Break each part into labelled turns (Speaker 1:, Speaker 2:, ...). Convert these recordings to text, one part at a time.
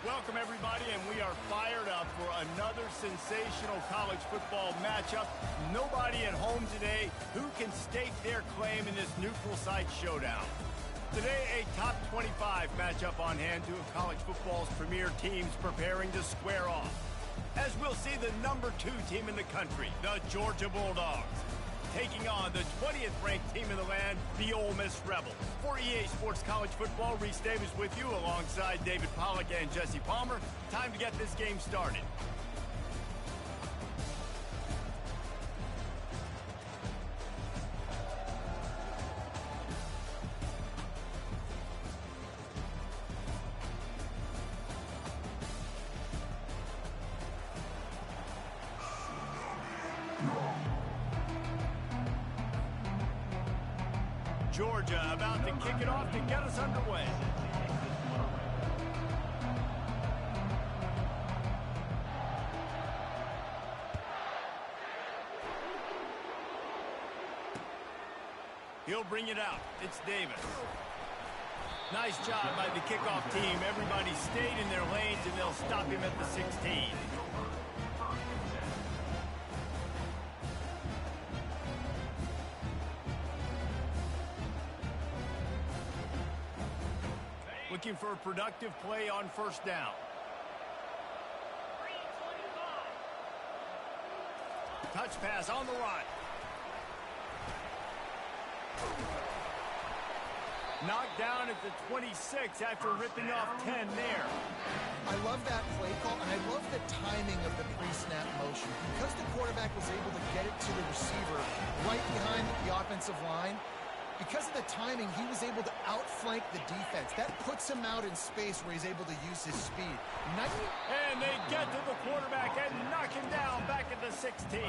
Speaker 1: Welcome, everybody, and we are fired up for another sensational college football matchup. Nobody at home today who can stake their claim in this neutral site showdown. Today, a top 25 matchup on hand, two of college football's premier teams preparing to square off. As we'll see the number 2 team in the country, the Georgia Bulldogs, taking on the 20th ranked team in the land, the Ole Miss Rebels. For EA Sports College Football, Reese Davis with you alongside David Pollack and Jesse Palmer. Time to get this game started. Georgia about to kick it off to get us underway. He'll bring it out. It's Davis. Nice job by the kickoff team. Everybody stayed in their lanes, and they'll stop him at the 16. Looking for a productive play on first down. Touch pass on the run. Knocked down at the 26 after ripping off 10 there.
Speaker 2: I love that play call, and I love the timing of the pre-snap motion. Because the quarterback was able to get it to the receiver right behind the offensive line, because of the timing, he was able to outflank the defense. That puts him out in space where he's able to use his speed.
Speaker 1: And they get to the quarterback and knock him down back at the 16.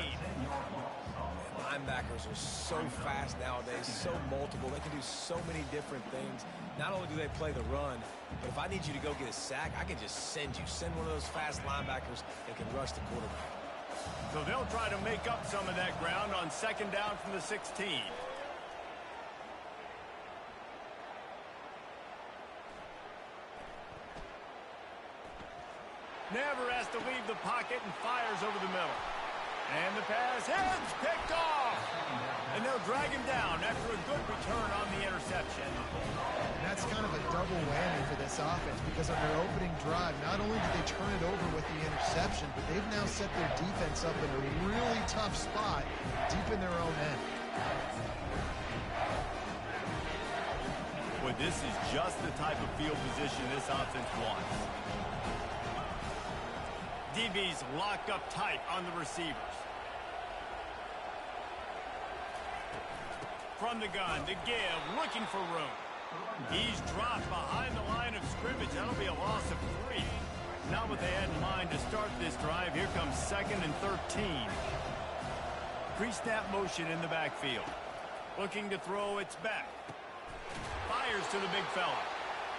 Speaker 3: Linebackers are so fast nowadays, so multiple. They can do so many different things. Not only do they play the run, but if I need you to go get a sack, I can just send you. Send one of those fast linebackers that can rush the quarterback.
Speaker 1: So they'll try to make up some of that ground on second down from the 16. Never has to leave the pocket and fires over the middle. And the pass is picked off. And they'll drag him down after a good return on the interception.
Speaker 2: That's kind of a double whammy for this offense, because on their opening drive, not only did they turn it over with the interception, but they've now set their defense up in a really tough spot deep in their own end.
Speaker 1: Boy, this is just the type of field position this offense wants. DBs locked up tight on the receivers. From the gun, to give, looking for room. He's dropped behind the line of scrimmage. That'll be a loss of 3. Not what they had in mind to start this drive. Here comes 2nd and 13. Pre-snap motion in the backfield. Looking to throw, it's back. Fires to the big fella.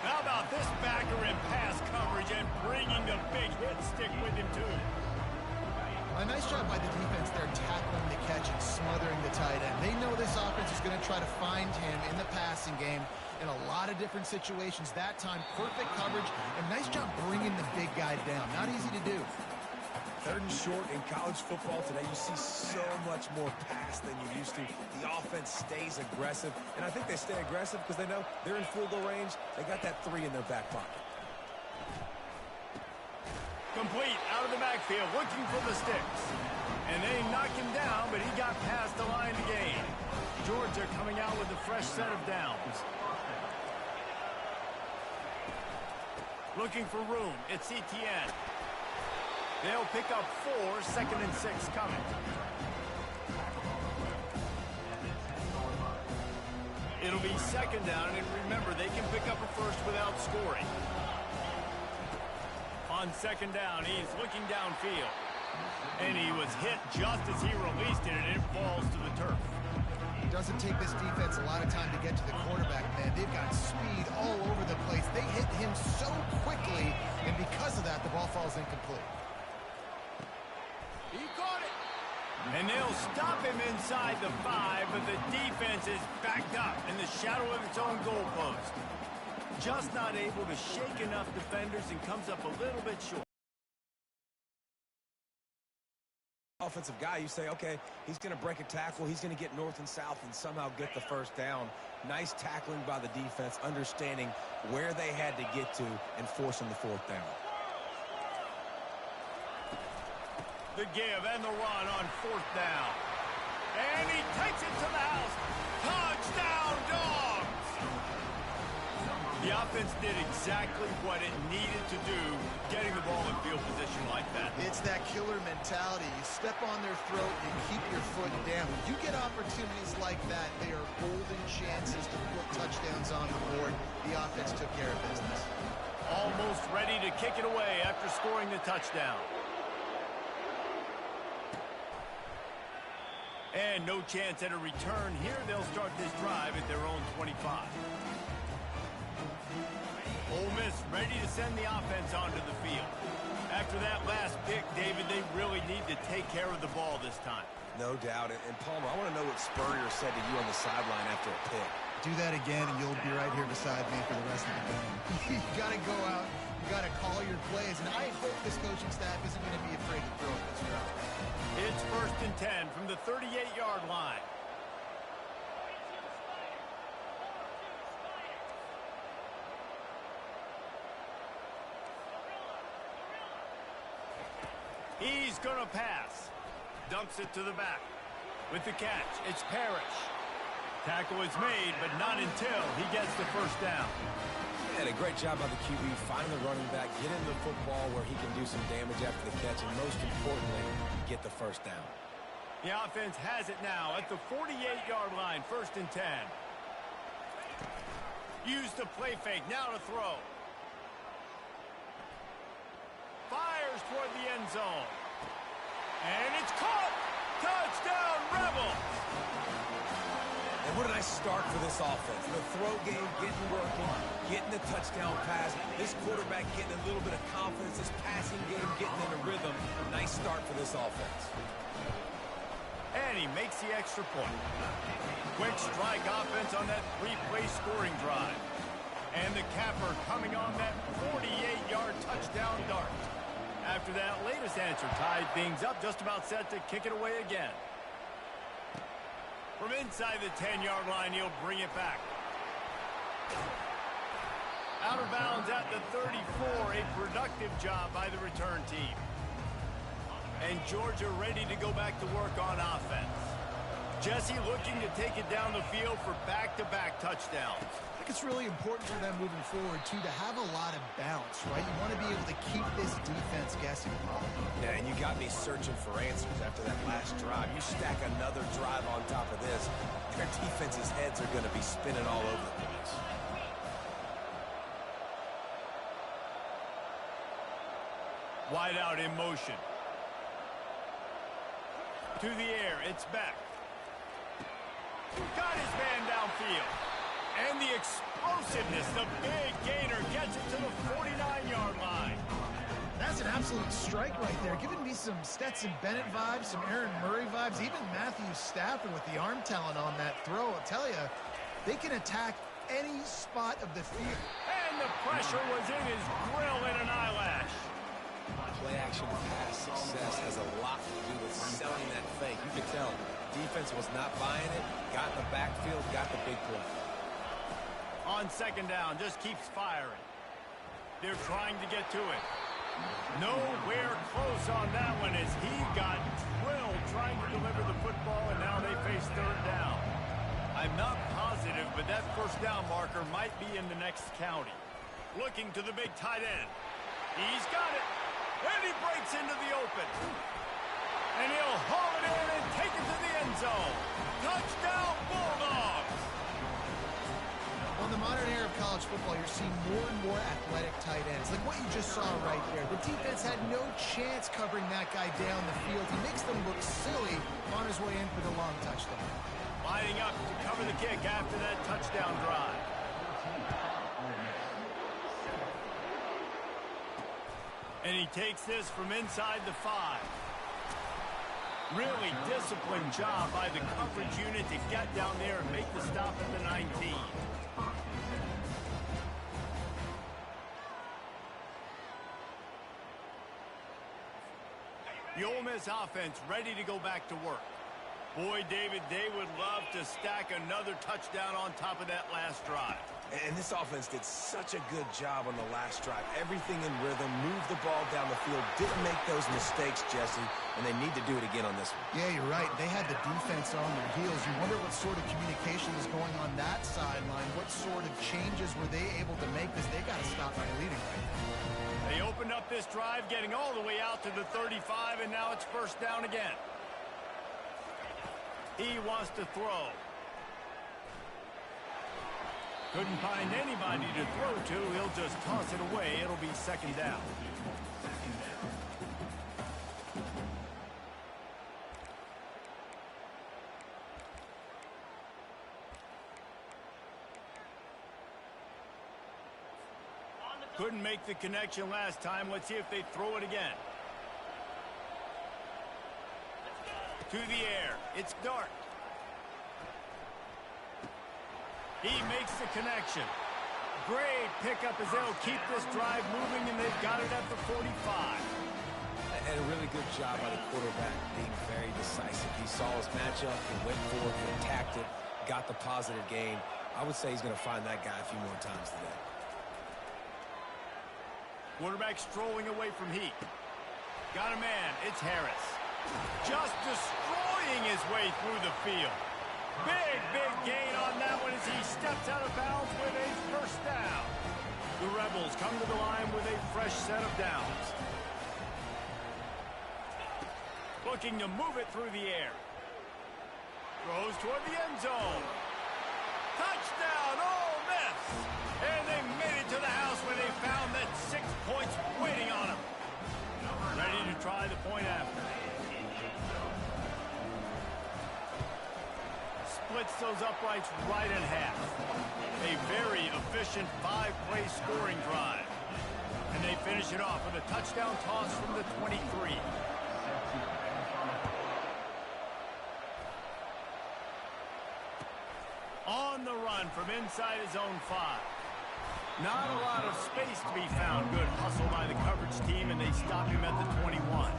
Speaker 1: How about this backer in pass coverage and bringing the big hit stick with him, too?
Speaker 2: A nice job by the defense there, tackling the catch and smothering the tight end. They know this offense is going to try to find him in the passing game in a lot of different situations. That time, perfect coverage, and nice job bringing the big guy down. Not easy to do.
Speaker 3: 3rd and short in college football today, you see so much more pass than you used to. The offense stays aggressive, and I think they stay aggressive because they know they're in field goal range. They got that 3 in their back pocket.
Speaker 1: Complete out of the backfield, looking for the sticks. And they knock him down, but he got past the line to gain. Georgia coming out with a fresh set of downs. Looking for room, it's ETN. They'll pick up 4, 2nd and 6 coming. It'll be 2nd down, and remember, they can pick up a first without scoring. On 2nd down, he's looking downfield. And he was hit just as he released it, and it falls to the turf.
Speaker 2: It doesn't take this defense a lot of time to get to the quarterback, man. They've got speed all over the place. They hit him so quickly, and because of that, the ball falls incomplete.
Speaker 1: He caught it. And they'll stop him inside the 5, but the defense is backed up in the shadow of its own goalpost. Just not able to shake enough defenders and comes up a little bit short.
Speaker 3: Offensive guy, you say, okay, he's going to break a tackle, he's going to get north and south and somehow get the first down. Nice tackling by the defense, understanding where they had to get to and forcing the fourth down.
Speaker 1: The give and the run on fourth down. And he takes it to the house. Touchdown, Dogs! The offense did exactly what it needed to do, getting the ball in field position like that.
Speaker 2: It's that killer mentality. You step on their throat and keep your foot down. When you get opportunities like that, they are golden chances to put touchdowns on the board. The offense took care of business.
Speaker 1: Almost ready to kick it away after scoring the touchdown. And no chance at a return here. They'll start this drive at their own 25. Ole Miss ready to send the offense onto the field. After that last pick, David, they really need to take care of the ball this time.
Speaker 3: No doubt. And Palmer, I want to know what Spurrier said to you on the sideline after a pick.
Speaker 2: Do that again, and you'll be right here beside me for the rest of the game. You got to go out. You got to call your plays. And I hope this coaching staff isn't going to be afraid to throw it this route.
Speaker 1: It's 1st and 10 from the 38-yard line. He's going to pass. Dumps it to the back. With the catch, it's Parrish. Tackle is made, but not until he gets the first down.
Speaker 3: And a great job by the QB, find the running back, get into the football where he can do some damage after the catch, and most importantly, get the first down.
Speaker 1: The offense has it now at the 48-yard line, 1st and 10. Use the play fake, now to throw. Fires toward the end zone. And it's caught! Touchdown, Rebels!
Speaker 3: And what a nice start for this offense. The throw game getting working, getting the touchdown pass. This quarterback getting a little bit of confidence. This passing game getting in a rhythm. Nice start for this offense.
Speaker 1: And he makes the extra point. Quick strike offense on that 3-play scoring drive. And the capper coming on that 48-yard touchdown dart. After that latest answer tied things up, just about set to kick it away again. From inside the 10-yard line, he'll bring it back. Out of bounds at the 34, a productive job by the return team. And Georgia ready to go back to work on offense. Jesse looking to take it down the field for back-to-back touchdowns.
Speaker 2: I think it's really important for them moving forward, too, to have a lot of bounce, right? You want to be able to keep this defense guessing.
Speaker 3: Yeah, and you got me searching for answers after that last drive. You stack another drive on top of this, their defense's heads are going to be spinning all over the place.
Speaker 1: Wide out in motion. To the air, it's back. Got his man downfield. And the explosiveness, the big gainer gets it to the 49-yard line.
Speaker 2: That's an absolute strike right there. Giving me some Stetson Bennett vibes, some Aaron Murray vibes, even Matthew Stafford with the arm talent on that throw. I'll tell you, they can attack any spot of the field.
Speaker 1: And the pressure was in his grill in an eyelash.
Speaker 3: Play-action pass success has a lot to do with selling that fake. You could tell defense was not buying it, got in the backfield, got the big play.
Speaker 1: On 2nd down, just keeps firing. They're trying to get to it. Nowhere close on that one as he got drilled trying to deliver the football, and now they face 3rd down. I'm not positive, but that 1st down marker might be in the next county. Looking to the big tight end. He's got it. And he breaks into the open. And he'll haul it in and take it to the end zone. Touchdown, Bulldogs!
Speaker 2: On the modern era of college football, you're seeing more and more athletic tight ends. Like what you just saw right there. The defense had no chance covering that guy down the field. He makes them look silly on his way in for the long touchdown.
Speaker 1: Lining up to cover the kick after that touchdown drive. And he takes this from inside the 5. Really disciplined job by the coverage unit to get down there and make the stop at the 19. The Ole Miss offense ready to go back to work. Boy, David, they would love to stack another touchdown on top of that last drive.
Speaker 3: And this offense did such a good job on the last drive. Everything in rhythm, moved the ball down the field, didn't make those mistakes, Jesse, and they need to do it again on this one.
Speaker 2: Yeah, you're right. They had the defense on their heels. You wonder what sort of communication is going on that sideline. What sort of changes were they able to make, because they got to stop by leading right now.
Speaker 1: They opened up this drive, getting all the way out to the 35, and now it's first down again. He wants to throw. Couldn't find anybody to throw to. He'll just toss it away. It'll be second down. Couldn't make the connection last time. Let's see if they throw it again. To the air. It's Dart. He makes the connection. Great pickup as they'll keep this drive moving, and they've got it at the 45.
Speaker 3: And a really good job by the quarterback being very decisive. He saw his matchup, he went for it, he attacked it, got the positive gain. I would say he's going to find that guy a few more times today.
Speaker 1: Quarterback strolling away from Heat. Got a man. It's Harris. Just destroying his way through the field. Big gain on that one as he steps out of bounds with a first down. The Rebels come to the line with a fresh set of downs. Looking to move it through the air. Throws toward the end zone. Touchdown, Ole Miss! And they made it to the house where they found that 6 points waiting on them. Ready to try the point after. Splits those uprights right in half. A very efficient 5-play scoring drive. And they finish it off with a touchdown toss from the 23. On the run from inside his own 5. Not a lot of space to be found. Good hustle by the coverage team, and they stop him at the 21.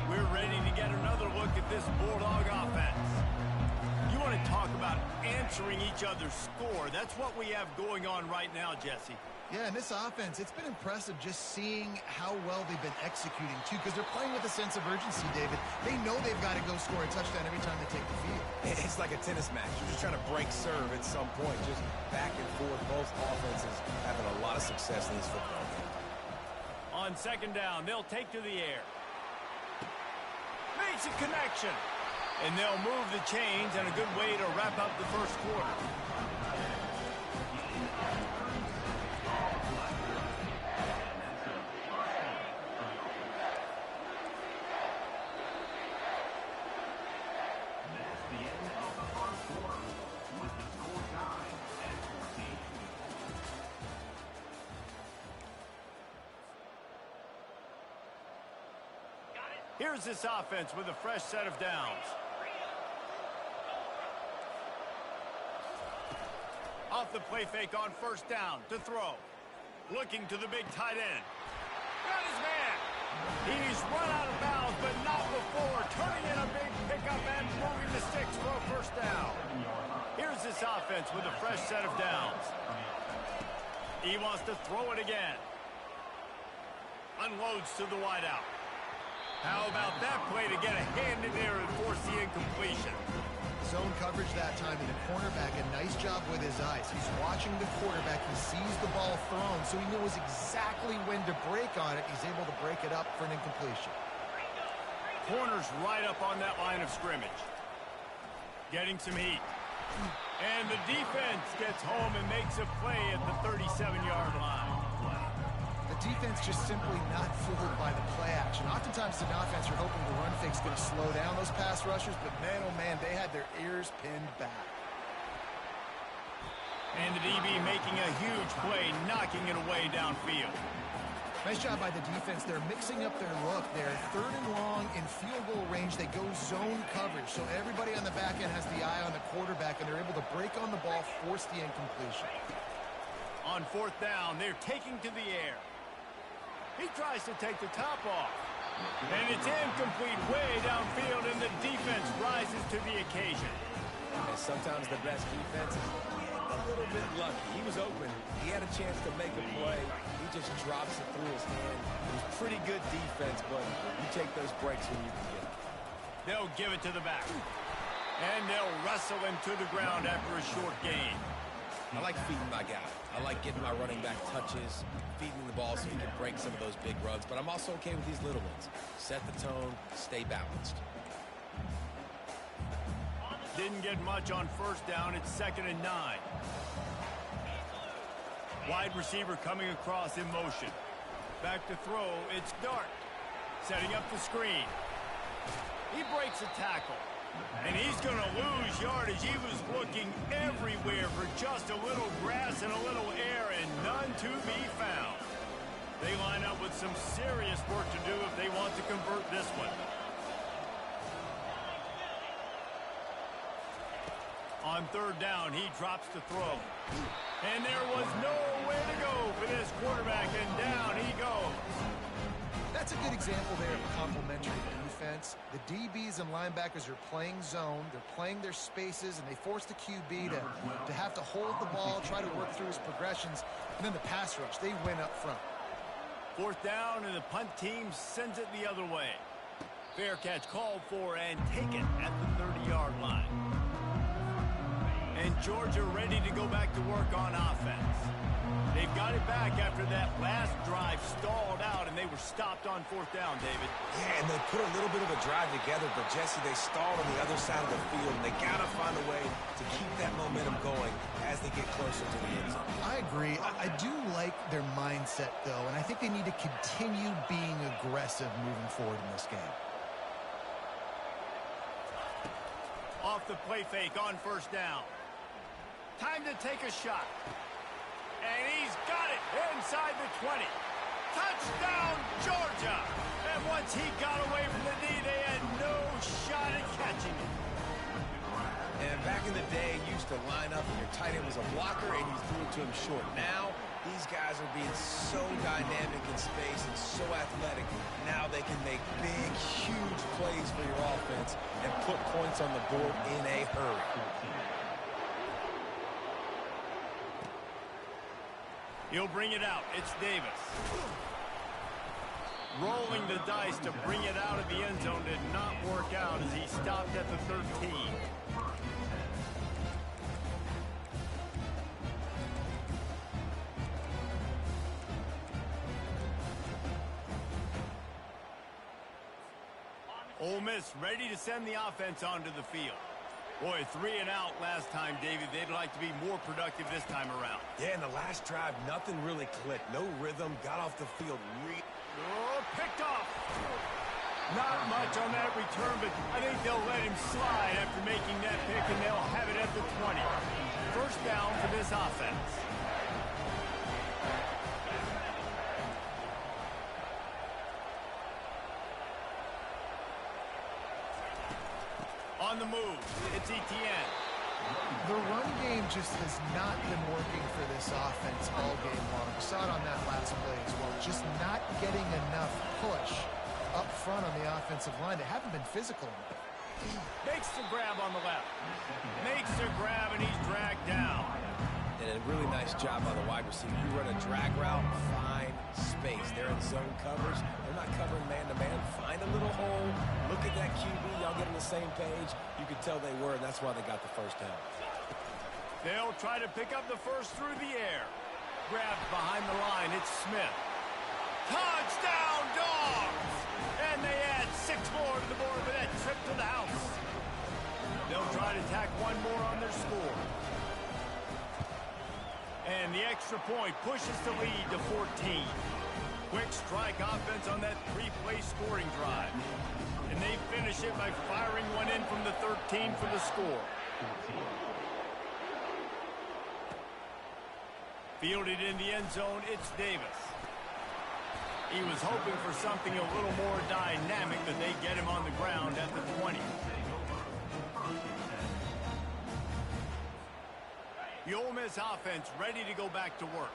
Speaker 1: We're ready to get another look at this Bulldog offense. You want to talk about answering each other's score. That's what we have going on right now, Jesse.
Speaker 2: Yeah, and this offense, it's been impressive just seeing how well they've been executing, too, because they're playing with a sense of urgency, David. They know they've got to go score a touchdown every time they take the field.
Speaker 3: It's like a tennis match. You're just trying to break serve at some point, just back and forth. Both offenses having a lot of success in this football game.
Speaker 1: On second down, they'll take to the air. Makes a connection. And they'll move the chains, and a good way to wrap up the first quarter. Here's this offense with a fresh set of downs. Off the play fake on first down to throw. Looking to the big tight end. Got his man. He's run out of bounds, but not before. Turning in a big pickup and moving the sticks for a first down. Here's this offense with a fresh set of downs. He wants to throw it again. Unloads to the wideout. How about that play to get a hand in there and force the incompletion?
Speaker 2: Zone coverage that time, and the cornerback, a nice job with his eyes. He's watching the quarterback. He sees the ball thrown, so he knows exactly when to break on it. He's able to break it up for an incompletion.
Speaker 1: Corner's right up on that line of scrimmage. Getting some heat. And the defense gets home and makes a play at the 37-yard line.
Speaker 2: The defense just simply not fooled by the play action. Oftentimes, an offense, you're hoping the run fake's going to slow down those pass rushers, but man, oh man, they had their ears pinned back.
Speaker 1: And the DB making a huge play, knocking it away downfield.
Speaker 2: Nice job by the defense. They're mixing up their look. They're third and long in field goal range. They go zone coverage, so everybody on the back end has the eye on the quarterback, and they're able to break on the ball, force the incompletion.
Speaker 1: On fourth down, they're taking to the air. He tries to take the top off. And it's incomplete way downfield, and the defense rises to the occasion.
Speaker 3: And sometimes the best defense is a little bit lucky. He was open. He had a chance to make a play. He just drops it through his hand. It was pretty good defense, but you take those breaks when you can get it.
Speaker 1: They'll give it to the back. And they'll wrestle him to the ground after a short gain.
Speaker 3: I like feeding my guy. I like getting my running back touches, feeding the ball so he can break some of those big runs. But I'm also okay with these little ones. Set the tone, stay balanced.
Speaker 1: Didn't get much on first down. It's 2nd and 9. Wide receiver coming across in motion. Back to throw. It's Dart. Setting up the screen. He breaks a tackle. And he's going to lose yardage. He was looking everywhere for just a little grass and a little air, and none to be found. They line up with some serious work to do if they want to convert this one. On third down, he drops to throw. And there was nowhere to go for this quarterback, and down he goes.
Speaker 2: That's a good example there of complementary defense. The DBs and linebackers are playing zone. They're playing their spaces, and they force the QB to have to hold the ball, try to work through his progressions, and then the pass rush. They win up front.
Speaker 1: Fourth down, and the punt team sends it the other way. Fair catch called for and taken at the 30-yard line. And Georgia ready to go back to work on offense. They've got it back after that last drive stalled out, and they were stopped on fourth down, David.
Speaker 3: Yeah, and they put a little bit of a drive together, but, Jesse, they stalled on the other side of the field, and they got to find a way to keep that momentum going as they get closer to the end zone.
Speaker 2: I agree. I do like their mindset, though, and I think they need to continue being aggressive moving forward in this game.
Speaker 1: Off the play fake on first down. Time to take a shot. And he's got it inside the 20. Touchdown, Georgia! And once he got away from the knee, they had no shot at catching it.
Speaker 3: And back in the day, you used to line up and your tight end was a blocker and you threw it to him short. Now, these guys are being so dynamic in space and so athletic. Now they can make big, huge plays for your offense and put points on the board in a hurry.
Speaker 1: He'll bring it out. It's Davis. Rolling the dice to bring it out of the end zone did not work out as he stopped at the 13. Ole Miss ready to send the offense onto the field. Boy, 3 and out last time, David. They'd like to be more productive this time around.
Speaker 3: Yeah, in the last drive, nothing really clicked. No rhythm, got off the field.
Speaker 1: Picked off. Not much on that return, but I think they'll let him slide after making that pick, and they'll have it at the 20. First down for this offense. On the move, it's Etienne.
Speaker 2: The run game just has not been working for this offense all game long. We saw it on that last play as well. Just not getting enough push up front on the offensive line. They haven't been physical enough.
Speaker 1: Makes the grab on the left. Makes the grab, and he's dragged down.
Speaker 3: And a really nice job by the wide receiver. You run a drag route, find space. They're in zone coverage. They're not covering man-to-man. Find a little hole. Look at that QB. Y'all get on the same page. You could tell they were, and that's why they got the first down.
Speaker 1: They'll try to pick up the first through the air. Grabbed behind the line. It's Smith. Touchdown, Dogs! And they add 6 more to the board with that trip to the house. They'll try to tack one more on their score. And the extra point pushes the lead to 14. Quick strike offense on that 3-play scoring drive. And they finish it by firing one in from the 13 for the score. Fielded in the end zone, it's Davis. He was hoping for something a little more dynamic, but they get him on the ground at the 20. The Ole Miss offense ready to go back to work.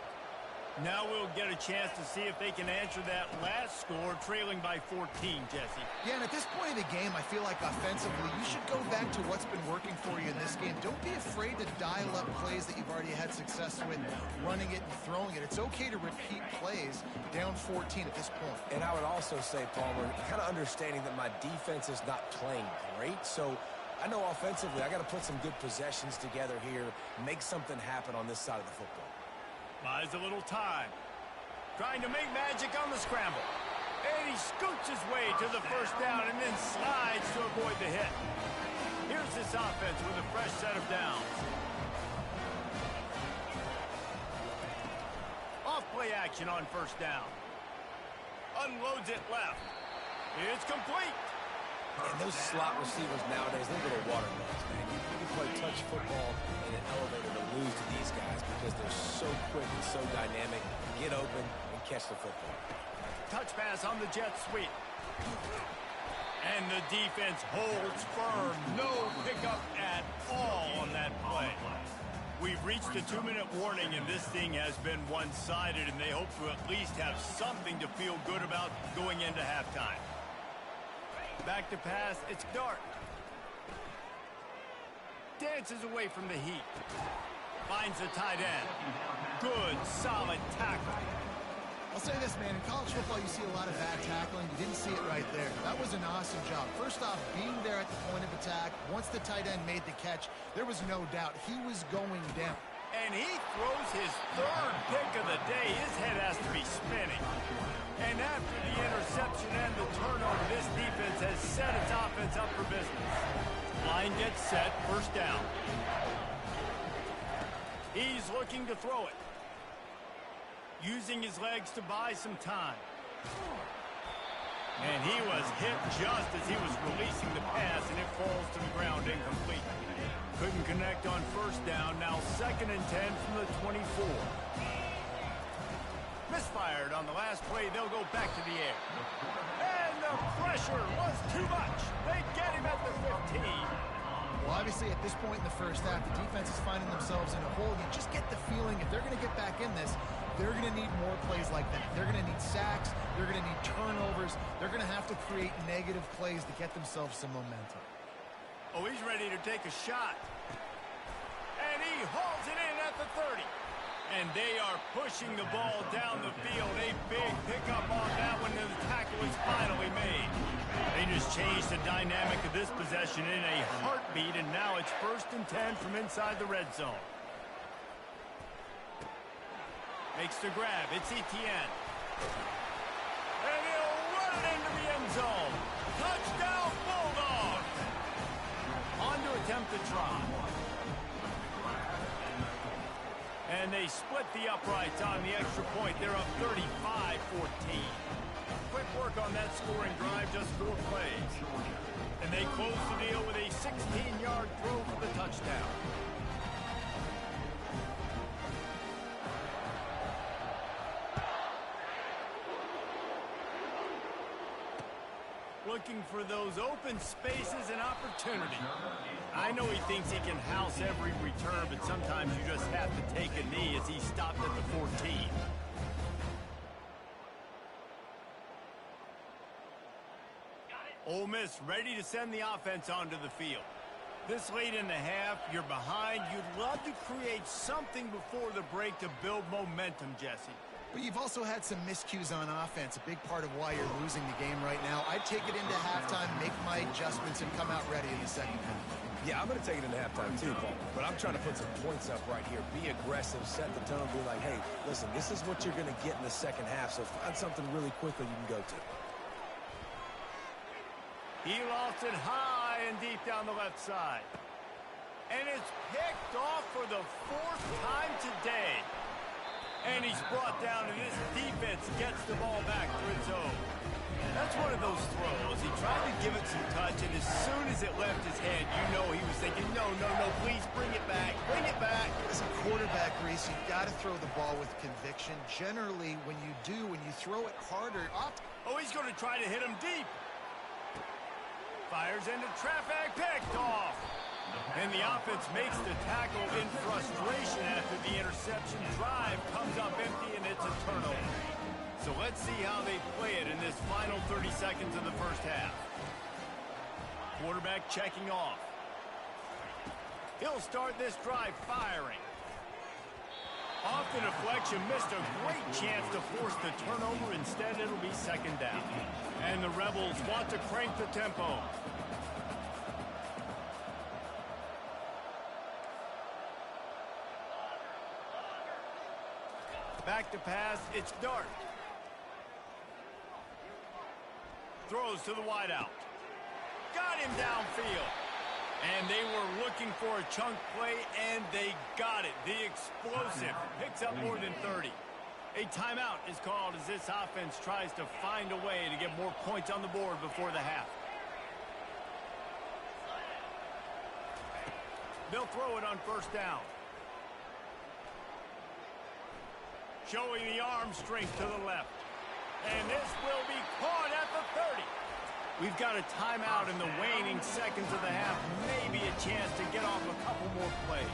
Speaker 1: Now we'll get a chance to see if they can answer that last score, trailing by 14, Jesse.
Speaker 2: Yeah, and at this point of the game, I feel like offensively, you should go back to what's been working for you in this game. Don't be afraid to dial up plays that you've already had success with, running it and throwing it. It's okay to repeat plays down 14 at this point.
Speaker 3: And I would also say, Palmer, kind of understanding that my defense is not playing great, so I know offensively I got to put some good possessions together here, make something happen on this side of the football.
Speaker 1: Buys a little time. Trying to make magic on the scramble. And he scoots his way to the first down and then slides to avoid the hit. Here's this offense with a fresh set of downs. Off-play action on first down. Unloads it left. It's complete.
Speaker 3: And those slot receivers nowadays, they're little watermelons, man. You can play touch football in an elevator to lose to these guys because they're so quick and so dynamic. Get open and catch the football.
Speaker 1: Touch pass on the jet sweep. And the defense holds firm. No pickup at all on that play. We've reached a 2-minute warning, and this thing has been one-sided, and they hope to at least have something to feel good about going into halftime. Back to pass, it's Dart. Dances away from the heat. Finds the tight end. Good, solid tackle.
Speaker 2: I'll say this, man. In college football, you see a lot of bad tackling. You didn't see it right there. That was an awesome job. First off, being there at the point of attack. Once the tight end made the catch, there was no doubt he was going down.
Speaker 1: And he throws his third pick of the day. His head has to be spinning. And after the interception and the turnover, this defense has set its offense up for business. Line gets set, first down. He's looking to throw it. Using his legs to buy some time. And he was hit just as he was releasing the pass, and it falls to the ground incomplete. Couldn't connect on first down. Now 2nd and 10 from the 24. Misfired on the last play. They'll go back to the air. And the pressure was too much. They get him at the 15.
Speaker 2: Well, obviously, at this point in the first half, the defense is finding themselves in a hole. You just get the feeling if they're going to get back in this, they're going to need more plays like that. They're going to need sacks. They're going to need turnovers. They're going to have to create negative plays to get themselves some momentum.
Speaker 1: Oh, he's ready to take a shot. And he hauls it in at the 30. And they are pushing the ball down the field. A big pickup on that one, and the tackle is finally made. They just changed the dynamic of this possession in a heartbeat, and now it's 1st and 10 from inside the red zone. Makes the grab. It's Etienne. And he'll run it into the end zone. Touchdown, Bulldogs! On to attempt the try. And they split the uprights on the extra point. They're up 35-14. Quick work on that scoring drive, just 4 plays. And they close the deal with a 16-yard throw for the touchdown. Looking for those open spaces and opportunity. I know he thinks he can house every return, but sometimes you just have to take a knee as he stopped at the 14. Ole Miss ready to send the offense onto the field. This late in the half, you're behind. You'd love to create something before the break to build momentum, Jesse.
Speaker 2: But you've also had some miscues on offense, a big part of why you're losing the game right now. I'd take it into halftime, make my adjustments, and come out ready in the second half.
Speaker 3: Yeah, I'm going to take it into halftime too, Paul. But I'm trying to put some points up right here. Be aggressive, set the tone, be like, hey, listen, this is what you're going to get in the second half, so find something really quickly you can go to.
Speaker 1: He lost it high and deep down the left side. And it's picked off for the 4th time today. And he's brought down, and this defense gets the ball back for its own. That's one of those throws. He tried to give it some touch, and as soon as it left his hand, you know he was thinking, no, please bring it back. Bring it back.
Speaker 2: As a quarterback, Reese, you've got to throw the ball with conviction. Generally, when you do, when you throw it harder up.
Speaker 1: Oh, he's going to try to hit him deep. Fires into traffic, picked off. And the offense makes the tackle in frustration after the interception. Drive comes up empty, and it's a turnover. So let's see how they play it in this final 30 seconds of the first half. Quarterback checking off. He'll start this drive firing. Off the deflection, missed a great chance to force the turnover. Instead, it'll be second down. And the Rebels want to crank the tempo. Back to pass, it's Dart. Throws to the wideout. Got him downfield. And they were looking for a chunk play, and they got it. The explosive picks up more than 30. A timeout is called as this offense tries to find a way to get more points on the board before the half. They'll throw it on first down. Showing the arm strength to the left. And this will be caught at the 30. We've got a timeout in the waning seconds of the half. Maybe a chance to get off a couple more plays.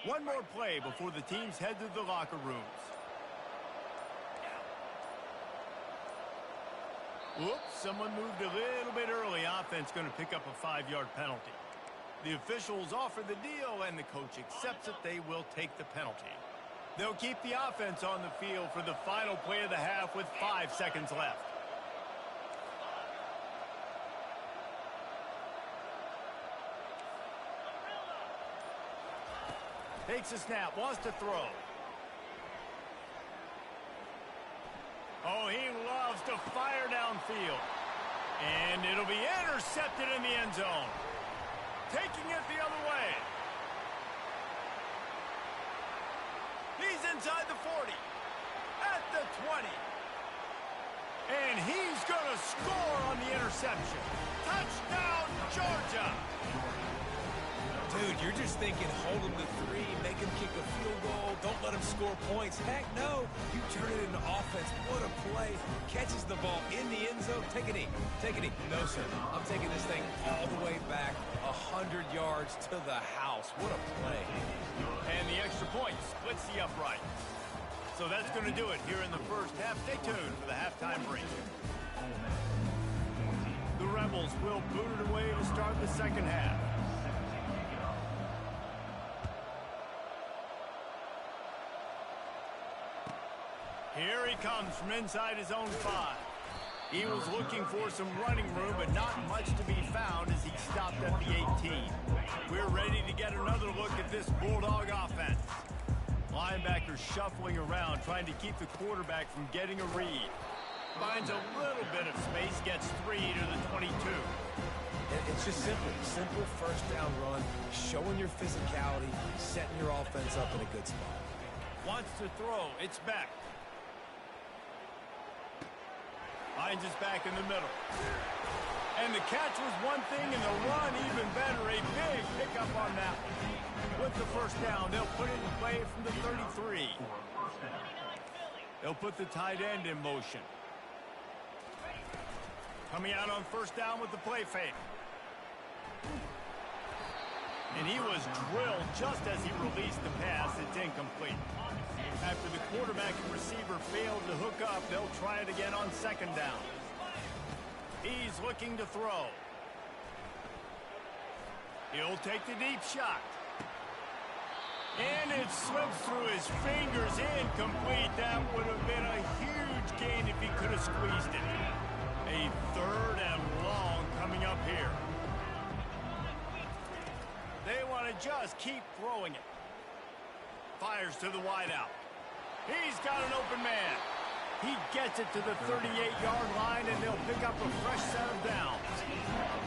Speaker 1: One more play before the teams head to the locker rooms. Whoops, someone moved a little bit early. Offense going to pick up a 5-yard penalty. The officials offer the deal, and the coach accepts it. They will take the penalty. They'll keep the offense on the field for the final play of the half with 5 seconds left. Takes a snap, wants to throw. Oh, he loves to fire downfield. And it'll be intercepted in the end zone. Taking it the other way. He's inside the 40. At the 20. And he's going to score on the interception. Touchdown, Georgia.
Speaker 3: Dude, you're just thinking, hold him to 3, make him kick a field goal, don't let him score points. Heck no, you turn it into offense. What a play. Catches the ball in the end zone. Take a knee. Take a knee. No, sir. I'm taking this thing all the way back 100 yards to the house. What a play.
Speaker 1: And the extra point splits the upright. So that's going to do it here in the first half. Stay tuned for the halftime break. The Rebels will boot it away to start the second half. Here he comes from inside his own 5. He was looking for some running room, but not much to be found as he stopped at the 18. We're ready to get another look at this Bulldog offense. Linebacker shuffling around, trying to keep the quarterback from getting a read. Finds a little bit of space, gets 3 to the 22.
Speaker 3: It's just simple first down run, showing your physicality, setting your offense up in a good spot.
Speaker 1: Wants to throw, it's back. Finds his back in the middle. And the catch was one thing, and the run even better. A big pickup on that one. With the first down, they'll put it in play from the 33. They'll put the tight end in motion. Coming out on first down with the play fake. And he was drilled just as he released the pass. It's incomplete. After the quarterback and receiver failed to hook up, they'll try it again on second down. He's looking to throw. He'll take the deep shot. And it slips through his fingers, incomplete. That would have been a huge gain if he could have squeezed it. A 3rd and long coming up here. They want to just keep throwing it. Fires to the wideout. He's got an open man. He gets it to the 38-yard line, and they'll pick up a fresh set of downs.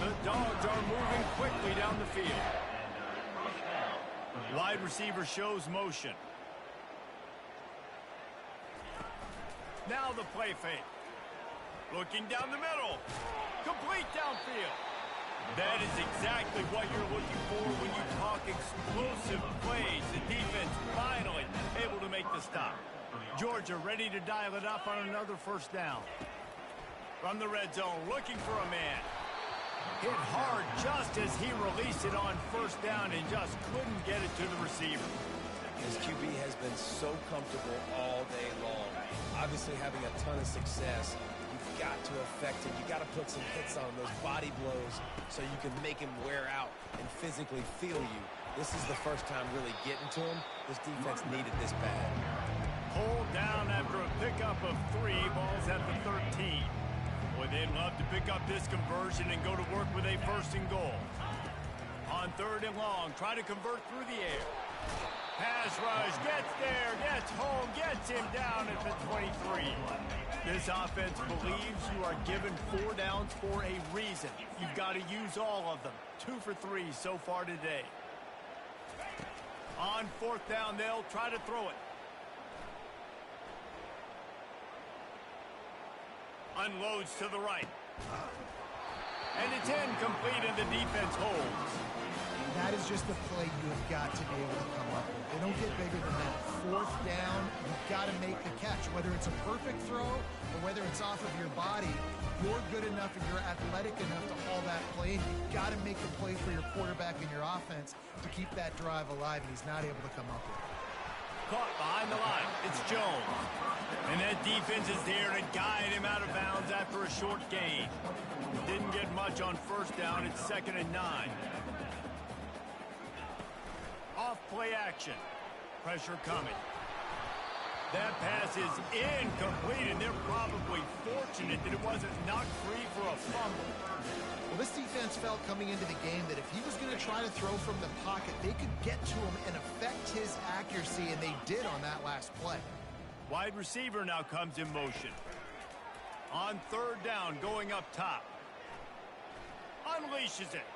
Speaker 1: The Dogs are moving quickly down the field. Wide receiver shows motion. Now the play fake. Looking down the middle. Complete downfield. That is exactly what you're looking for when you talk explosive plays. The defense finally able to make the stop. Georgia ready to dial it up on another first down. From the red zone, looking for a man. Hit hard just as he released it on first down and just couldn't get it to the receiver.
Speaker 3: His QB has been so comfortable all day long. Obviously having a ton of success. You've got to affect him. You've got to put some hits on those body blows so you can make him wear out and physically feel you. This is the first time really getting to him. This defense needed this bad.
Speaker 1: Pulled down after a pickup of 3. Balls at the 13. Boy, they'd love to pick up this conversion and go to work with a first and goal. On 3rd and long, try to convert through the air. Pass rush, gets there, gets home, gets him down at the 23. This offense believes you are given 4 downs for a reason. You've got to use all of them. 2 for 3 so far today. On 4th down, they'll try to throw it. Unloads to the right. And it's incomplete, and the defense holds.
Speaker 2: That is just the play you have got to be able to come up with. They don't get bigger than that. 4th down, you've got to make the catch. Whether it's a perfect throw or whether it's off of your body, you're good enough and you're athletic enough to haul that play in. You've got to make the play for your quarterback and your offense to keep that drive alive, and he's not able to come up with it.
Speaker 1: Caught behind the line. It's Jones. And that defense is there to guide him out of bounds after a short gain. Didn't get much on first down. It's 2nd and 9. Off play action. Pressure coming. That pass is incomplete, and they're probably fortunate that it wasn't knocked free for a fumble.
Speaker 2: Well, this defense felt coming into the game that if he was going to try to throw from the pocket, they could get to him and affect his accuracy, and they did on that last play.
Speaker 1: Wide receiver now comes in motion. On 3rd down, going up top. Unleashes it.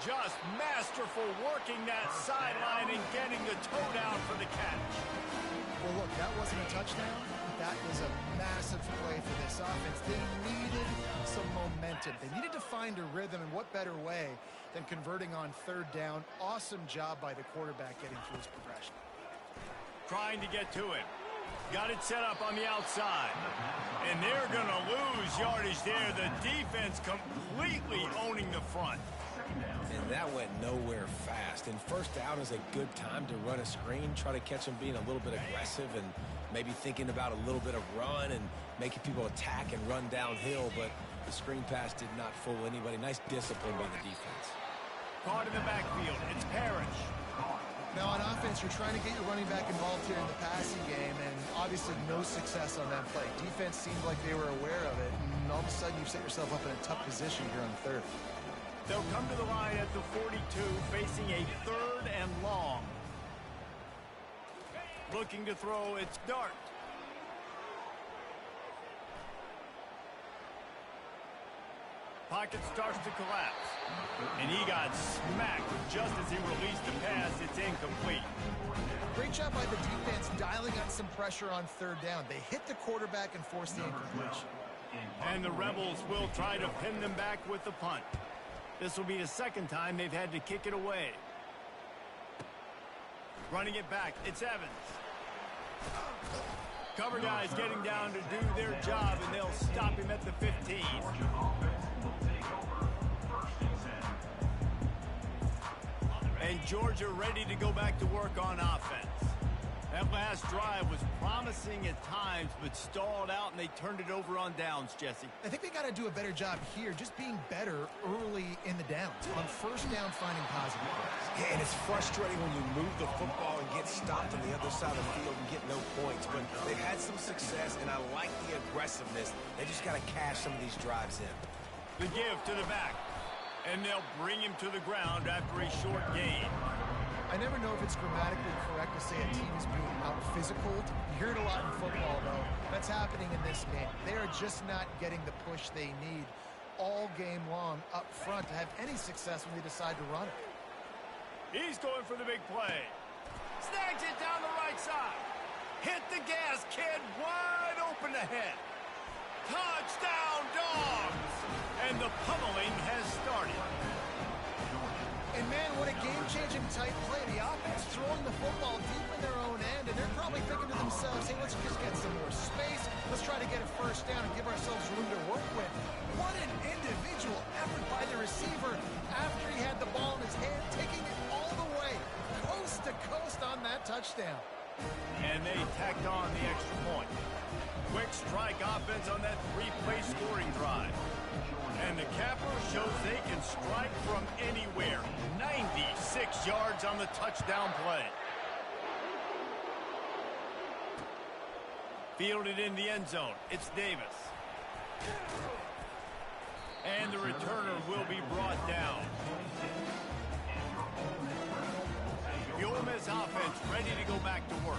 Speaker 1: Just masterful working that sideline and getting the toe down for the catch.
Speaker 2: Well, look, that wasn't a touchdown. That was a massive play for this offense. They needed some momentum. They needed to find a rhythm, and what better way than converting on 3rd down. Awesome job by the quarterback getting through his progression.
Speaker 1: Trying to get to it. Got it set up on the outside. And they're going to lose yardage there. The defense completely owning the front.
Speaker 3: And that went nowhere fast. And 1st down is a good time to run a screen, try to catch them being a little bit aggressive and maybe thinking about a little bit of run and making people attack and run downhill. But the screen pass did not fool anybody. Nice discipline by the defense.
Speaker 1: Caught in the backfield. It's Parrish.
Speaker 2: Now, on offense, you're trying to get your running back involved here in the passing game, and obviously no success on that play. Defense seemed like they were aware of it, and all of a sudden you've set yourself up in a tough position here on 3rd.
Speaker 1: They'll come to the line at the 42, facing a 3rd and long. Looking to throw, it's Dart. Pocket starts to collapse. And he got smacked just as he released the pass. It's incomplete.
Speaker 2: Great job by the defense dialing up some pressure on 3rd down. They hit the quarterback and forced the incompletion.
Speaker 1: And the Rebels will try to pin them back with the punt. This will be the 2nd time they've had to kick it away. Running it back, it's Evans. Cover guys getting down to do their job, and they'll stop him at the 15. And Georgia ready to go back to work on offense. That last drive was promising at times, but stalled out, and they turned it over on downs, Jesse.
Speaker 2: I think they got to do a better job here, just being better early in the downs. On 1st down, finding positive plays.
Speaker 3: Yeah, and it's frustrating when you move the football and get stopped on the other side of the field and get no points. But they've had some success, and I like the aggressiveness. They just got to cash some of these drives in.
Speaker 1: The give to the back, and they'll bring him to the ground after a short gain.
Speaker 2: I never know if it's grammatically correct to say a team is being out-physicaled. You hear it a lot in football, though. That's happening in this game. They are just not getting the push they need all game long up front to have any success when they decide to run it.
Speaker 1: He's going for the big play. Snags it down the right side. Hit the gas, kid. Wide open ahead. Touchdown, Dogs! And the pummeling has started.
Speaker 2: And, man, what a game-changing type play. The offense throwing the football deep in their own end, and they're probably thinking to themselves, hey, let's just get some more space. Let's try to get a first down and give ourselves room to work with. What an individual effort by the receiver after he had the ball in his hand, taking it all the way, coast to coast on that touchdown.
Speaker 1: And they tacked on the extra point. Quick strike offense on that three-play scoring drive. And the capper shows they can strike from anywhere. 96 yards on the touchdown play. Fielded in the end zone. It's Davis. And the returner will be brought down. The Ole Miss offense ready to go back to work.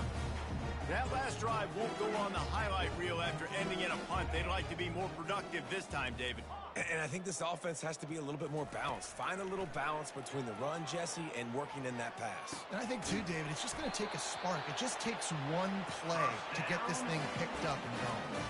Speaker 1: That last drive won't go on the highlight reel after ending in a punt. They'd like to be more productive this time, David.
Speaker 3: And I think this offense has to be a little bit more balanced. Find a little balance between the run, Jesse, and working in that pass.
Speaker 2: And I think, too, David, it's just going to take a spark. It just takes one play to get this thing picked up and going.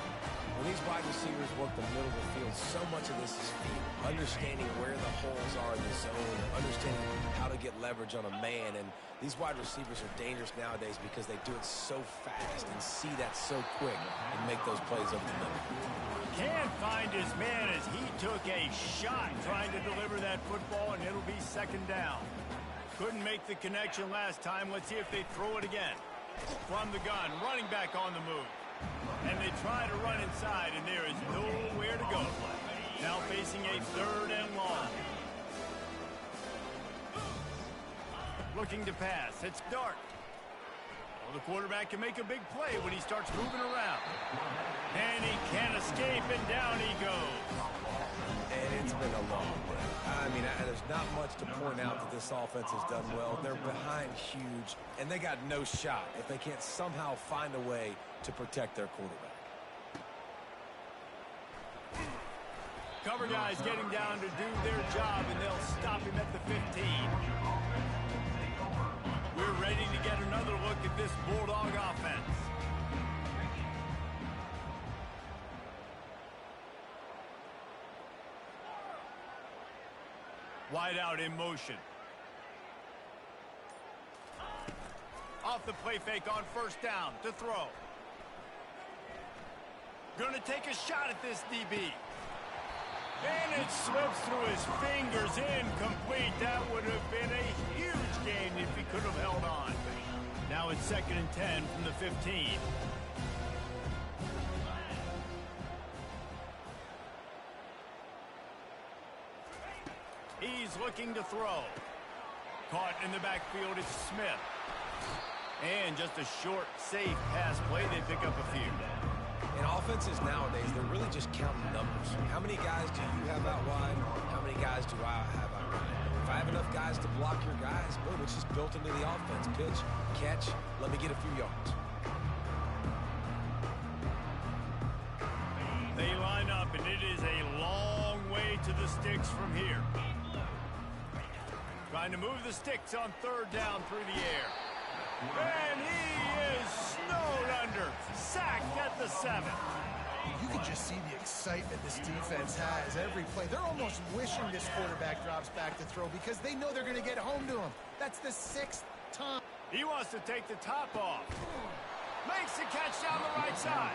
Speaker 3: When these wide receivers work the middle of the field, so much of this is feel, understanding where the holes are in the zone, understanding how to get leverage on a man. And these wide receivers are dangerous nowadays because they do it so fast and see that so quick and make those plays over the middle.
Speaker 1: Can't find his man as he took a shot trying to deliver that football, and it'll be second down. Couldn't make the connection last time. Let's see if they throw it again. From the gun, running back on the move. And they try to run inside, and there is nowhere to go. Now facing a third and long. Looking to pass. It's Dart. Well, the quarterback can make a big play when he starts moving around. And he can't escape, and down he goes.
Speaker 3: And it's been a long day. I mean, there's not much to point out that this offense has done well. They're behind huge, and they got no shot if they can't somehow find a way to protect their quarterback.
Speaker 1: Cover guys getting down to do their job, and they'll stop him at the 15. We're ready to get another look at this Bulldog offense. Wide out in motion. Off the play fake on first down to throw. Gonna take a shot at this DB. And it slips through his fingers, incomplete. That would have been a huge gain if he could have held on. Now it's 2nd and 10 from the 15. He's looking to throw. Caught in the backfield, it's Smith. And just a short, safe pass play. They pick up a few.
Speaker 3: In offenses nowadays, they're really just counting numbers. How many guys do you have out wide? How many guys do I have out wide? If I have enough guys to block your guys, boom, it's just built into the offense. Pitch, catch, let me get a few yards.
Speaker 1: They line up, and it is a long way to the sticks from here. Trying to move the sticks on third down through the air. And he is snowed under. Sacked at the 7.
Speaker 2: You can just see the excitement this defense has every play. They're almost wishing this quarterback drops back to throw because they know they're going to get home to him. That's the 6th time.
Speaker 1: He wants to take the top off. Makes the catch down the right side.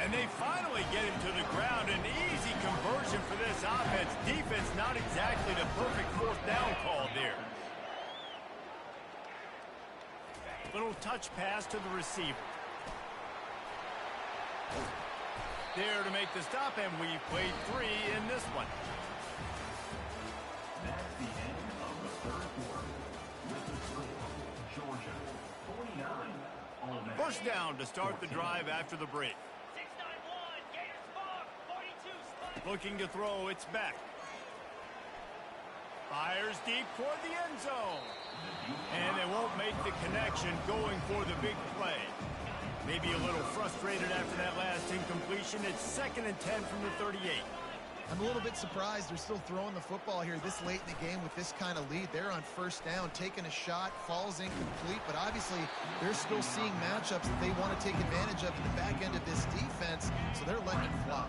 Speaker 1: And they finally get him to the ground. An easy conversion for this offense. Defense not exactly the perfect fourth down call there. Little touch pass to the receiver. There to make the stop, and we've played 3 in this one.
Speaker 4: That's the end of the third quarter. With the score, Georgia 49. Ole Miss.
Speaker 1: First down to start the drive after the break.
Speaker 5: 691, Gators ball, 42 spot.
Speaker 1: Looking to throw, it's back. Fires deep toward the end zone. And they won't make the connection going for the big play. Maybe a little frustrated after that last incompletion. It's 2nd and 10 from the 38.
Speaker 2: I'm a little bit surprised they're still throwing the football here this late in the game with this kind of lead. They're on first down, taking a shot, falls incomplete, but obviously they're still seeing matchups that they want to take advantage of in the back end of this defense, so they're letting it fly.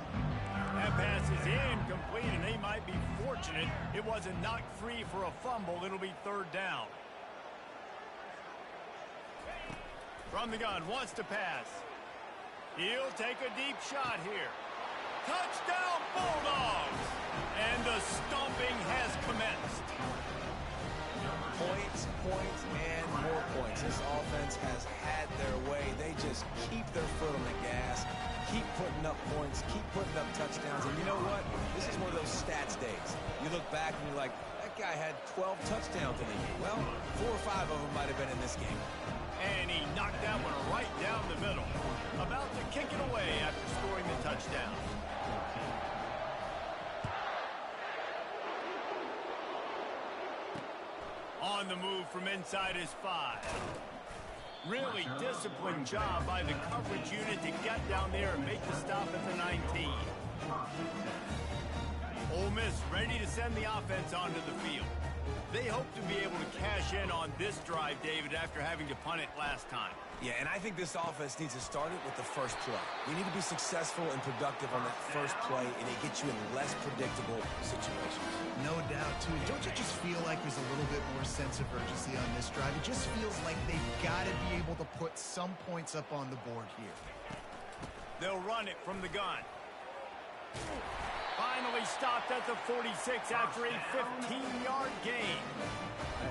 Speaker 1: That pass is incomplete, and they might be fortunate it wasn't knocked free for a fumble. It'll be third down. From the gun, wants to pass. He'll take a deep shot here. Touchdown, Bulldogs! And the stomping has commenced.
Speaker 3: Points, points, and more points. This offense has had their way. They just keep their foot on the gas, keep putting up points, keep putting up touchdowns. And you know what? This is one of those stats days. You look back and you're like, that guy had 12 touchdowns in a year. Well, 4 or 5 of them might have been in this game.
Speaker 1: And he knocked that one right down the middle. About to kick it away after scoring the touchdown. On the move from inside his 5. Really disciplined job by the coverage unit to get down there and make the stop at the 19. Ole Miss ready to send the offense onto the field. They hope to be able to cash in on this drive, David, after having to punt it last time.
Speaker 3: Yeah, and I think this offense needs to start it with the first play. You need to be successful and productive on that first play, and it gets you in less predictable situations.
Speaker 2: No doubt, too. Don't you just feel like there's a little bit more sense of urgency on this drive? It just feels like they've got to be able to put some points up on the board here.
Speaker 1: They'll run it from the gun. Finally stopped at the 46 after a 15-yard gain.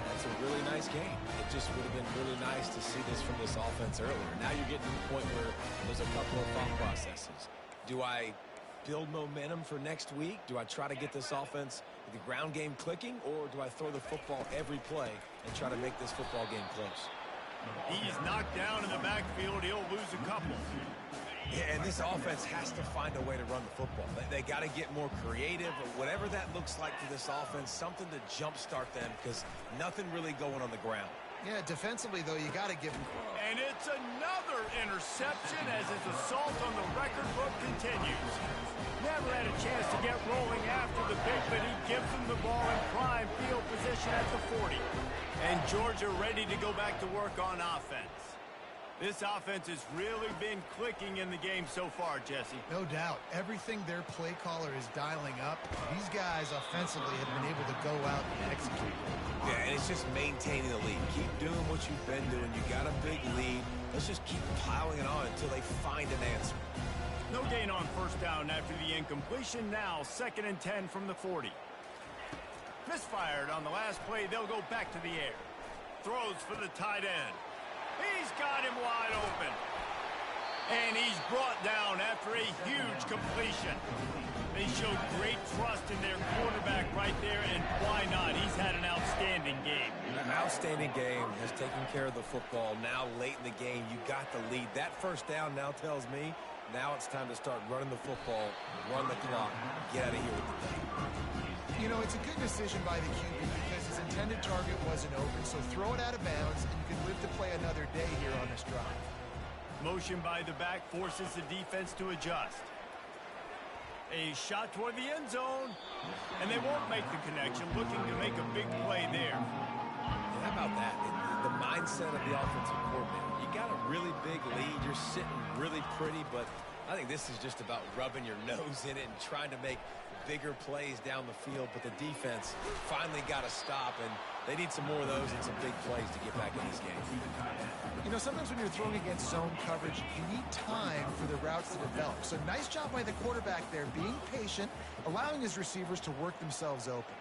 Speaker 3: That's a really nice game. It just would have been really nice to see this from this offense earlier. Now you're getting to the point where there's a couple of thought processes. Do I build momentum for next week? Do I try to get this offense, the ground game clicking, or do I throw the football every play and try to make this football game close?
Speaker 1: He's knocked down in the backfield. He'll lose a couple.
Speaker 3: Yeah, and this offense has to find a way to run the football. They got to get more creative, or whatever that looks like for this offense, something to jumpstart them, because nothing really going on the ground.
Speaker 2: Yeah, defensively, though, you got to give him.
Speaker 1: And it's another interception as his assault on the record book continues. Never had a chance to get rolling after the big, but he gives him the ball in prime field position at the 40. And Georgia ready to go back to work on offense. This offense has really been clicking in the game so far, Jesse.
Speaker 2: No doubt. Everything their play caller is dialing up, these guys offensively have been able to go out and execute.
Speaker 3: Yeah, and it's just maintaining the lead. Keep doing what you've been doing. You got a big lead. Let's just keep piling it on until they find an answer.
Speaker 1: No gain on first down after the incompletion. Now 2nd and 10 from the 40. Misfired on the last play. They'll go back to the air. Throws for the tight end. He's got him wide open. And he's brought down after a huge completion. They showed great trust in their quarterback right there, and why not? He's had an outstanding game.
Speaker 3: An outstanding game, has taken care of the football. Now late in the game, you got the lead. That first down now tells me now it's time to start running the football, run the clock, get out of here with the day.
Speaker 2: You know, it's a good decision by the QB because his intended target wasn't open, so throw it out of bounds, and you can live to play another day here on this drive.
Speaker 1: Motion by the back forces the defense to adjust. A shot toward the end zone, and they won't make the connection, looking to make a big play there.
Speaker 3: How about that? The mindset of the offensive coordinator. You got a really big lead. You're sitting really pretty, but I think this is just about rubbing your nose in it and trying to make bigger plays down the field, but the defense finally got a stop, and they need some more of those and some big plays to get back in this game.
Speaker 2: You know, sometimes when you're throwing against zone coverage, you need time for the routes to develop. So nice job by the quarterback there, being patient, allowing his receivers to work themselves open.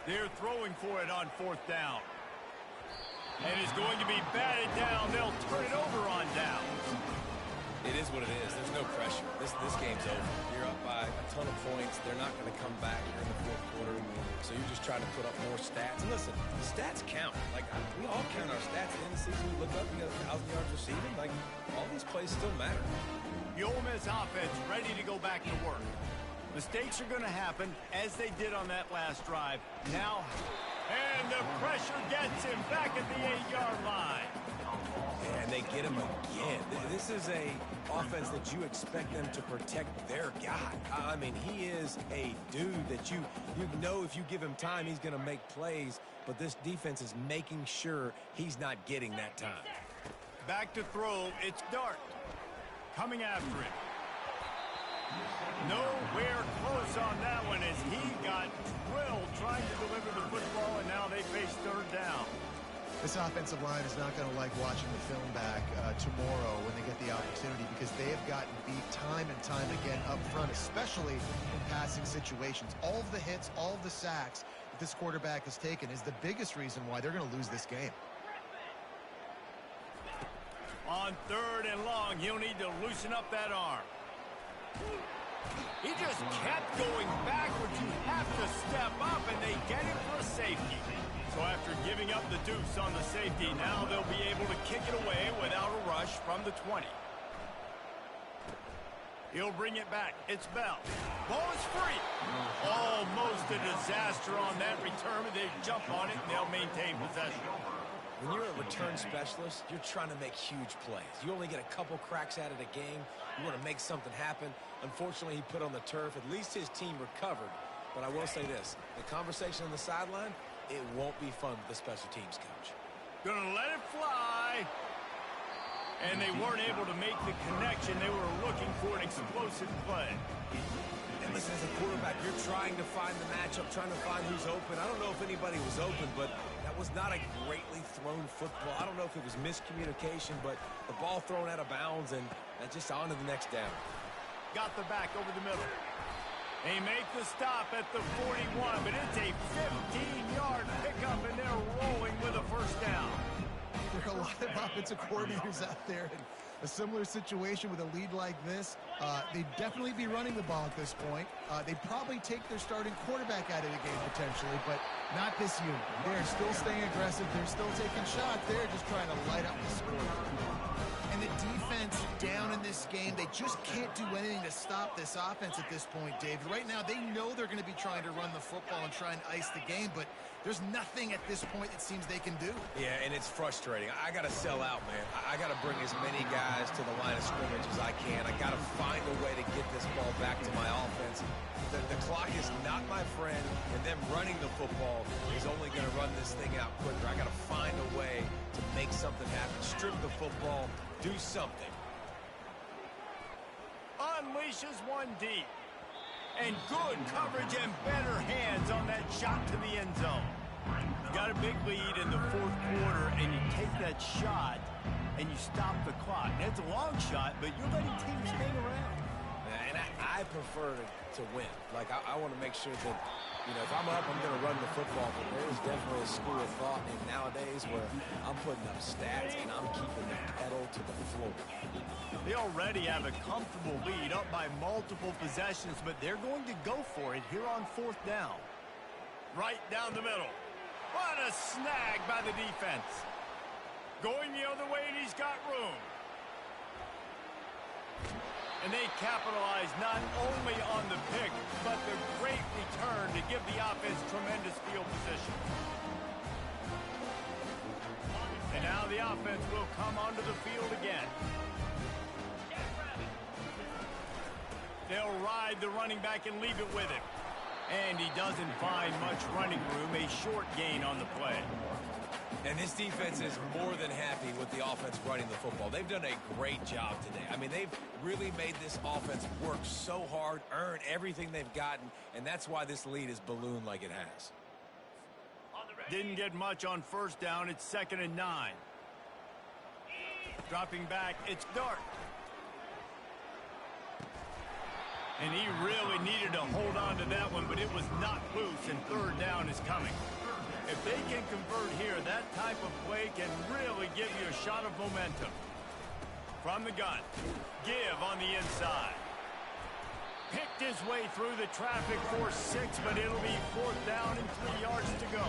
Speaker 1: They're throwing for it on 4th down. And it's going to be batted down. They'll turn it over on downs.
Speaker 3: It is what it is. There's no pressure. This game's over. You're up by a ton of points. They're not going to come back here in the 4th quarter. So you're just trying to put up more stats. And listen, the stats count. Like, we all count our stats. At the end of the season, we look up, we got 1,000 yards receiving. Like, all these plays still matter.
Speaker 1: The Ole Miss offense ready to go back to work. Mistakes are going to happen, as they did on that last drive. Now, and the pressure gets him back at the 8-yard line.
Speaker 3: And they get him again. This is a offense that you expect them to protect their guy. I mean, he is a dude that you know if you give him time, he's going to make plays. But this defense is making sure he's not getting that time.
Speaker 1: Back to throw. It's Dart. Coming after him. Nowhere close on that one as he got drilled trying to deliver the football, and now they face third down.
Speaker 2: This offensive line is not going to like watching the film back tomorrow when they get the opportunity, because they have gotten beat time and time again up front, especially in passing situations. All of the hits, all of the sacks that this quarterback has taken is the biggest reason why they're going to lose this game.
Speaker 1: On third and long, he'll need to loosen up that arm. He just kept going backwards. You have to step up, and they get him for a safety. So after giving up the deuce on the safety, now they'll be able to kick it away without a rush from the 20. He'll bring it back. It's Bell. Ball is free. Almost a disaster on that return. They jump on it, and they'll maintain possession.
Speaker 3: When you're a return specialist, you're trying to make huge plays. You only get a couple cracks at it a game. You want to make something happen. Unfortunately, he put on the turf. At least his team recovered. But I will say this. The conversation on the sideline, it won't be fun with the special teams coach.
Speaker 1: Gonna let it fly. And they weren't able to make the connection. They were looking for an explosive play.
Speaker 3: And listen, as a quarterback, you're trying to find the matchup, trying to find who's open. I don't know if anybody was open, but that was not a greatly thrown football. I don't know if it was miscommunication, but the ball thrown out of bounds, and just on to the next down.
Speaker 1: Got the back over the middle. They make the stop at the 41, but it's a 15-yard pickup, and they're rolling with a first down.
Speaker 2: There are a lot of offensive coordinators out there in a similar situation with a lead like this. They'd definitely be running the ball at this point. They'd probably take their starting quarterback out of the game potentially, but not this unit. They're still staying aggressive. They're still taking shots. They're just trying to light up the score. And the defense down in this game, they just can't do anything to stop this offense at this point, David. Right now, they know they're going to be trying to run the football and try and ice the game, but there's nothing at this point it seems they can do.
Speaker 3: Yeah, and it's frustrating. I got to sell out, man. I got to bring as many guys to the line of scrimmage as I can. I got to find a way to get this ball back to my offense. The clock is not my friend, and them running the football is only going to run this thing out quicker. I got to find a way to make something happen. Strip the football, do something.
Speaker 1: Unleashes one deep. And good coverage and better hands on that shot to the end zone. You got a big lead in the fourth quarter, and you take that shot, and you stop the clock. And it's a long shot, but you're letting teams hang around.
Speaker 3: And I prefer to win. Like, I want to make sure that, you know, if I'm up, I'm going to run the football. But there is definitely a school of thought in nowadays where I'm putting up stats and I'm keeping the pedal to the floor.
Speaker 1: They already have a comfortable lead up by multiple possessions, but they're going to go for it here on fourth down. Right down the middle. What a snag by the defense. Going the other way, and he's got room. And they capitalize not only on the pick, but the great return to give the offense tremendous field position. And now the offense will come onto the field again. They'll ride the running back and leave it with him. And he doesn't find much running room, a short gain on the play.
Speaker 3: And this defense is more than happy with the offense running the football. They've done a great job today. I mean, they've really made this offense work so hard, earn everything they've gotten, and that's why this lead is ballooned like it has.
Speaker 1: Didn't get much on first down. It's 2nd and 9. Dropping back, it's Dart. And he really needed to hold on to that one, but it was not loose, and third down is coming. If they can convert here, that type of play can really give you a shot of momentum. From the gun, give on the inside. Picked his way through the traffic for 6, but it'll be 4th down and 3 yards to go.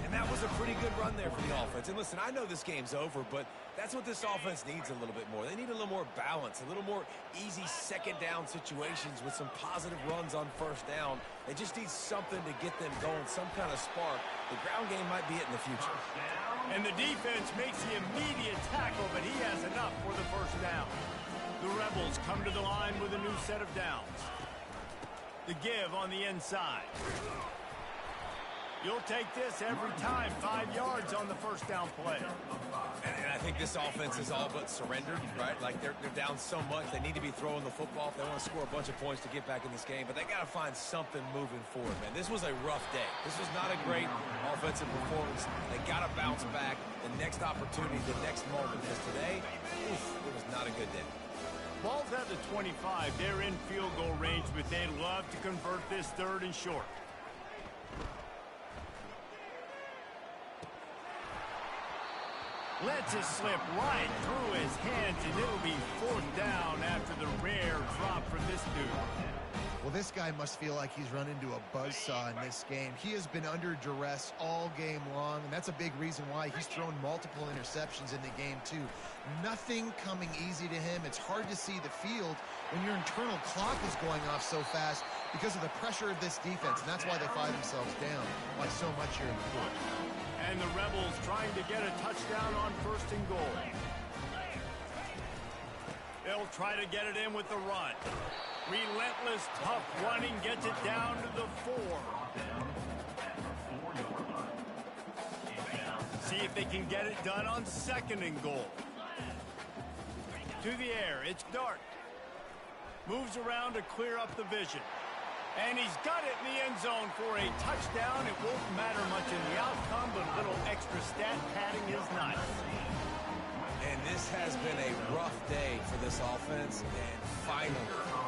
Speaker 3: And And that was a pretty good run there for the offense. And listen, I know this game's over, but that's what this offense needs a little bit more. They need a little more balance, a little more easy second down situations with some positive runs on first down. They just need something to get them going, some kind of spark. The ground game might be it in the future.
Speaker 1: And the defense makes the immediate tackle, but he has enough for the first down. The Rebels come to the line with a new set of downs. The give on the inside. You'll take this every time. 5 yards on the first down play.
Speaker 3: And I think this offense is all but surrendered, right? Like they're down so much. They need to be throwing the football if they want to score a bunch of points to get back in this game. But they got to find something moving forward, man. This was a rough day. This was not a great offensive performance. They got to bounce back. The next opportunity, the next moment. Because today, it was not a good day.
Speaker 1: Ball's at the 25. They're in field goal range, but they'd love to convert this 3rd and short. Lets it slip right through his hands, and it'll be 4th down after the rare drop from this dude.
Speaker 2: Well, this guy must feel like he's run into a buzzsaw in this game. He has been under duress all game long, and that's a big reason why he's thrown multiple interceptions in the game, too. Nothing coming easy to him. It's hard to see the field when your internal clock is going off so fast because of the pressure of this defense, and that's why they find themselves down by so much here in the fourth.
Speaker 1: And the Rebels trying to get a touchdown on 1st and goal. They'll try to get it in with the run. Relentless, tough running gets it down to the 4. See if they can get it done on 2nd and goal. To the air, it's Dart. Moves around to clear up the vision. And he's got it in the end zone for a touchdown. It won't matter much in the outcome, but a little extra stat padding is nice.
Speaker 3: And this has been a rough day for this offense, and finally,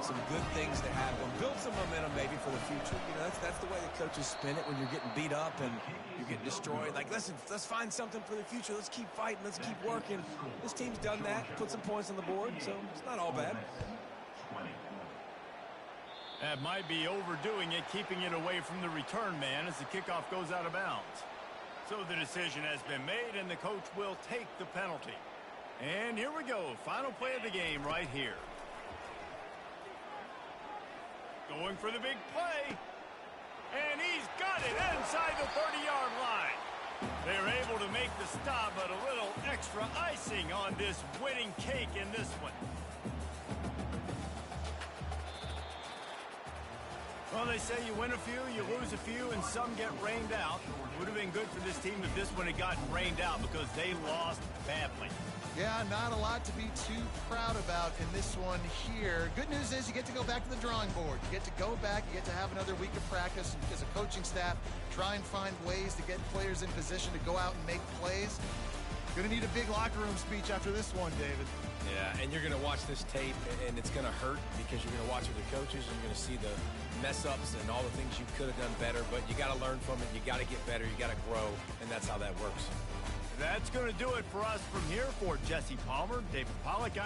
Speaker 3: some good things to happen. Build some momentum maybe for the future. You know, that's the way the coaches spin it when you're getting beat up and you're getting destroyed. Like, listen, let's find something for the future. Let's keep fighting. Let's keep working. This team's done that, put some points on the board, so it's not all bad.
Speaker 1: That might be overdoing it, keeping it away from the return man as the kickoff goes out of bounds. So the decision has been made, and the coach will take the penalty. And here we go. Final play of the game right here. Going for the big play. And he's got it inside the 30-yard line. They're able to make the stop, but a little extra icing on this winning cake in this one. Well, they say you win a few, you lose a few, and some get rained out. It would have been good for this team if this one had gotten rained out because they lost badly.
Speaker 2: Yeah, not a lot to be too proud about in this one here. Good news is you get to go back to the drawing board. You get to go back, you get to have another week of practice as a coaching staff, try and find ways to get players in position to go out and make plays. Going to need a big locker room speech after this one, David.
Speaker 3: Yeah, and you're going to watch this tape, and it's going to hurt because you're going to watch with the coaches, and you're going to see the mess-ups and all the things you could have done better, but you got to learn from it. You got to get better. You got to grow, and that's how that works.
Speaker 1: That's going to do it for us from here. For Jesse Palmer, David Pollack,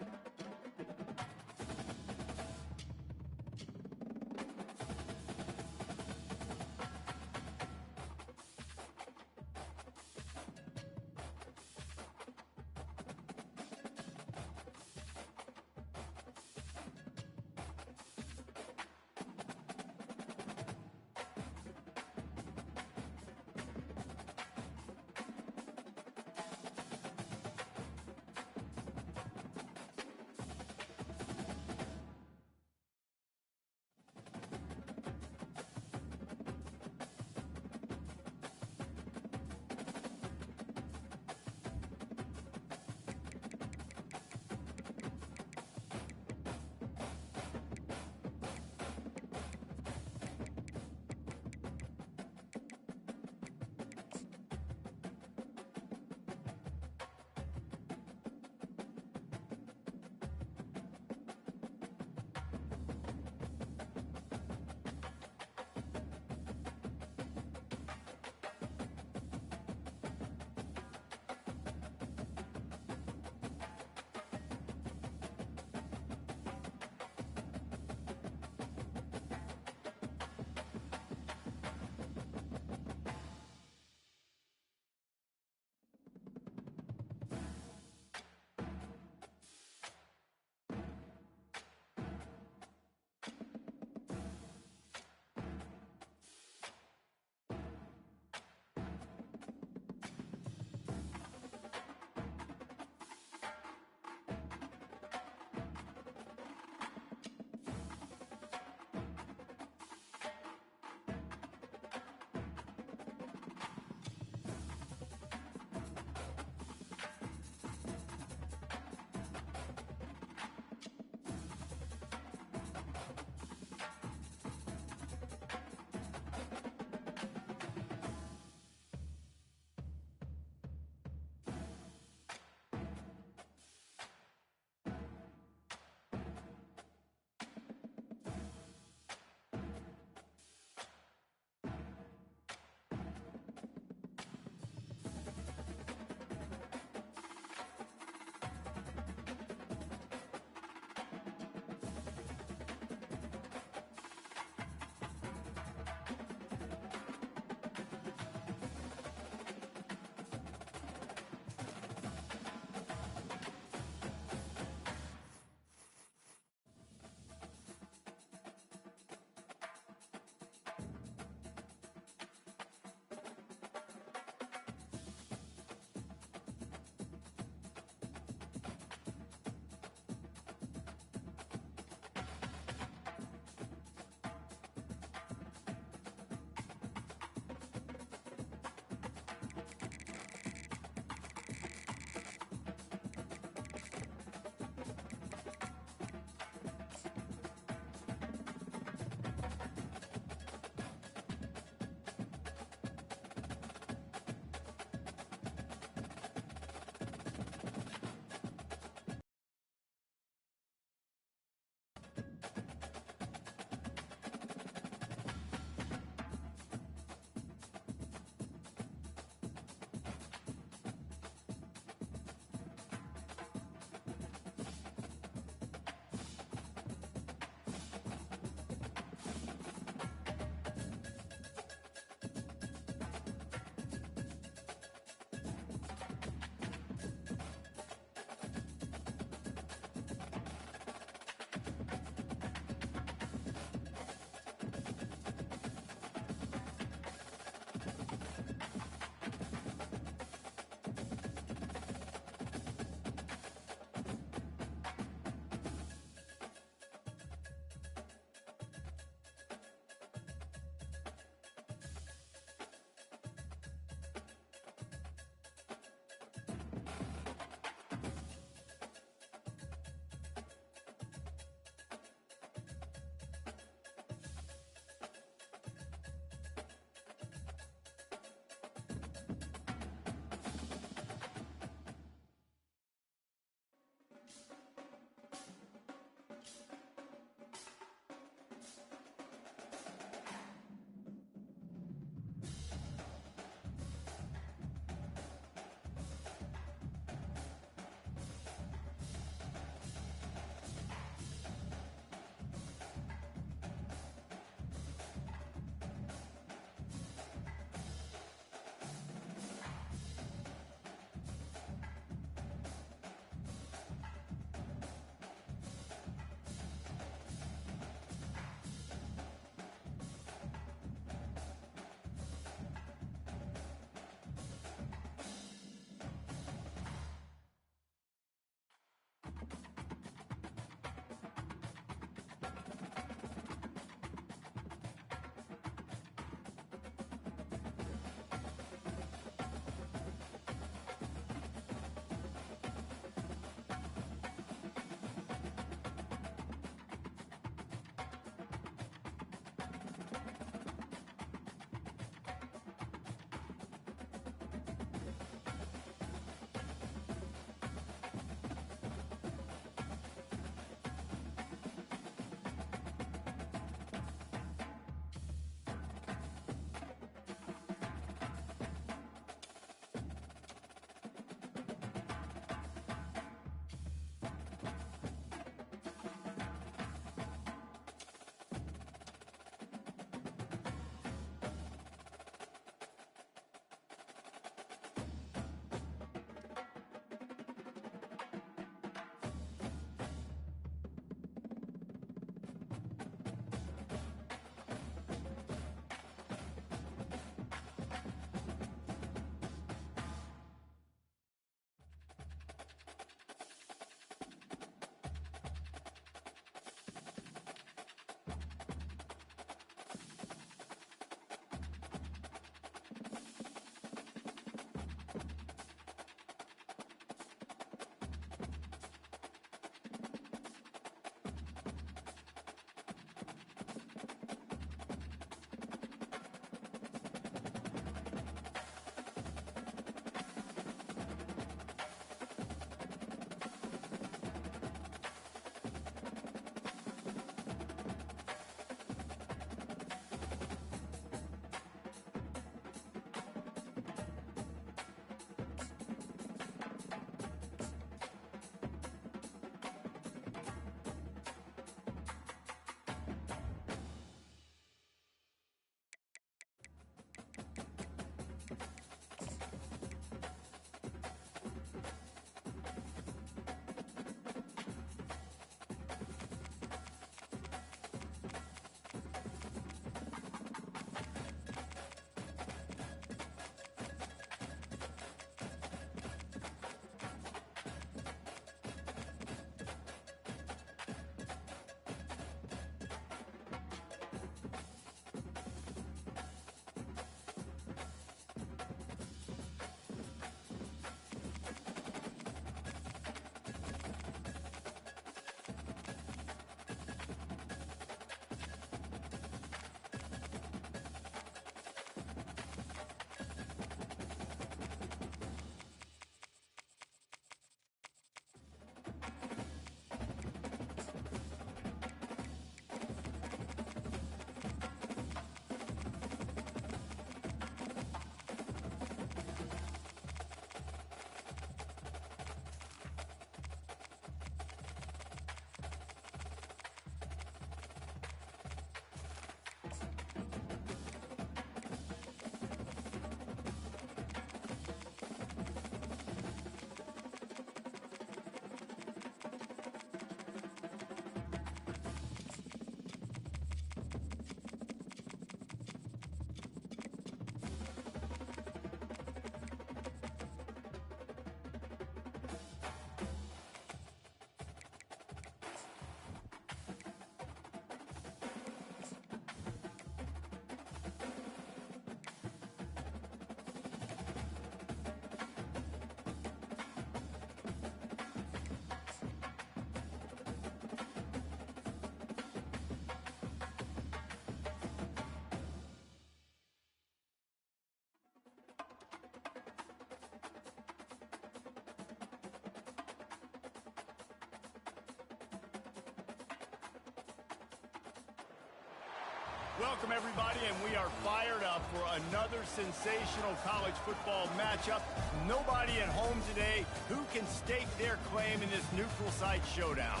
Speaker 1: Welcome, everybody, and we are fired up for another sensational college football matchup. Nobody at home today who can stake their claim in this neutral site showdown.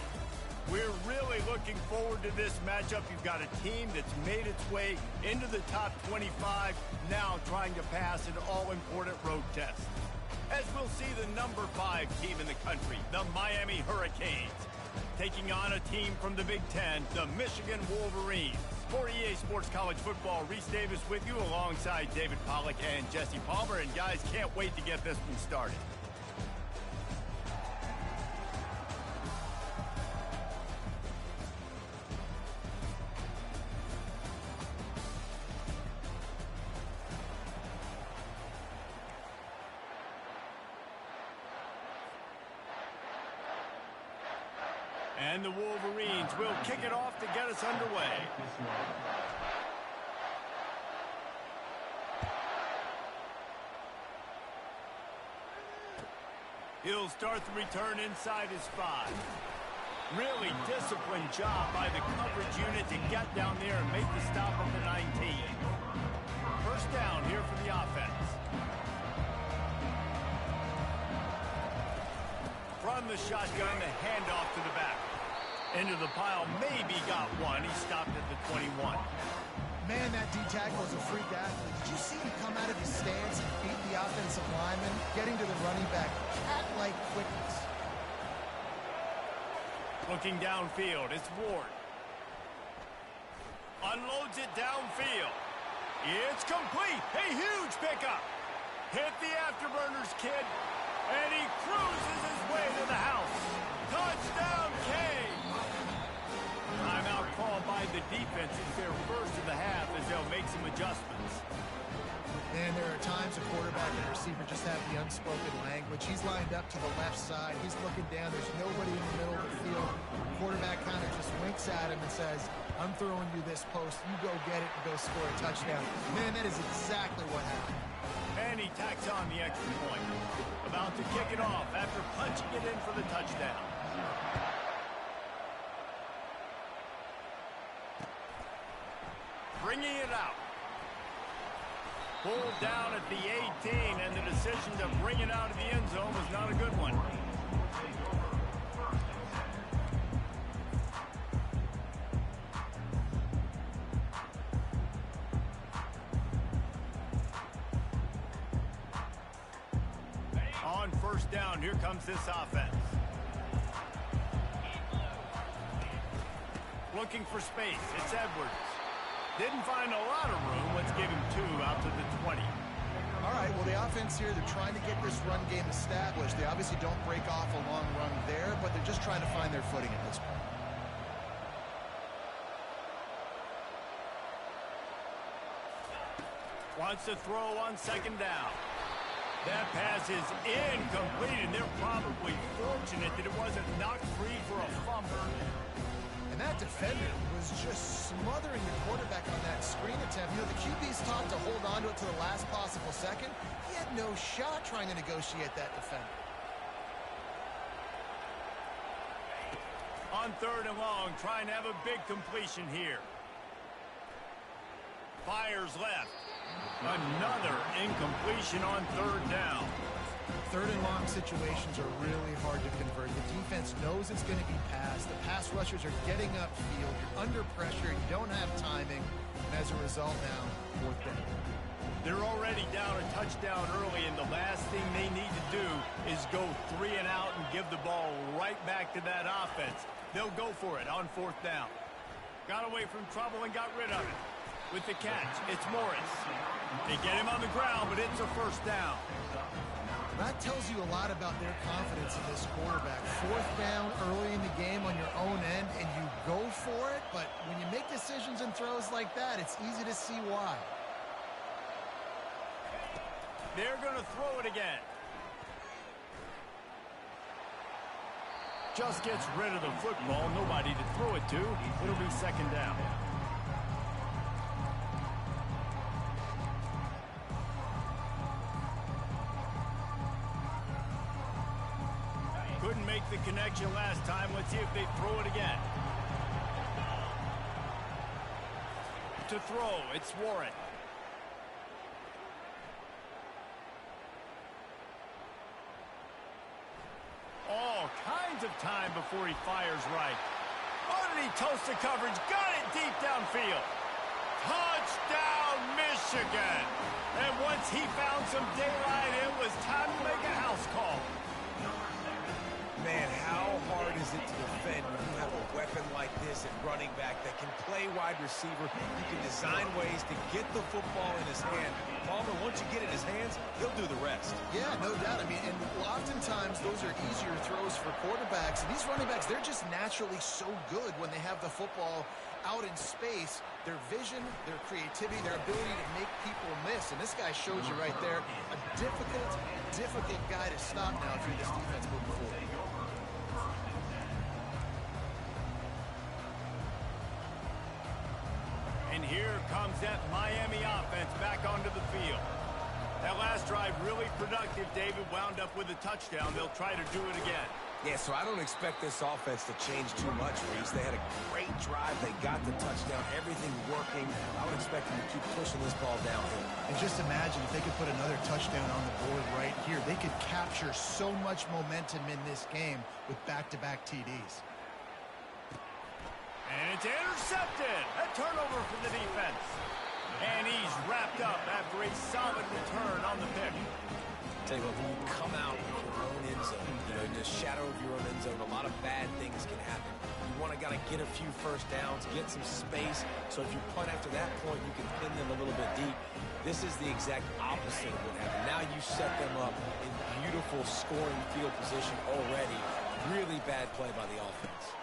Speaker 1: We're really looking forward to this matchup. You've got a team that's made its way into the top 25, now trying to pass an all-important road test. As we'll see the number 5 team in the country, the Miami Hurricanes, taking on a team from the Big Ten, the Michigan Wolverines. For EA Sports College Football, Reese Davis with you alongside David Pollack and Jesse Palmer. And guys, can't wait to get this one started. And the Wolverines will kick it off to get us underway. He'll start the return inside his 5. Really disciplined job by the coverage unit to get down there and make the stop at the 19. First down here for the offense. From the shotgun, the handoff to the back. Into the pile, maybe got one. He stopped at the 21.
Speaker 2: Man, that D-tackle is a freak athlete. Did you see him come out of his stance and beat the offensive lineman, getting to the running back, cat-like quickness?
Speaker 1: Looking downfield, it's Ward. Unloads it downfield. It's complete. A huge pickup. Hit the afterburners, kid. And he cruises his way to the house. Touchdown, K. Timeout called by the defense. It's their first of the half as they'll make some adjustments.
Speaker 2: And there are times a quarterback and a receiver just have the unspoken language. He's lined up to the left side. He's looking down. There's nobody in the middle of the field. Quarterback kind of just winks at him and says, I'm throwing you this post. You go get it and go score a touchdown. Man, that is exactly what happened.
Speaker 1: And he tacks on the extra point. About to kick it off after punching it in for the touchdown. Bringing it out. Pulled down at the 18, and the decision to bring it out of the end zone was not a good one. On first down, here comes this offense. Looking for space, it's Edwards. Didn't find a lot of room. Let's give him 2 out to the 20.
Speaker 2: All right, well, the offense here, they're trying to get this run game established. They obviously don't break off a long run there, but they're just trying to find their footing at this point.
Speaker 1: Wants to throw on second down. That pass is incomplete, and they're probably fortunate that it wasn't knocked free for a fumble.
Speaker 2: And that defender was just smothering the quarterback on that screen attempt. You know, the QB's taught to hold on to it to the last possible second. He had no shot trying to negotiate that defender.
Speaker 1: On third and long, trying to have a big completion here. Fires left. Another incompletion on third down.
Speaker 2: Third and long situations are really hard to convert. The defense knows it's going to be passed. The pass rushers are getting upfield. You're under pressure. You don't have timing. And as a result now, fourth down.
Speaker 1: They're already down a touchdown early, and the last thing they need to do is go 3 and out and give the ball right back to that offense. They'll go for it on fourth down. Got away from trouble and got rid of it. With the catch, it's Morris. They get him on the ground, but it's a first down.
Speaker 2: That tells you a lot about their confidence in this quarterback. Fourth down early in the game on your own end, and you go for it, but when you make decisions and throws like that, it's easy to see why.
Speaker 1: They're going to throw it again. Just gets rid of the football. Nobody to throw it to. It'll be second down. Couldn't make the connection last time. Let's see if they throw it again. to throw. It's Warren. All kinds of time before he fires right. Oh, did he toast the coverage? Got it deep downfield. Touchdown, Michigan. And once he found some daylight, it was time to make a house call.
Speaker 3: Man, how hard is it to defend when you have a weapon like this at running back that can play wide receiver? You can design ways to get the football in his hand. Palmer, once you get it in his hands, he'll do the rest.
Speaker 2: Yeah, no doubt. I mean, and oftentimes those are easier throws for quarterbacks. And these running backs, they're just naturally so good when they have the football out in space. Their vision, their creativity, their ability to make people miss. And this guy shows you right there, a difficult guy to stop now if you're this defense moving forward.
Speaker 1: And here comes that Miami offense back onto the field. That last drive really productive. David wound up with a touchdown. They'll try to do it again.
Speaker 3: Yeah, so I don't expect this offense to change too much, Reese. They had a great drive. They got the touchdown. Everything working. I would expect them to keep pushing this ball downhill.
Speaker 2: And just imagine if they could put another touchdown on the board right here. They could capture so much momentum in this game with back-to-back TDs.
Speaker 1: And it's intercepted. A turnover for the defense. And he's wrapped up after a solid return on the pick.
Speaker 3: Tell you what, when you come out of your own end zone, in the shadow of your own end zone, a lot of bad things can happen. You want to get a few first downs, get some space, so if you punt after that point, you can pin them a little bit deep. This is the exact opposite of what happened. Now you set them up in beautiful scoring field position already. Really bad play by the offense.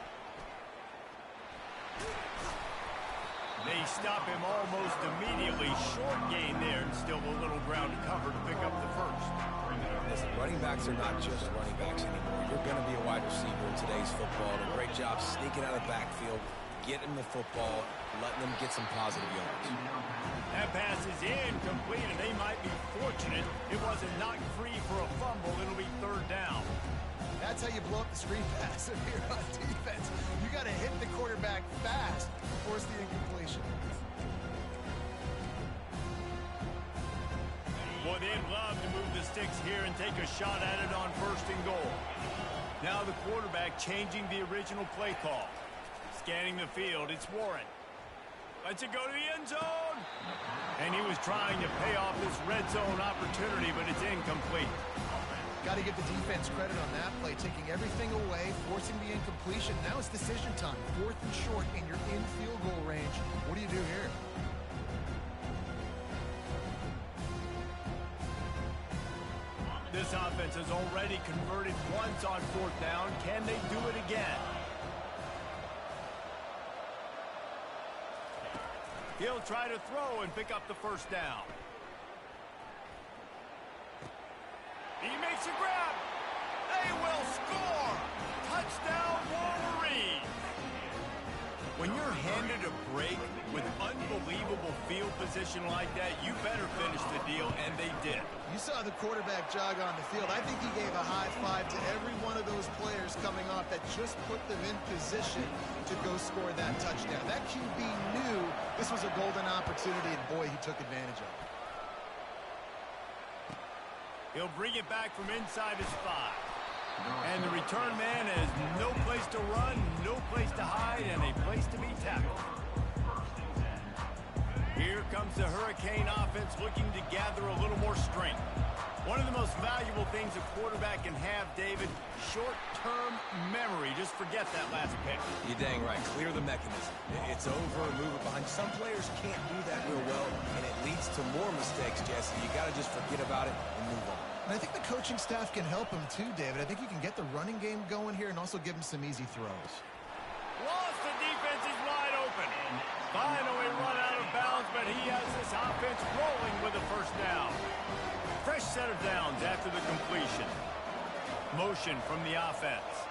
Speaker 1: They stop him almost immediately. Short gain there, and still a little ground to cover to pick up the first.
Speaker 3: Listen, running backs are not just running backs anymore. You're going to be a wide receiver in today's football. And a great job sneaking out of the backfield, getting the football, letting them get some positive yards.
Speaker 1: That pass is incomplete, and they might be fortunate it wasn't knocked free for a fumble. It'll be third down.
Speaker 2: That's how you blow up the screen pass here on defense. You got to hit the quarterback fast to force the incompletion.
Speaker 1: Boy, they'd love to move the sticks here and take a shot at it on first and goal. Now the quarterback changing the original play call. Scanning the field, it's Warren. Lets it go to the end zone. And he was trying to pay off this red zone opportunity, but it's incomplete.
Speaker 2: Got to give the defense credit on that play, taking everything away, forcing the incompletion. Now it's decision time. Fourth and short, and you're in field goal range. What do you do here?
Speaker 1: This offense has already converted once on fourth down. Can they do it again? He'll try to throw and pick up the first down. He makes a grab. They will score. Touchdown, Wolverine. When you're handed a break with unbelievable field position like that, you better finish the deal, and they did.
Speaker 2: You saw the quarterback jog on the field. I think he gave a high five to every one of those players coming off that just put them in position to go score that touchdown. That QB knew this was a golden opportunity, and boy, he took advantage of it.
Speaker 1: He'll bring it back from inside his 5. And the return man has no place to run, no place to hide, and a place to be tackled. Here comes the Hurricane offense looking to gather a little more strength. One of the most valuable things a quarterback can have, David, short-term memory. Just forget that last pick.
Speaker 3: You're dang right. Clear the mechanism. It's over, move it behind. Some players can't do that real well, and it leads to more mistakes, Jesse. You got to just forget about it and move on.
Speaker 2: And I think the coaching staff can help him too, David. I think you can get the running game going here and also give him some easy throws.
Speaker 1: Lost, the defense is wide open. Finally run out of bounds, but he has this offense rolling with a first down. Fresh set of downs after the completion. Motion from the offense.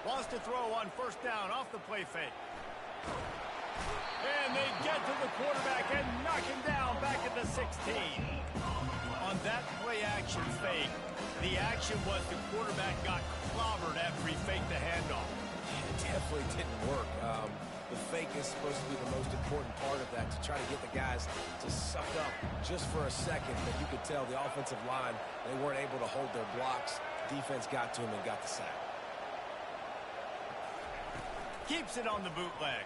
Speaker 1: Lost a throw on first down off the play fake. And they get to the quarterback and knock him down back at the 16. On that play action fake, the action was the quarterback got clobbered after he faked the handoff.
Speaker 3: Definitely really didn't work. The fake is supposed to be the most important part of that, to try to get the guys to suck up just for a second. But you could tell the offensive line, they weren't able to hold their blocks. Defense got to him and got the sack.
Speaker 1: Keeps it on the bootleg.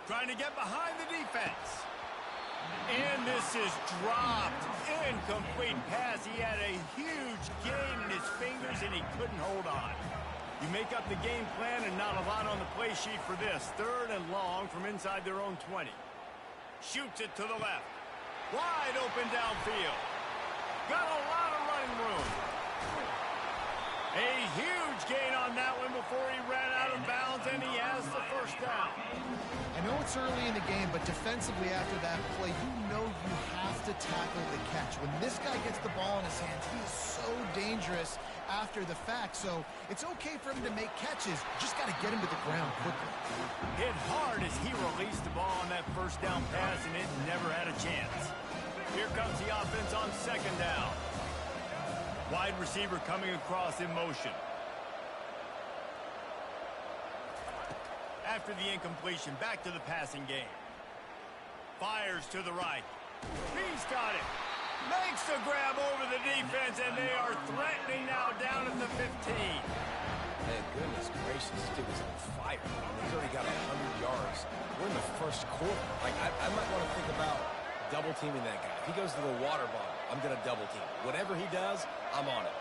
Speaker 1: Trying to get behind the defense. And this is dropped. Incomplete pass. He had a huge gain in his fingers, and he couldn't hold on. You make up the game plan and not a lot on the play sheet for this. 3rd and long from inside their own 20. Shoots it to the left. Wide open downfield. Got a lot of running room. A huge gain on that one before he ran out of bounds, and he has the first down.
Speaker 2: I know it's early in the game, but defensively after that play, you know you have to tackle the catch. When this guy gets the ball in his hands, he is so dangerous after the fact. So it's okay for him to make catches. Just got to get him to the ground quickly.
Speaker 1: Hit hard as he released the ball on that first down pass, and it never had a chance. Here comes the offense on 2nd down. Wide receiver coming across in motion. After the incompletion, back to the passing game. Fires to the right. He's got it. Makes the grab over the defense, and they are threatening now down at the 15.
Speaker 3: Man, goodness gracious, this dude is on fire. He's already got 100 yards. We're in the first quarter. Like, I might want to think about double teaming that guy. If he goes to the water bottle, I'm going to double team. Whatever he does, I'm on it.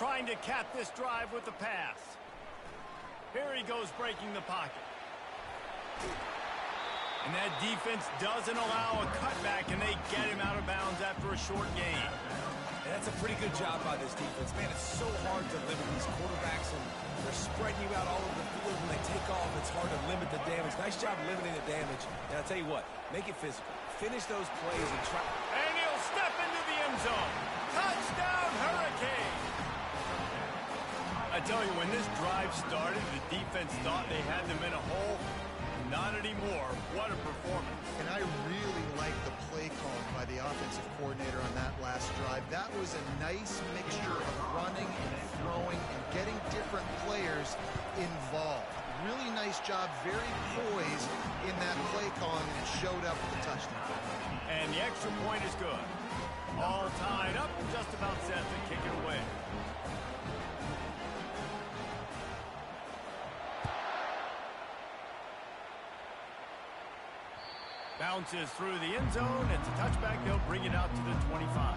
Speaker 1: Trying to cap this drive with the pass. Here he goes breaking the pocket. And that defense doesn't allow a cutback, and they get him out of bounds after a short gain.
Speaker 3: And that's a pretty good job by this defense. Man, it's so hard to limit these quarterbacks, and they're spreading you out all over the field. When they take off, it's hard to limit the damage. Nice job limiting the damage. And I'll tell you what, make it physical. Finish those plays and try.
Speaker 1: And he'll step into the end zone. Touchdown, Hurricane! I tell you, when this drive started, the defense thought they had them in a hole. Not anymore. What a performance.
Speaker 2: And I really like the play calling by the offensive coordinator on that last drive. That was a nice mixture of running and throwing and getting different players involved. Really nice job, very poised in that play calling, and it showed up with the touchdown.
Speaker 1: And the extra point is good. All tied up, just about set to kick it away. Bounces through the end zone. It's a touchback. They'll bring it out to the 25.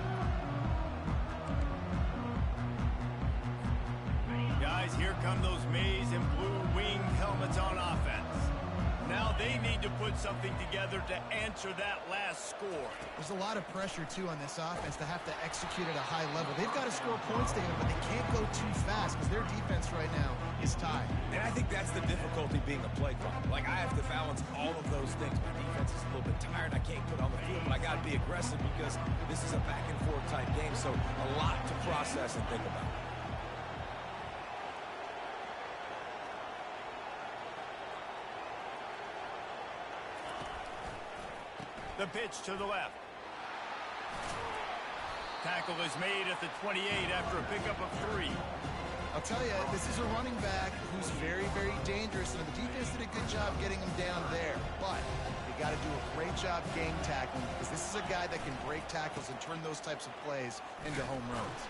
Speaker 1: Guys, here come those maize and blue wing helmets on offense. Now they need to put something together to answer that last score.
Speaker 2: There's a lot of pressure, too, on this offense to have to execute at a high level. They've got to score points together, but they can't go too fast because their defense right now is tied. And
Speaker 3: I think that's the difficulty being a play caller. Like, I have to balance all of those things. My defense is a little bit tired. I can't put on the field, but I got to be aggressive because this is a back-and-forth type game, so a lot to process and think about.
Speaker 1: The pitch to the left. Tackle is made at the 28 after a pickup of 3.
Speaker 2: I'll tell you, this is a running back who's very, very dangerous, and the defense did a good job getting him down there. But you got to do a great job game tackling because this is a guy that can break tackles and turn those types of plays into home runs.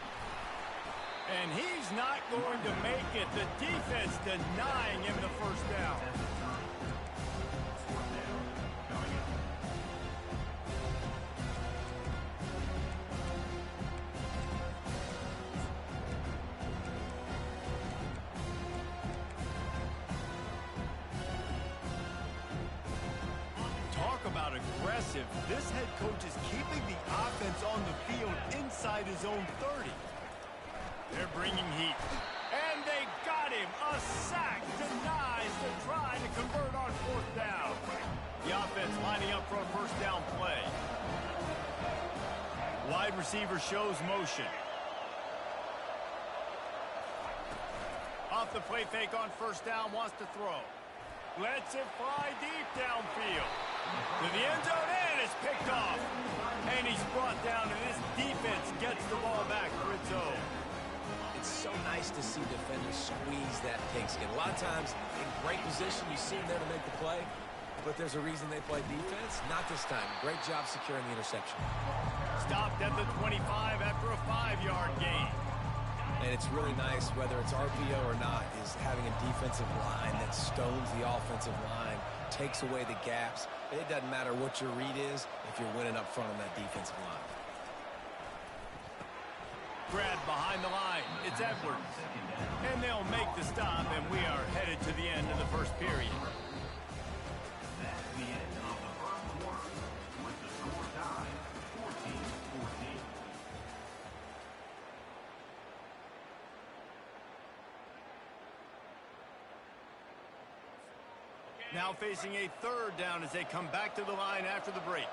Speaker 1: And he's not going to make it. The defense denying him the first down. About aggressive. This head coach is keeping the offense on the field inside his own 30. They're bringing heat. And they got him. A sack denies the try to convert on 4th down. The offense lining up for a first down play. Wide receiver shows motion. Off the play fake on first down, wants to throw. Lets it fly deep downfield. To the end zone, and it's picked off. And he's brought down, and this defense gets the ball back for its own.
Speaker 3: It's so nice to see defenders squeeze that mistakes again. A lot of times in great position, you see them there to make the play, but there's a reason they play defense. Not this time. Great job securing the interception.
Speaker 1: Stopped at the 25 after a 5-yard gain.
Speaker 3: And it's really nice, whether it's RPO or not, is having a defensive line that stones the offensive line, takes away the gaps. It doesn't matter what your read is if you're winning up front on that defensive line.
Speaker 1: Grab behind the line. It's Edwards. And they'll make the stop, and we are headed to the end of the first period.
Speaker 4: That's the end of the first quarter with the score tied 14-14.
Speaker 1: Now facing a 3rd down as they come back to the line after the break.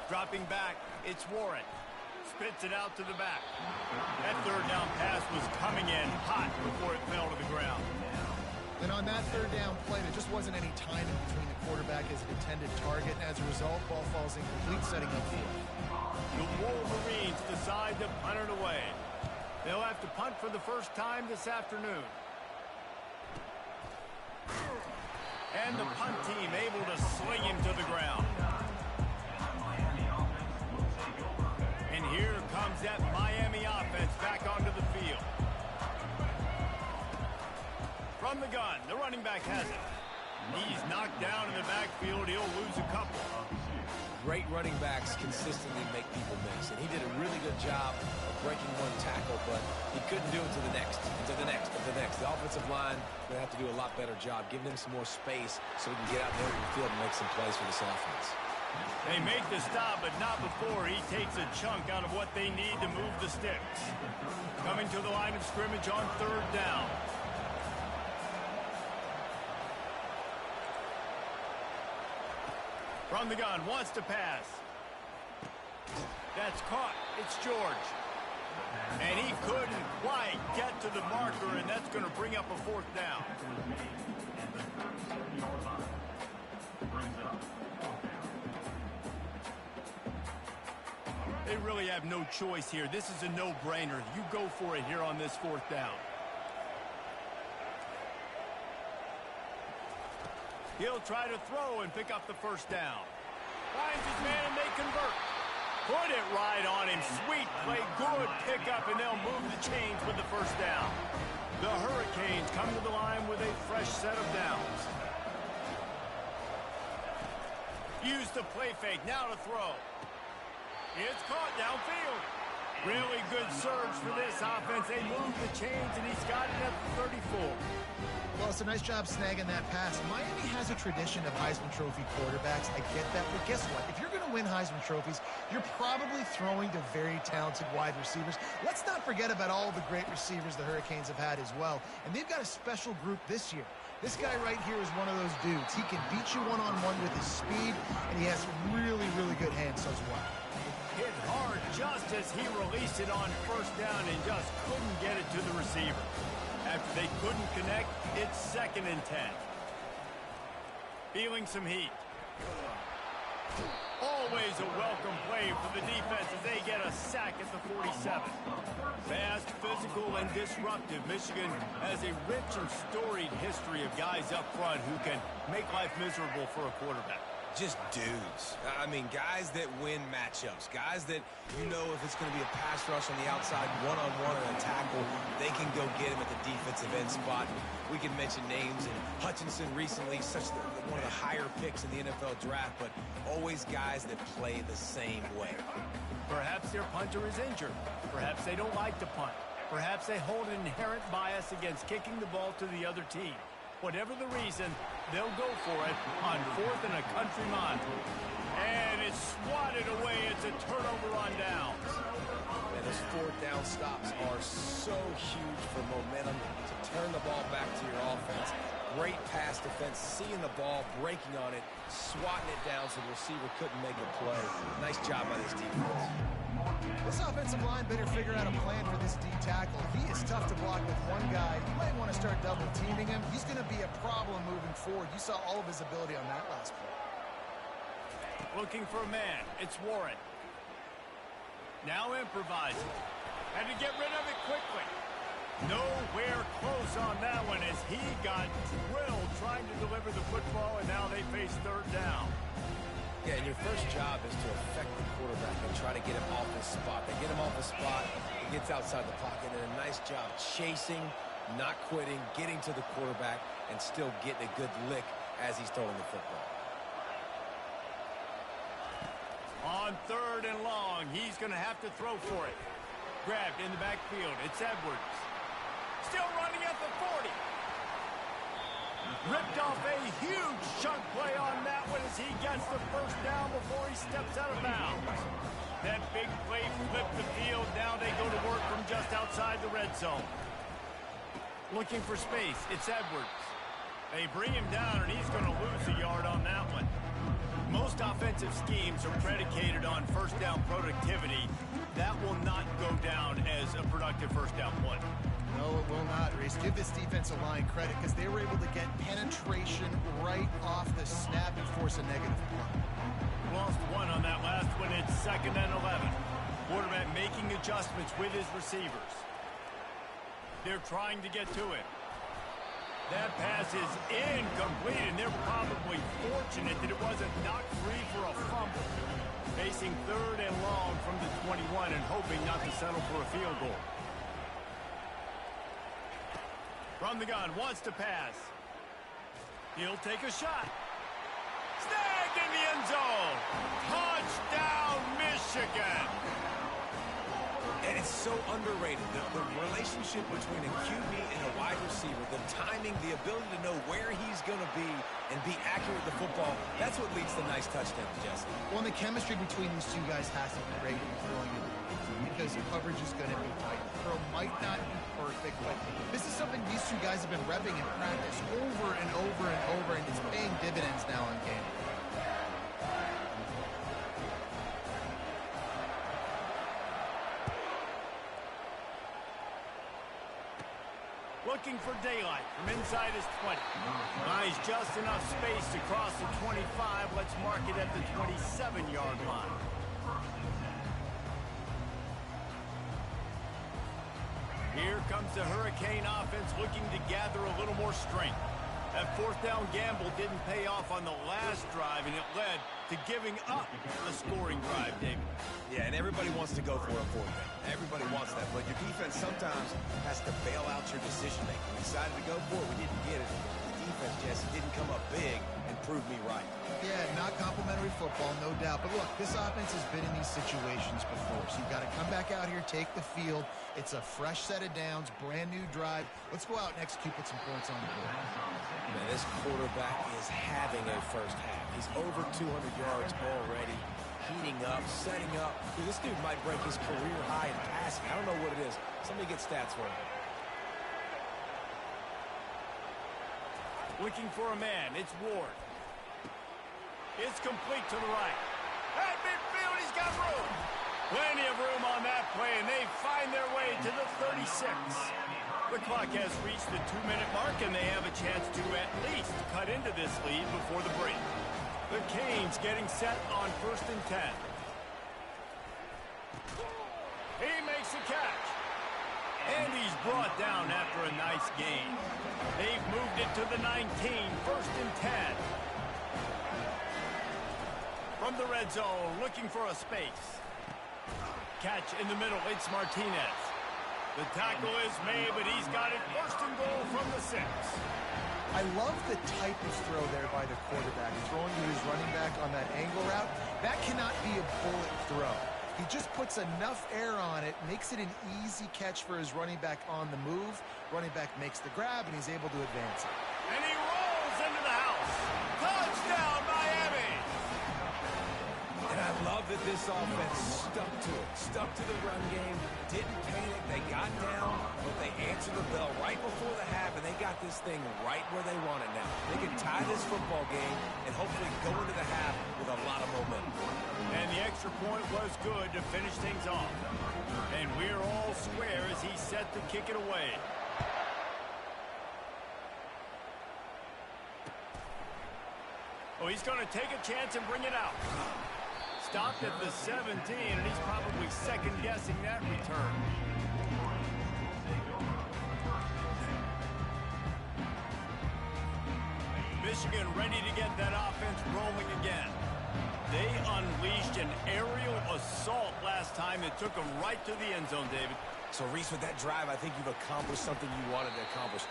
Speaker 1: Dropping back, it's Warren. Spits it out to the back. That 3rd down pass was coming in hot before it fell to the ground.
Speaker 2: And on that 3rd down play, there just wasn't any timing between the quarterback as an intended target, and as a result, ball falls incomplete, setting up 4th.
Speaker 1: The Wolverines decide to punt it away. They'll have to punt for the first time this afternoon. And the punt team able to sling him to the ground. And here comes that Miami offense back onto the field. From the gun, the running back has it. He's knocked down in the backfield. He'll lose a couple.
Speaker 3: Great running backs consistently make people miss, and he did a really good job of breaking one tackle, but he couldn't do it to the next, and to the next, and to the next. The offensive line going to have to do a lot better job, giving him some more space so he can get out there in the field and make some plays for this offense.
Speaker 1: They make the stop, but not before he takes a chunk out of what they need to move the sticks. Coming to the line of scrimmage on 3rd down. From the gun, wants to pass. That's caught. It's George. And he couldn't quite get to the marker, and that's going to bring up a 4th down. They really have no choice here. This is a no-brainer. You go for it here on this 4th down. He'll try to throw and pick up the 1st down. Finds his man and they convert. Put it right on him. Sweet play. Good pickup, and they'll move the chains with the 1st down. The Hurricanes come to the line with a fresh set of downs. Use the play fake. Now to throw. It's caught downfield. Really good surge for this offense. They move the chains, and he's got it at the 34.
Speaker 2: Well, it's a nice job snagging that pass. Miami has a tradition of Heisman Trophy quarterbacks. I get that, but guess what? If you're going to win Heisman Trophies, you're probably throwing to very talented wide receivers. Let's not forget about all the great receivers the Hurricanes have had as well. And they've got a special group this year. This guy right here is one of those dudes. He can beat you one-on-one with his speed, and he has really, really good hands as well.
Speaker 1: Hit hard just as he released it on 1st down and just couldn't get it to the receiver. After they couldn't connect, it's 2nd and 10. Feeling some heat. Always a welcome play for the defense as they get a sack at the 47. Fast, physical, and disruptive. Michigan has a rich and storied history of guys up front who can make life miserable for a quarterback.
Speaker 3: Just dudes. I mean, guys that win matchups. Guys that, you know, if it's going to be a pass rush on the outside, one-on-one or a tackle, they can go get him at the defensive end spot. We can mention names, and Hutchinson recently, one of the higher picks in the NFL draft, but always guys that play the same way.
Speaker 1: Perhaps their punter is injured. Perhaps they don't like to punt. Perhaps they hold an inherent bias against kicking the ball to the other team. Whatever the reason, they'll go for it on 4th and a country mile. And it's swatted away. It's a turnover on downs.
Speaker 3: And those 4th down stops are so huge for momentum to turn the ball back to your offense. Great pass defense, seeing the ball, breaking on it, swatting it down so the receiver couldn't make a play. Nice job by this defense.
Speaker 2: This offensive line better figure out a plan for this D tackle. He is tough to block with one guy. You might want to start double teaming him. He's going to be a problem moving forward. You saw all of his ability on that last play.
Speaker 1: Looking for a man. It's Warren. Now improvising. And to get rid of it quickly. Nowhere close on that one as he got drilled trying to deliver the football, and now they face third down.
Speaker 3: Yeah, and your first job is to affect the quarterback and try to get him off his spot. They get him off his spot, he gets outside the pocket, and a nice job chasing, not quitting, getting to the quarterback, and still getting a good lick as he's throwing the football.
Speaker 1: On third and long, he's going to have to throw for it. Grabbed in the backfield. It's Edwards. Still running at the 40. Ripped off a huge chunk play on that one as he gets the first down before he steps out of bounds. That big play flipped the field. Now they go to work from just outside the red zone. Looking for space. It's Edwards. They bring him down, and he's going to lose a yard on that one. Most offensive schemes are predicated on first down productivity. That will not go down as a productive first down play.
Speaker 2: No, it will not, Reese. Give this defensive line credit because they were able to get penetration right off the snap and force a negative play.
Speaker 1: Lost one on that last one. It's 2nd and 11. Quarterback making adjustments with his receivers. They're trying to get to it. That pass is incomplete, and they're probably fortunate that it wasn't knocked free for a fumble. Facing third and long from the 21 and hoping not to settle for a field goal. From the gun, wants to pass. He'll take a shot. Snagged in the end zone. Touchdown, Michigan.
Speaker 3: And it's so underrated. The relationship between a QB and a wide receiver, the timing, the ability to know where he's going to be and be accurate with the football, that's what leads to nice touchdowns, Jesse.
Speaker 2: Well, and the chemistry between these two guys has to be great in throwing it because the coverage is going to be tight. The throw might not be perfect, but this is something these two guys have been repping in practice over and over and over, and it's paying dividends now in game.
Speaker 1: Looking for daylight from inside his 20. Buys just enough space to cross the 25. Let's mark it at the 27-yard line. Here comes the Hurricane offense looking to gather a little more strength. That fourth down gamble didn't pay off on the last drive, and it led to giving up the scoring drive, David.
Speaker 3: Yeah, and everybody wants to go for a fourth down. Everybody wants that, but your defense sometimes has to bail out your decision-making. We decided to go for it. We didn't get it. The defense, Jesse, didn't come up big and prove me right.
Speaker 2: Yeah, not complimentary football, no doubt. But look, this offense has been in these situations before, so you've got to come back out here, take the field. It's a fresh set of downs, brand new drive. Let's go out and execute, put some points on the board.
Speaker 3: Man, this quarterback is having a first half. He's over 200 yards already, heating up, setting up. Dude, this dude might break his career high in passing. I don't know what it is. Somebody get stats for him.
Speaker 1: Looking for a man. It's Ward. It's complete to the right. At midfield, he's got room. Plenty of room on that play, and they find their way to the 36. The clock has reached the 2-minute mark, and they have a chance to at least cut into this lead before the break. The Canes getting set on 1st and 10. He makes a catch. And he's brought down after a nice gain. They've moved it to the 19, 1st and 10. From the red zone, looking for a space. Catch in the middle, it's Martinez. The tackle is made, but he's got it 1st and goal from the 6.
Speaker 2: I love the type of throw there by the quarterback, throwing to his running back on that angle route. That cannot be a bullet throw. He just puts enough air on it, makes it an easy catch for his running back on the move. Running back makes the grab, and he's able to advance it.
Speaker 1: And he rolls into the house. Touchdown, Miami!
Speaker 3: And I love that this offense stuck to it, stuck to the run game, didn't panic, they got down, but they answered the bell right before the half, and they got this thing right where they want it now. They can tie this football game and hopefully go into the half with a lot of momentum.
Speaker 1: And the extra point was good to finish things off. And we're all square as he's set to kick it away. Oh, he's going to take a chance and bring it out. stopped at the 17, and he's probably second-guessing that return. Michigan ready to get that offense rolling again. They unleashed an aerial assault last time that took them right to the end zone, David.
Speaker 3: So, Reese, with that drive, I think you've accomplished something you wanted to accomplish.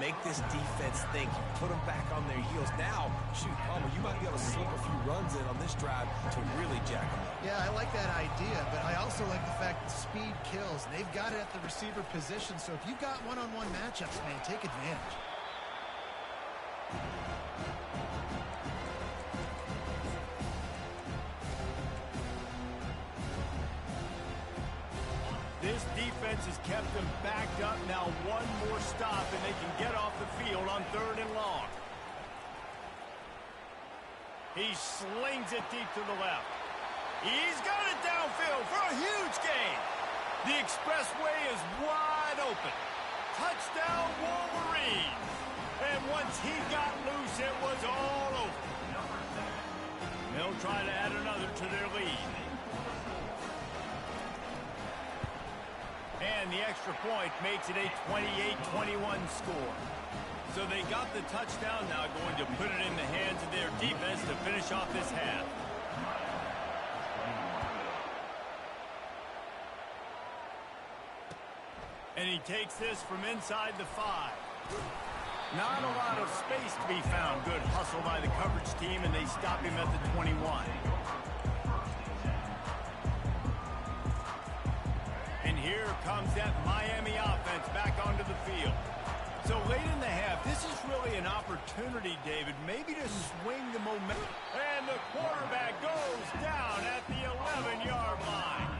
Speaker 3: Make this defense think. You put them back on their heels. Now, shoot, Palmer, you might be able to slip a few runs in on this drive to really jack them up.
Speaker 2: Yeah, I like that idea, but I also like the fact that speed kills. They've got it at the receiver position, so if you've got one-on-one matchups, man, take advantage.
Speaker 1: This defense has kept them backed up. Now one more stop, and they can get off the field on 3rd and long. He slings it deep to the left. He's got it downfield for a huge gain. The expressway is wide open. Touchdown, Wolverines. And once he got loose, it was all over. They'll try to add another to their lead. And the extra point makes it a 28-21 score. So they got the touchdown, now going to put it in the hands of their defense to finish off this half. And he takes this from inside the 5. Not a lot of space to be found. Good hustle by the coverage team, and they stop him at the 21. And here comes that Miami offense back onto the field. So late in the half, this is really an opportunity, David, maybe to swing the momentum. And the quarterback goes down at the 11-yard line.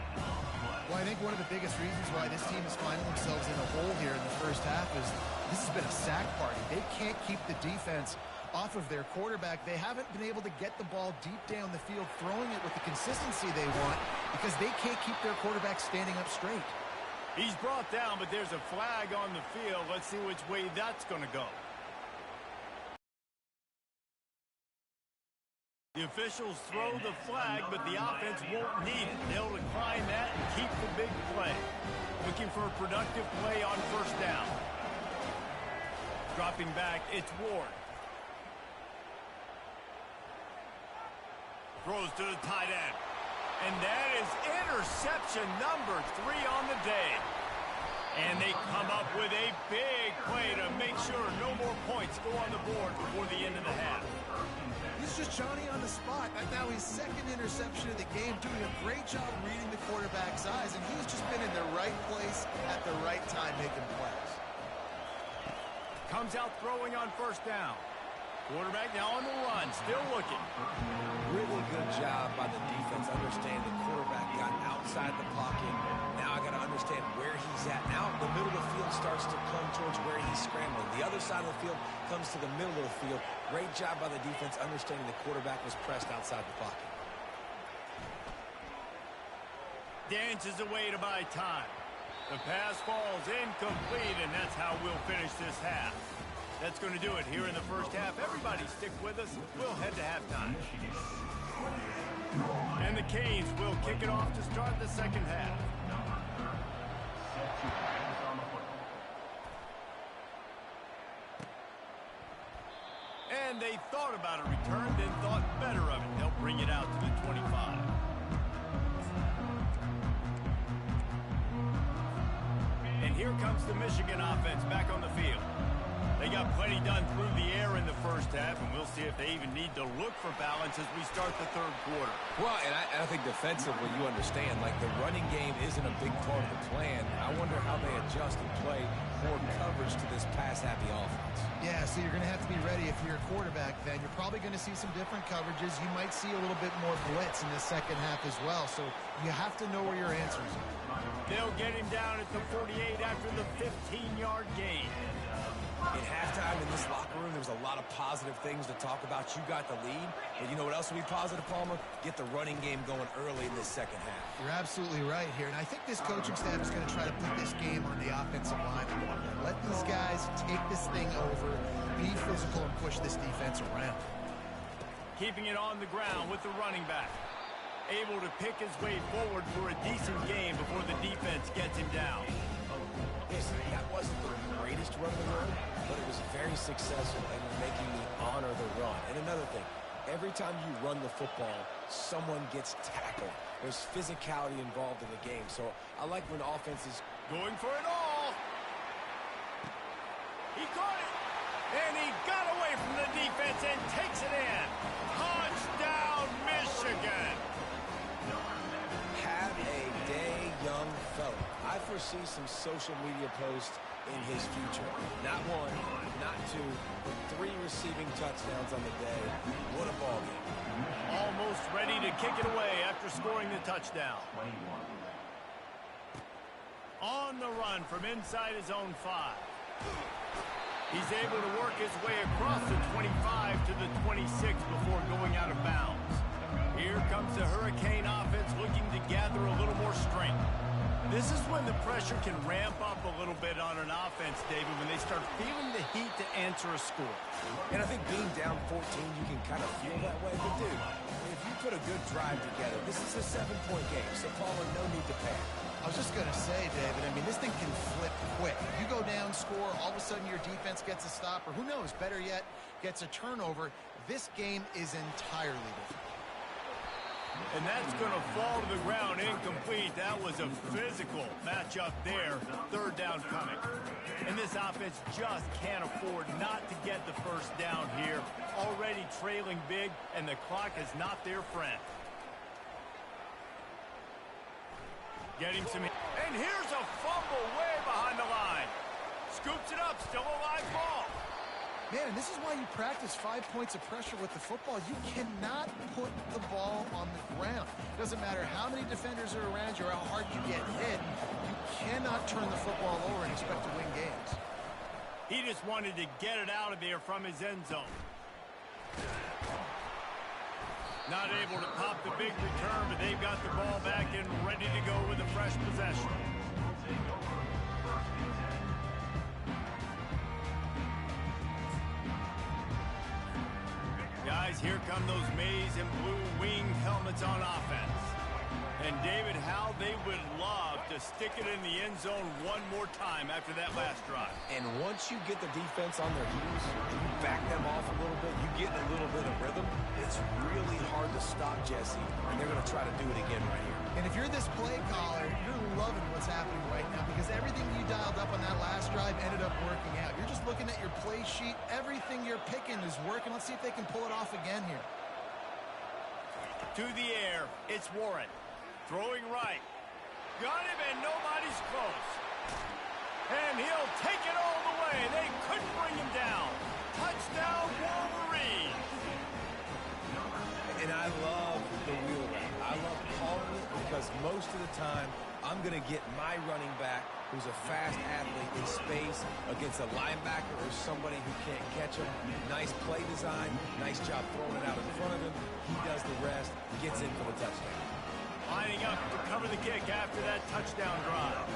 Speaker 2: Well, I think one of the biggest reasons why this team is finding themselves in a hole here in the first half is this has been a sack party. They can't keep the defense off of their quarterback. They haven't been able to get the ball deep down the field, throwing it with the consistency they want because they can't keep their quarterback standing up straight.
Speaker 1: He's brought down, but there's a flag on the field. Let's see which way that's going to go. The officials throw the flag, but the offense won't need it. They'll decline that and keep the big play. Looking for a productive play on 1st down. Dropping back, it's Ward. Throws to the tight end. And that is interception number 3 on the day. And they come up with a big play to make sure no more points go on the board before the end of the half.
Speaker 2: He's just Johnny on the spot. That's now his 2nd interception of the game, doing a great job reading the quarterback's eyes, and he's just been in the right place at the right time making plays.
Speaker 1: Comes out throwing on 1st down. Quarterback now on the run, still looking.
Speaker 3: Really good job by the defense. Understand the quarterback got outside the pocket. Now I got to understand where he's at. Now the middle of the field starts to come towards where he's scrambling. The other side of the field comes to the middle of the field. Great job by the defense, understanding the quarterback was pressed outside the pocket.
Speaker 1: Dances away to buy time. The pass falls incomplete, and that's how we'll finish this half. That's going to do it here in the first half. Everybody stick with us. We'll head to halftime. And the Canes will kick it off to start the second half. And they thought about a return, then thought better of it. They'll bring it out to the 25. And here comes the Michigan offense back on the field. They got plenty done through the air in the first half, and we'll see if they even need to look for balance as we start the 3rd quarter.
Speaker 3: Well, and I think defensively, you understand, like the running game isn't a big part of the plan. I wonder how they adjust and play more coverage to this pass-happy offense.
Speaker 2: Yeah, so you're going to have to be ready if you're a quarterback then. You're probably going to see some different coverages. You might see a little bit more blitz in the second half as well, so you have to know where your answers are.
Speaker 1: They'll get him down at the 48 after the 15-yard gain.
Speaker 3: In halftime in this locker room, there was a lot of positive things to talk about. You got the lead, but you know what else will be positive, Palmer? Get the running game going early in this second half.
Speaker 2: You're absolutely right here, and I think this coaching staff is going to try to put this game on the offensive line a little bit. Let these guys take this thing over, be physical, and push this defense around.
Speaker 1: Keeping it on the ground with the running back. able to pick his way forward for a decent game before the defense gets him down.
Speaker 3: Listen, that wasn't the greatest run of the road, but it was very successful and making me honor the run. And another thing, every time you run the football, someone gets tackled. There's physicality involved in the game, so I like when offenses
Speaker 1: going for it all. He caught it, and he got away from the defense and takes it in. Touchdown, Michigan.
Speaker 3: Have a day, young fella. I foresee some social media posts in his future. Not one, not two, but 3 receiving touchdowns on the day. What a ball game.
Speaker 1: Almost ready to kick it away after scoring the touchdown. On the run from inside his own 5. He's able to work his way across the 25 to the 26 before going out of bounds. Here comes the Hurricane offense looking to gather a little more strength. This is when the pressure can ramp up a little bit on an offense, David, when they start feeling the heat to answer a score.
Speaker 3: And I think being down 14, you can kind of feel that way. But, dude, if you put a good drive together, this is a 7-point game. So, Paula, no need to panic.
Speaker 2: I was just going to say, David, I mean, this thing can flip quick. You go down, score, all of a sudden your defense gets a stop, or who knows, better yet, gets a turnover. This game is entirely different.
Speaker 1: And that's going to fall to the ground incomplete. That was a physical matchup there. 3rd down coming. And this offense just can't afford not to get the first down here. Already trailing big, and the clock is not their friend. Getting some... And here's a fumble way behind the line. Scoops it up, still a live ball.
Speaker 2: Man, and this is why you practice 5 points of pressure with the football. You cannot put the ball on the ground. It doesn't matter how many defenders are around you or how hard you get hit. You cannot turn the football over and expect to win games.
Speaker 1: He just wanted to get it out of there from his end zone. Not able to pop the big return, but they've got the ball back and ready to go with a fresh possession. Guys, here come those maize and blue winged helmets on offense. And David, how they would love to stick it in the end zone one more time after that last drive.
Speaker 3: And once you get the defense on their heels, and you back them off a little bit, you get a little bit of rhythm, it's really hard to stop Jesse, and they're going to try to do it again right here.
Speaker 2: And if you're this play caller, you're loving what's happening right now because everything you dialed up on that last drive ended up working out. You're just looking at your play sheet. Everything you're picking is working. Let's see if they can pull it off again here.
Speaker 1: To the air, it's Warren. Throwing right. Got him, and nobody's close. And he'll take it all the way. They couldn't bring him down. Touchdown, Wolverine.
Speaker 3: And I love the wheel route. I love calling it because most of the time, I'm going to get my running back, who's a fast athlete, in space against a linebacker or somebody who can't catch him. Nice play design. Nice job throwing it out in front of him. He does the rest, gets in for the touchdown.
Speaker 1: Lining up to cover the kick after that touchdown drive.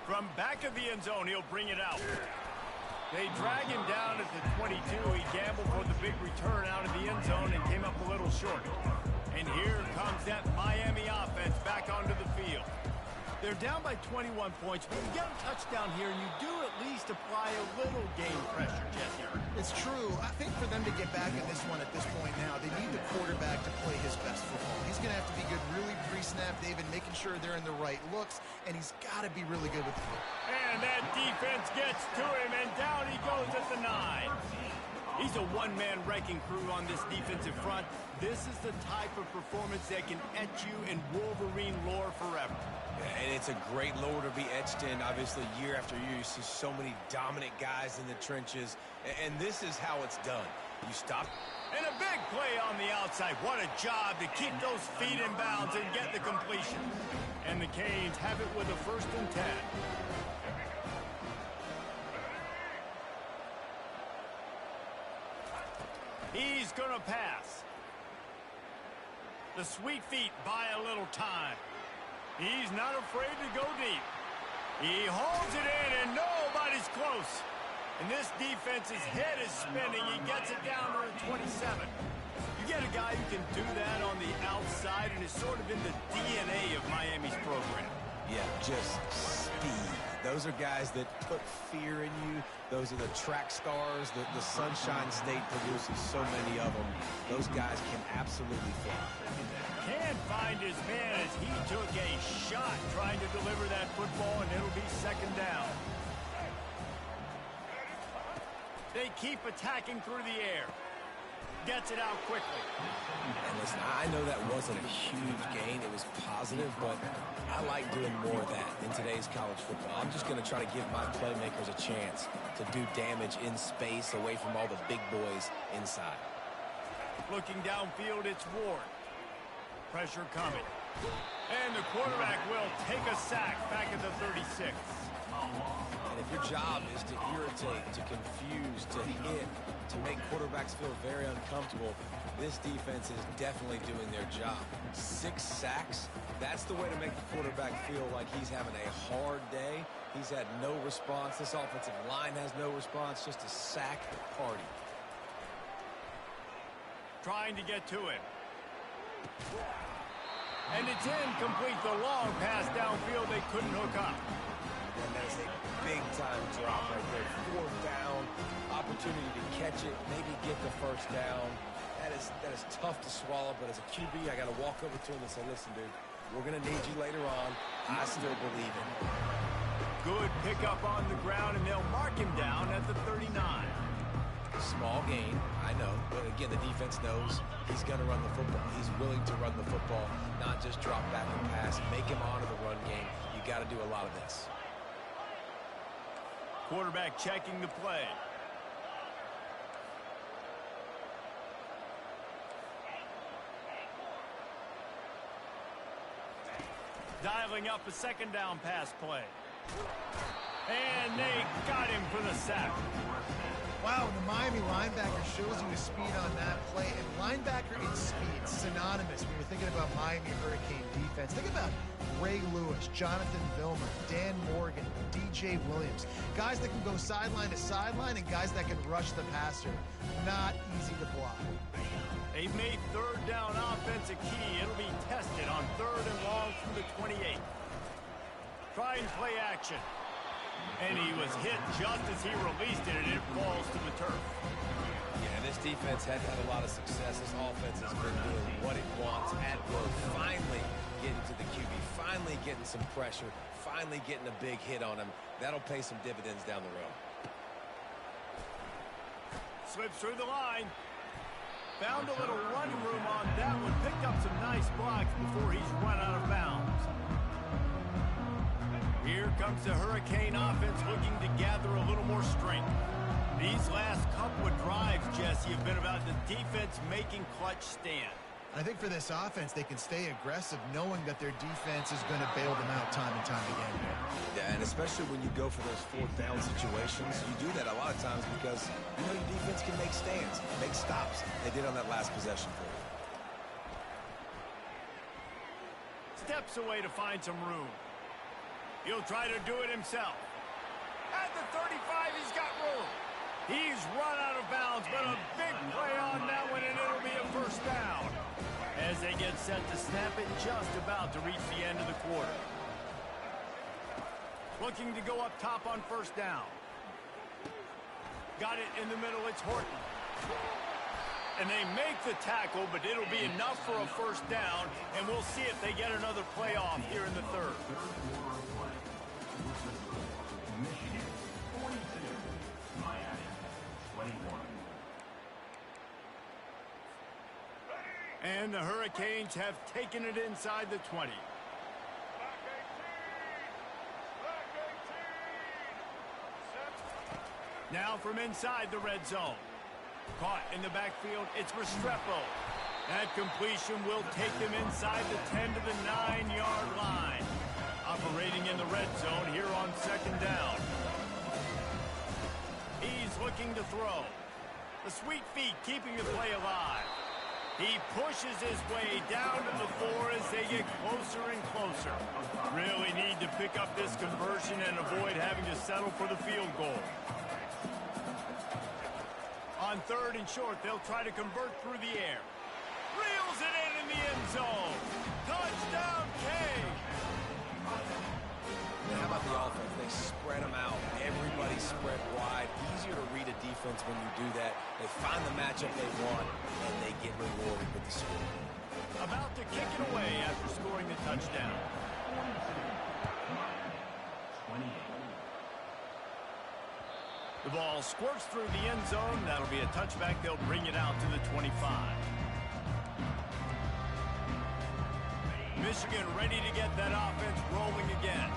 Speaker 1: From back of the end zone, he'll bring it out. They drag him down at the 22. He gambled for the big return out of the end zone and came up a little short. And here comes that Miami offense back onto the field. They're down by 21 points, but you get a touchdown here, and you do at least apply a little game pressure, Jesse.
Speaker 2: It's true. I think for them to get back in this one at this point now, they need the quarterback to play his best football. He's going to have to be good really pre-snap, David, making sure they're in the right looks, and he's got to be really good with the football.
Speaker 1: And that defense gets to him, and down he goes at the 9. He's a one-man wrecking crew on this defensive front. This is the type of performance that can etch you in Wolverine lore forever.
Speaker 3: And it's a great lore to be etched in. Obviously, year after year, you see so many dominant guys in the trenches. And this is how it's done. You stop.
Speaker 1: And a big play on the outside. What a job to keep those feet in bounds and get the completion. And the Canes have it with a 1st and 10. He's going to pass. The sweet feet buy a little time. He's not afraid to go deep. He holds it in, and nobody's close. And this defense's head is spinning. He gets it down to the 27. You get a guy who can do that on the outside, and is sort of in the DNA of Miami's program.
Speaker 3: Yeah, just speed. Those are guys that put fear in you. Those are the track stars. The Sunshine State produces so many of them. Those guys can absolutely fly.
Speaker 1: Can't find his man as he took a shot trying to deliver that football, and it'll be second down. They keep attacking through the air. Gets it out quickly.
Speaker 3: And listen, I know that wasn't a huge gain. It was positive, but I like doing more of that in today's college football. I'm just going to try to give my playmakers a chance to do damage in space away from all the big boys inside.
Speaker 1: Looking downfield, it's Ward. Pressure coming. And the quarterback will take a sack back at the 36.
Speaker 3: And if your job is to irritate, to confuse, to hit, to make quarterbacks feel very uncomfortable, this defense is definitely doing their job. 6 sacks, that's the way to make the quarterback feel like he's having a hard day. He's had no response. This offensive line has no response, just a sack party.
Speaker 1: Trying to get to him. And it's incomplete. The long pass downfield, they couldn't hook up.
Speaker 3: And that is a big-time drop right there. 4th down, opportunity to catch it, maybe get the first down. That is tough to swallow, but as a QB, I got to walk over to him and say, listen, dude, we're going to need you later on. I still believe in you.
Speaker 1: Good pickup on the ground, and they'll mark him down at the 39.
Speaker 3: Small gain, I know, but again, the defense knows he's going to run the football. He's willing to run the football, not just drop back and pass, make him honor the run game. You got to do a lot of this.
Speaker 1: Quarterback checking the play. Dialing up a second down pass play. And they got him for the sack.
Speaker 2: Wow, the Miami linebacker shows you his speed on that play. And linebacker and speed, synonymous when you're thinking about Miami Hurricane defense. Think about Ray Lewis, Jonathan Vilmer, Dan Morgan, DJ Williams. Guys that can go sideline to sideline and guys that can rush the passer. Not easy to block.
Speaker 1: They've made third down offense a key. It'll be tested on 3rd and long through the 28. Try and play action. And he was hit just as he released it, and it falls to the turf.
Speaker 3: Yeah, this defense had a lot of success. This offense has been doing what it wants at will. Finally getting to the QB, finally getting some pressure, finally getting a big hit on him. That'll pay some dividends down the road.
Speaker 1: Slips through the line. Found a little running room on that one. Picked up some nice blocks before he's run out of bounds. Here comes the Hurricane offense looking to gather a little more strength. These last couple of drives, Jesse, have been about the defense making clutch stand.
Speaker 2: I think for this offense, they can stay aggressive knowing that their defense is going to bail them out time and time again.
Speaker 3: Yeah, and especially when you go for those 4th down situations, you do that a lot of times because you know your defense can make stands, make stops. They did on that last possession for you.
Speaker 1: Steps away to find some room. He'll try to do it himself. At the 35, he's got room. He's run out of bounds, but a big play on that one, and it'll be a first down. As they get set to snap it, just about to reach the end of the quarter. Looking to go up top on first down. Got it in the middle, it's Horton. And they make the tackle, but it'll be enough for a first down, and we'll see if they get another play off here in the 3rd.
Speaker 4: Michigan 42, Miami 21.
Speaker 1: And the Hurricanes have taken it inside the 20. Now from inside the red zone. Caught in the backfield, it's Restrepo. That completion will take them inside the 10 to the 9-yard line. Operating in the red zone here on second down. He's looking to throw. The sweet feet keeping the play alive. He pushes his way down to the floor as they get closer and closer. Really need to pick up this conversion and avoid having to settle for the field goal. On 3rd and short, they'll try to convert through the air. Reels it in the end zone. Touchdown, King.
Speaker 3: How about the offense? They spread them out. Everybody spread wide. Easier to read a defense when you do that. They find the matchup they want, and they get rewarded with the score.
Speaker 1: About to kick it away after scoring the touchdown.
Speaker 4: 28.
Speaker 1: The ball squirts through the end zone. That'll be a touchback. They'll bring it out to the 25. Michigan ready to get that offense rolling again.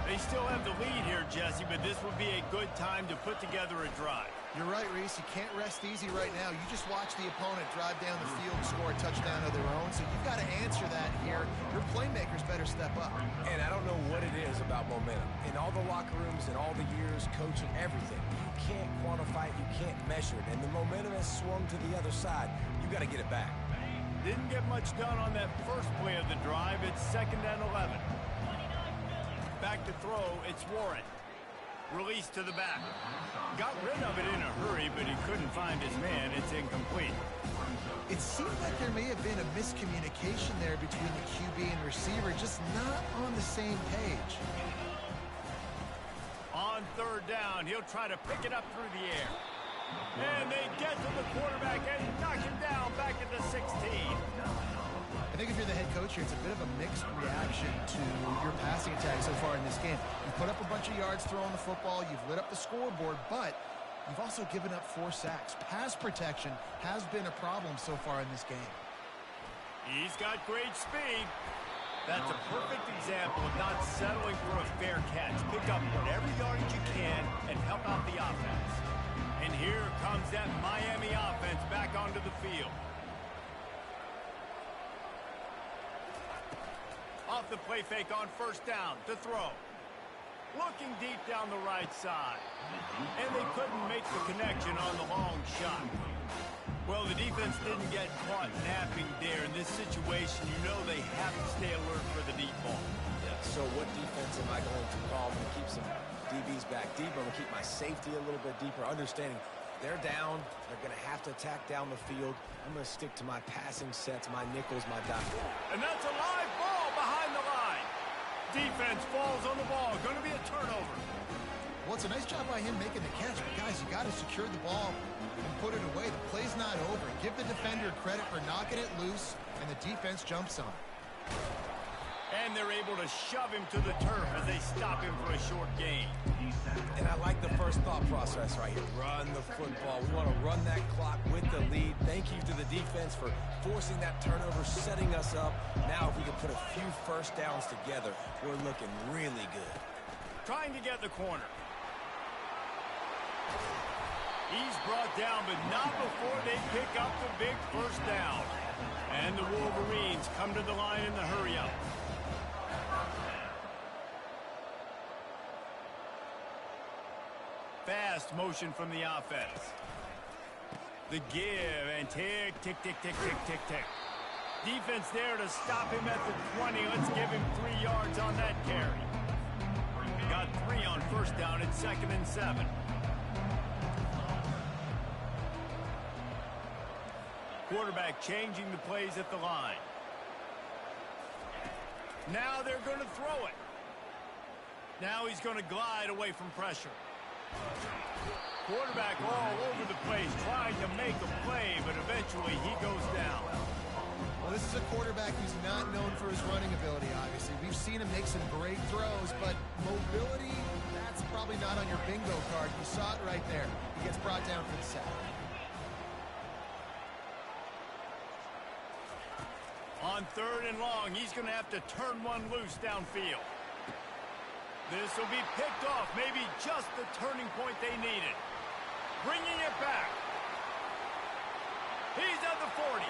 Speaker 1: They still have the lead here, Jesse, but this would be a good time to put together a drive.
Speaker 2: You're right, Reese. You can't rest easy right now. You just watch the opponent drive down the field, score a touchdown of their own. So you've got to answer that here. Your playmakers better step up.
Speaker 3: And I don't know what it is about momentum. In all the locker rooms, in all the years, coaching, everything, you can't quantify it, you can't measure it. And the momentum has swung to the other side. You got to get it back.
Speaker 1: Didn't get much done on that first play of the drive. It's 2nd and 11. Back to throw, it's Warren. Release to the back. Got rid of it in a hurry, but he couldn't find his man. It's incomplete.
Speaker 2: It seemed like there may have been a miscommunication there between the QB and receiver, just not on the same page.
Speaker 1: On 3rd down, he'll try to pick it up through the air. And they get to the quarterback and knock him down back at the 16.
Speaker 2: I think if you're the head coach here, it's a bit of a mixed reaction to your passing attack so far in this game. You've put up a bunch of yards throwing the football, you've lit up the scoreboard, but you've also given up 4 sacks. Pass protection has been a problem so far in this game.
Speaker 1: He's got great speed. That's a perfect example of not settling for a fair catch. Pick up whatever yardage you can and help out the offense. And here comes that Miami offense back onto the field. Off the play fake on 1st down to throw. Looking deep down the right side. And they couldn't make the connection on the long shot. Well, the defense didn't get caught napping there. In this situation, you know they have to stay alert for the deep ball.
Speaker 3: Yeah, so what defense am I going to call? I'm going to keep some DBs back deeper. I'm going to keep my safety a little bit deeper, understanding they're down. They're going to have to attack down the field. I'm going to stick to my passing sets, my nickels, my dot.
Speaker 1: And that's a live ball behind the line. Defense falls on the ball. Going to be a turnover.
Speaker 2: Well, it's a nice job by him making the catch, but guys, you got to secure the ball and put it away. The play's not over. Give the defender credit for knocking it loose, and the defense jumps on it.
Speaker 1: And they're able to shove him to the turf as they stop him for a short gain.
Speaker 3: And I like the first thought process right here. Run the football. We want to run that clock with the lead. Thank you to the defense for forcing that turnover, setting us up. Now if we can put a few first downs together, we're looking really good.
Speaker 1: Trying to get the corner. He's brought down, but not before they pick up the big first down. And the Wolverines come to the line in the hurry-up. Fast motion from the offense. The give and tick, tick, tick, tick, tick, tick, tick. Defense there to stop him at the 20. Let's give him 3 yards on that carry. Got 3 on 1st down. It's 2nd and 7. Quarterback changing the plays at the line. Now they're going to throw it. Now he's going to glide away from pressure. Quarterback all over the place trying to make a play, but eventually he goes down.
Speaker 2: Well, this is a quarterback who's not known for his running ability, obviously. We've seen him make some great throws, but mobility, that's probably not on your bingo card. You saw it right there. He gets brought down for the sack.
Speaker 1: On 3rd and long, he's going to have to turn one loose downfield. This will be picked off, maybe just the turning point they needed. Bringing it back. He's at the 40.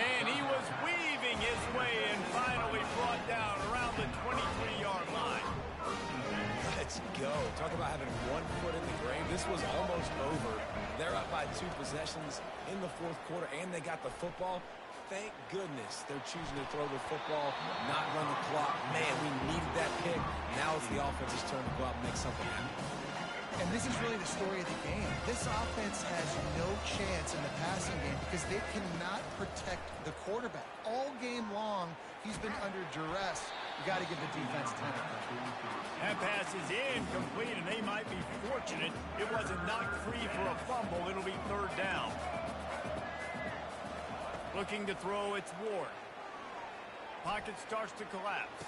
Speaker 1: And he was weaving his way and finally brought down around the 23-yard line.
Speaker 3: Let's go. Talk about having 1 foot in the grave. This was almost over. They're up by 2 possessions in the fourth quarter, and they got the football. Thank goodness they're choosing to throw the football, not run the clock. Man, we needed that pick. Now it's the offense's turn to go out and make something happen.
Speaker 2: And this is really the story of the game. This offense has no chance in the passing game because they cannot protect the quarterback. All game long, he's been under duress. You got to give the defense 10 of them.
Speaker 1: That pass is incomplete, and they might be fortunate it wasn't knocked free for a fumble. It'll be third down. Looking to throw, it's Ward. Pocket starts to collapse.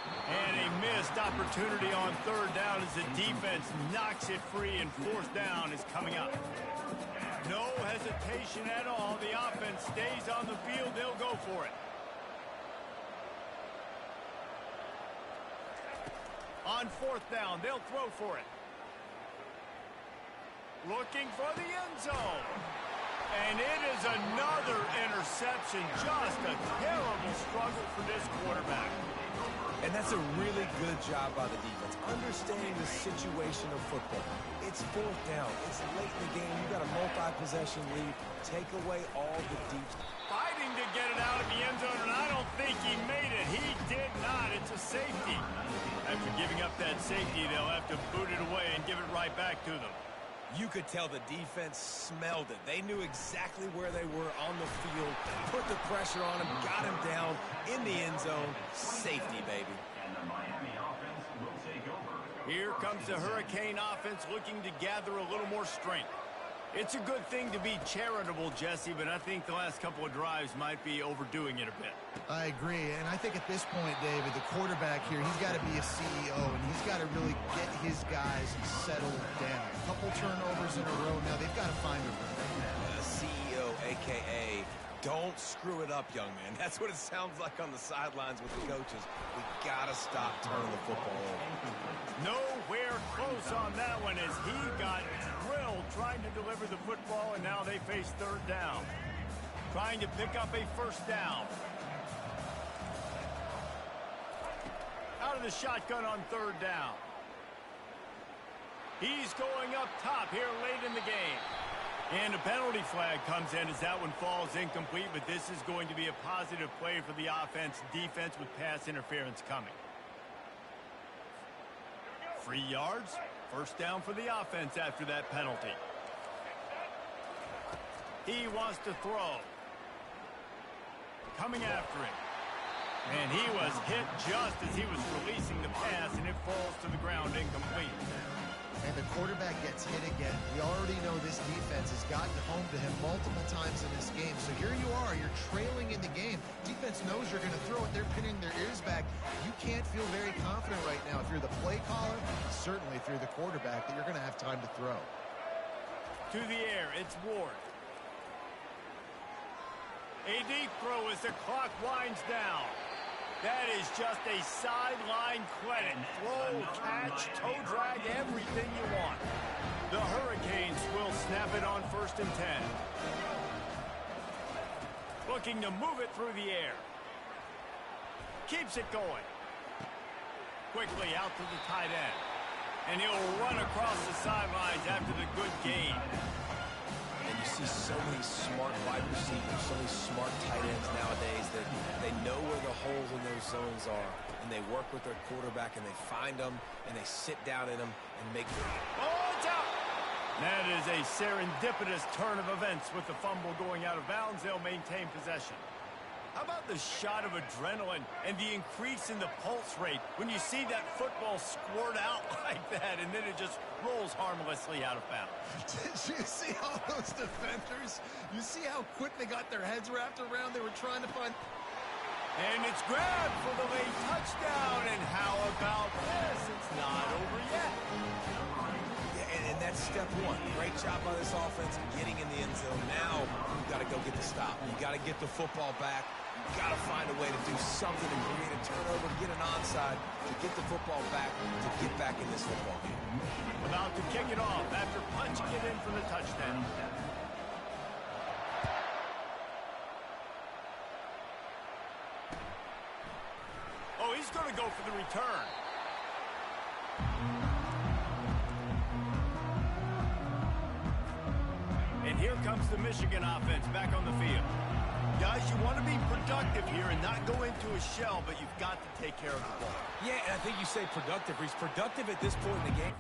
Speaker 1: And a missed opportunity on third down as the defense knocks it free, and fourth down is coming up. No hesitation at all. The offense stays on the field. They'll go for it. On fourth down, they'll throw for it. Looking for the end zone. And it is another interception. Just a terrible struggle for this quarterback.
Speaker 3: And that's a really good job by the defense, understanding the situation of football. It's fourth down. It's late in the game. You got a multi-possession lead. Take away all the deep.
Speaker 1: Fighting to get it out of the end zone, and I don't think he made it. He did not. It's a safety. After giving up that safety, they'll have to boot it away and give it right back to them.
Speaker 3: You could tell the defense smelled it. They knew exactly where they were on the field, put the pressure on him, got him down in the end zone. Safety, baby.
Speaker 4: And the Miami offense will take over.
Speaker 1: Here comes the Hurricane offense looking to gather a little more strength. It's a good thing to be charitable, Jesse, but I think the last couple of drives might be overdoing it a bit.
Speaker 2: I agree, and I think at this point, David, the quarterback here, he's got to be a CEO, and he's got to really get his guys settled down. A couple turnovers in a row now. They've got to find a rhythm right now.
Speaker 3: CEO, a.k.a. don't screw it up, young man. That's what it sounds like on the sidelines with the coaches. We got to stop turning the football over.
Speaker 1: Nowhere close on that one as he got drilled trying to deliver the football, and now they face third down. Trying to pick up a first down. Out of the shotgun on third down. He's going up top here late in the game. And a penalty flag comes in as that one falls incomplete, but this is going to be a positive play for the defense with pass interference coming. 3 yards, first down for the offense after that penalty. He wants to throw. Coming after him. And he was hit just as he was releasing the pass, and it falls to the ground incomplete.
Speaker 2: And the quarterback gets hit again. We already know this defense has gotten home to him multiple times in this game. So here you are, you're trailing in the game. Defense knows you're going to throw it. They're pinning their ears back. You can't feel very confident right now if you're the play caller, certainly if you're the quarterback, that you're going to have time to throw.
Speaker 1: To the air, it's Ward. A deep throw as the clock winds down. That is just a sideline credit. Throw, catch, toe drag, everything you want. The Hurricanes will snap it on 1st and 10. Looking to move it through the air. Keeps it going. Quickly out to the tight end. And he'll run across the sidelines after the good gain.
Speaker 3: And you see so many smart wide receivers, so many smart tight ends nowadays that they know where the holes in those zones are, and they work with their quarterback, and they find them, and they sit down in them and make them.
Speaker 1: Oh, it's out! That is a serendipitous turn of events with the fumble going out of bounds. They'll maintain possession. How about the shot of adrenaline and the increase in the pulse rate when you see that football squirt out like that and then it just rolls harmlessly out of bounds?
Speaker 2: Did you see all those defenders? You see how quick they got their heads wrapped around? They were trying to find...
Speaker 1: And it's grabbed for the late touchdown. And how about this? It's not over yet.
Speaker 3: And that's step one. Great job by this offense getting in the end zone. Now you've got to go get the stop. You've got to get the football back. You've got to find a way to do something to create a turnover, get an onside, to get the football back, to get back in this football game.
Speaker 1: About to kick it off after punching it in for the touchdown. Oh, he's going to go for the return. comes the Michigan offense back on the field. Guys, you want to be productive here and not go into a shell, but you've got to take care of the ball.
Speaker 3: Yeah, and I think you say productive. He's productive at this point in the game.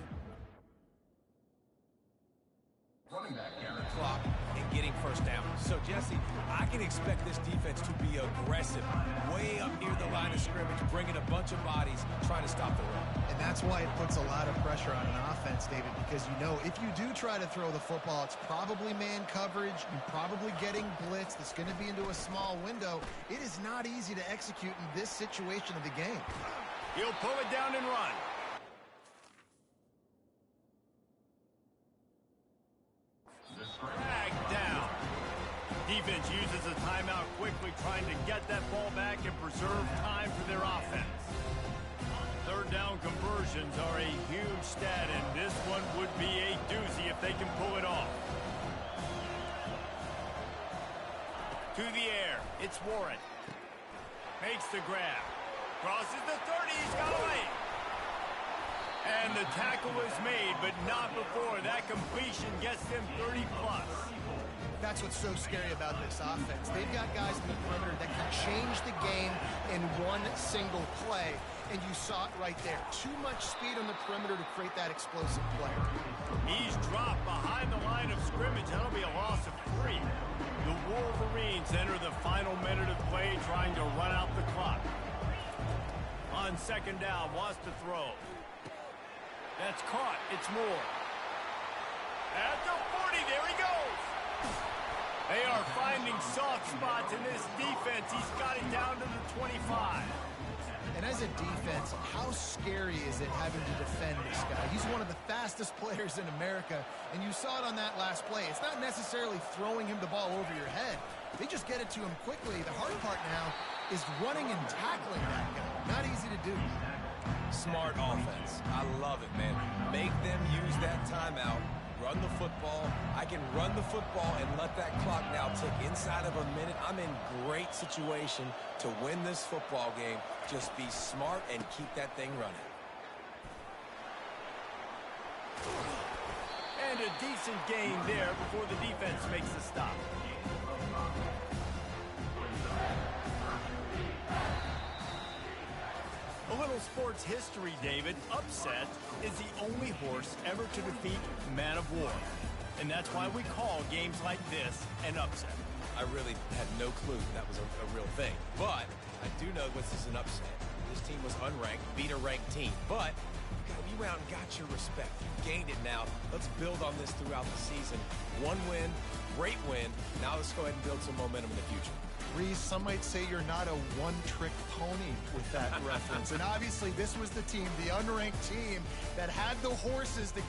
Speaker 4: Running back carry.
Speaker 3: Clock and getting first down. So, Jesse, I can expect this defense to be aggressive, way up near the line of scrimmage, bringing a bunch of bodies, trying to stop the run.
Speaker 2: And that's why it puts a lot of pressure on an offense, David, because you know if you do try to throw the football, it's probably man coverage. You're probably getting blitzed. It's going to be into a small window. It is not easy to execute in this situation of the game.
Speaker 1: He'll pull it down and run. Dragged down. Defense uses a timeout quickly, trying to get that ball back and preserve time for their offense. Third down conversions are a huge stat, and this one would be a doozy if they can pull it off. To the air, it's Warren. Makes the grab. Crosses the 30, he's got away. And the tackle is made, but not before that completion gets them 30-plus.
Speaker 2: That's what's so scary about this offense. They've got guys in the perimeter that can change the game in one single play, and you saw it right there. Too much speed on the perimeter to create that explosive play.
Speaker 1: He's dropped behind the line of scrimmage. That'll be a loss of 3. The Wolverines enter the final minute of play, trying to run out the clock. On second down, wants to throw. That's caught. It's Moore. At the 40, there he goes. They are finding soft spots in this defense. He's got it down to the 25.
Speaker 2: And as a defense, how scary is it having to defend this guy? He's one of the fastest players in America, and you saw it on that last play. It's not necessarily throwing him the ball over your head. They just get it to him quickly. The hard part now is running and tackling that guy. Not easy to do.
Speaker 3: Smart offense. I love it, man. Make them use that timeout. Run the football. I can run the football and let that clock now tick inside of a minute. I'm in great situation to win this football game. Just be smart and keep that thing running.
Speaker 1: And a decent gain there before the defense makes the stop. A little sports history, David. Upset is the only horse ever to defeat Man of War. And that's why we call games like this an upset.
Speaker 3: I really had no clue that was a real thing. But I do know this is an upset. This team was unranked, beat a ranked team. But you went out and got your respect. You gained it now. Let's build on this throughout the season. One win, great win. Now let's go ahead and build some momentum in the future.
Speaker 2: Reese, some might say you're not a one-trick pony with that reference. And obviously this was the team, the unranked team, that had the horses to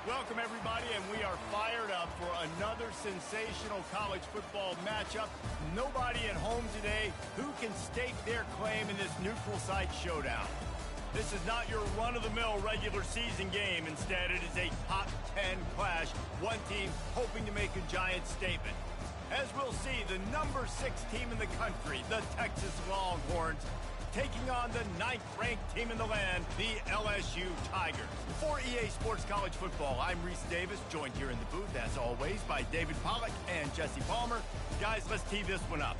Speaker 1: Welcome, everybody, and we are fired up for another sensational college football matchup. Nobody at home today who can stake their claim in this neutral site showdown. This is not your run-of-the-mill regular season game. Instead, it is a top 10 clash, one team hoping to make a giant statement. As we'll see, the number 6 team in the country, the Texas Longhorns, taking on the 9th-ranked team in the land, the LSU Tigers. For EA Sports College Football, I'm Reese Davis, joined here in the booth, as always, by David Pollack and Jesse Palmer. Guys, let's tee this one up.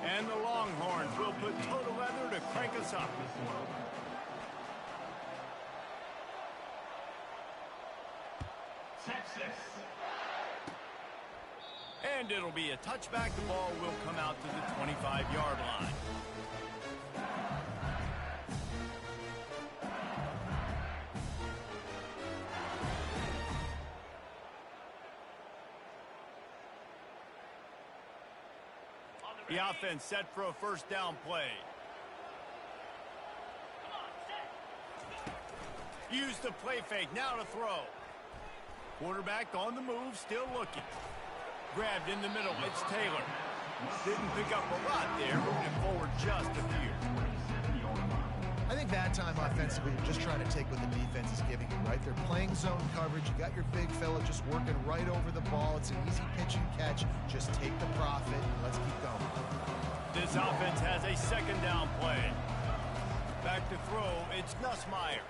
Speaker 1: And the Longhorns will put total leather to crank us up.
Speaker 4: Texas.
Speaker 1: And it'll be a touchback. The ball will come out to the 25-yard line. The offense set for a first down play. Use the play fake, now to throw. Quarterback on the move, still looking. Grabbed in the middle, it's Taylor. Didn't pick up a lot there, moving forward just a few.
Speaker 2: I think that time offensively, you're just trying to take what the defense is giving you, right? They're playing zone coverage. You got your big fella just working right over the ball. It's an easy pitch and catch. Just take the profit and let's keep going.
Speaker 1: This offense has a second down play. Back to throw, it's Nussmeier.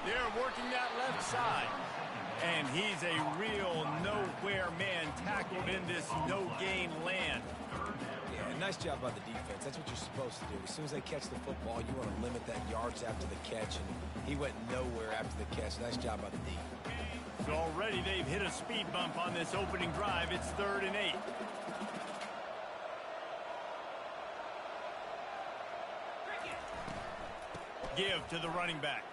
Speaker 1: They're working that left side. And he's a real nowhere man tackled in this no-gain land.
Speaker 3: Yeah, nice job by the defense. That's what you're supposed to do. As soon as they catch the football, you want to limit that yards after the catch, and he went nowhere after the catch. Nice job by the D.
Speaker 1: So already they've hit a speed bump on this opening drive. It's 3rd and 8. Give to the running back.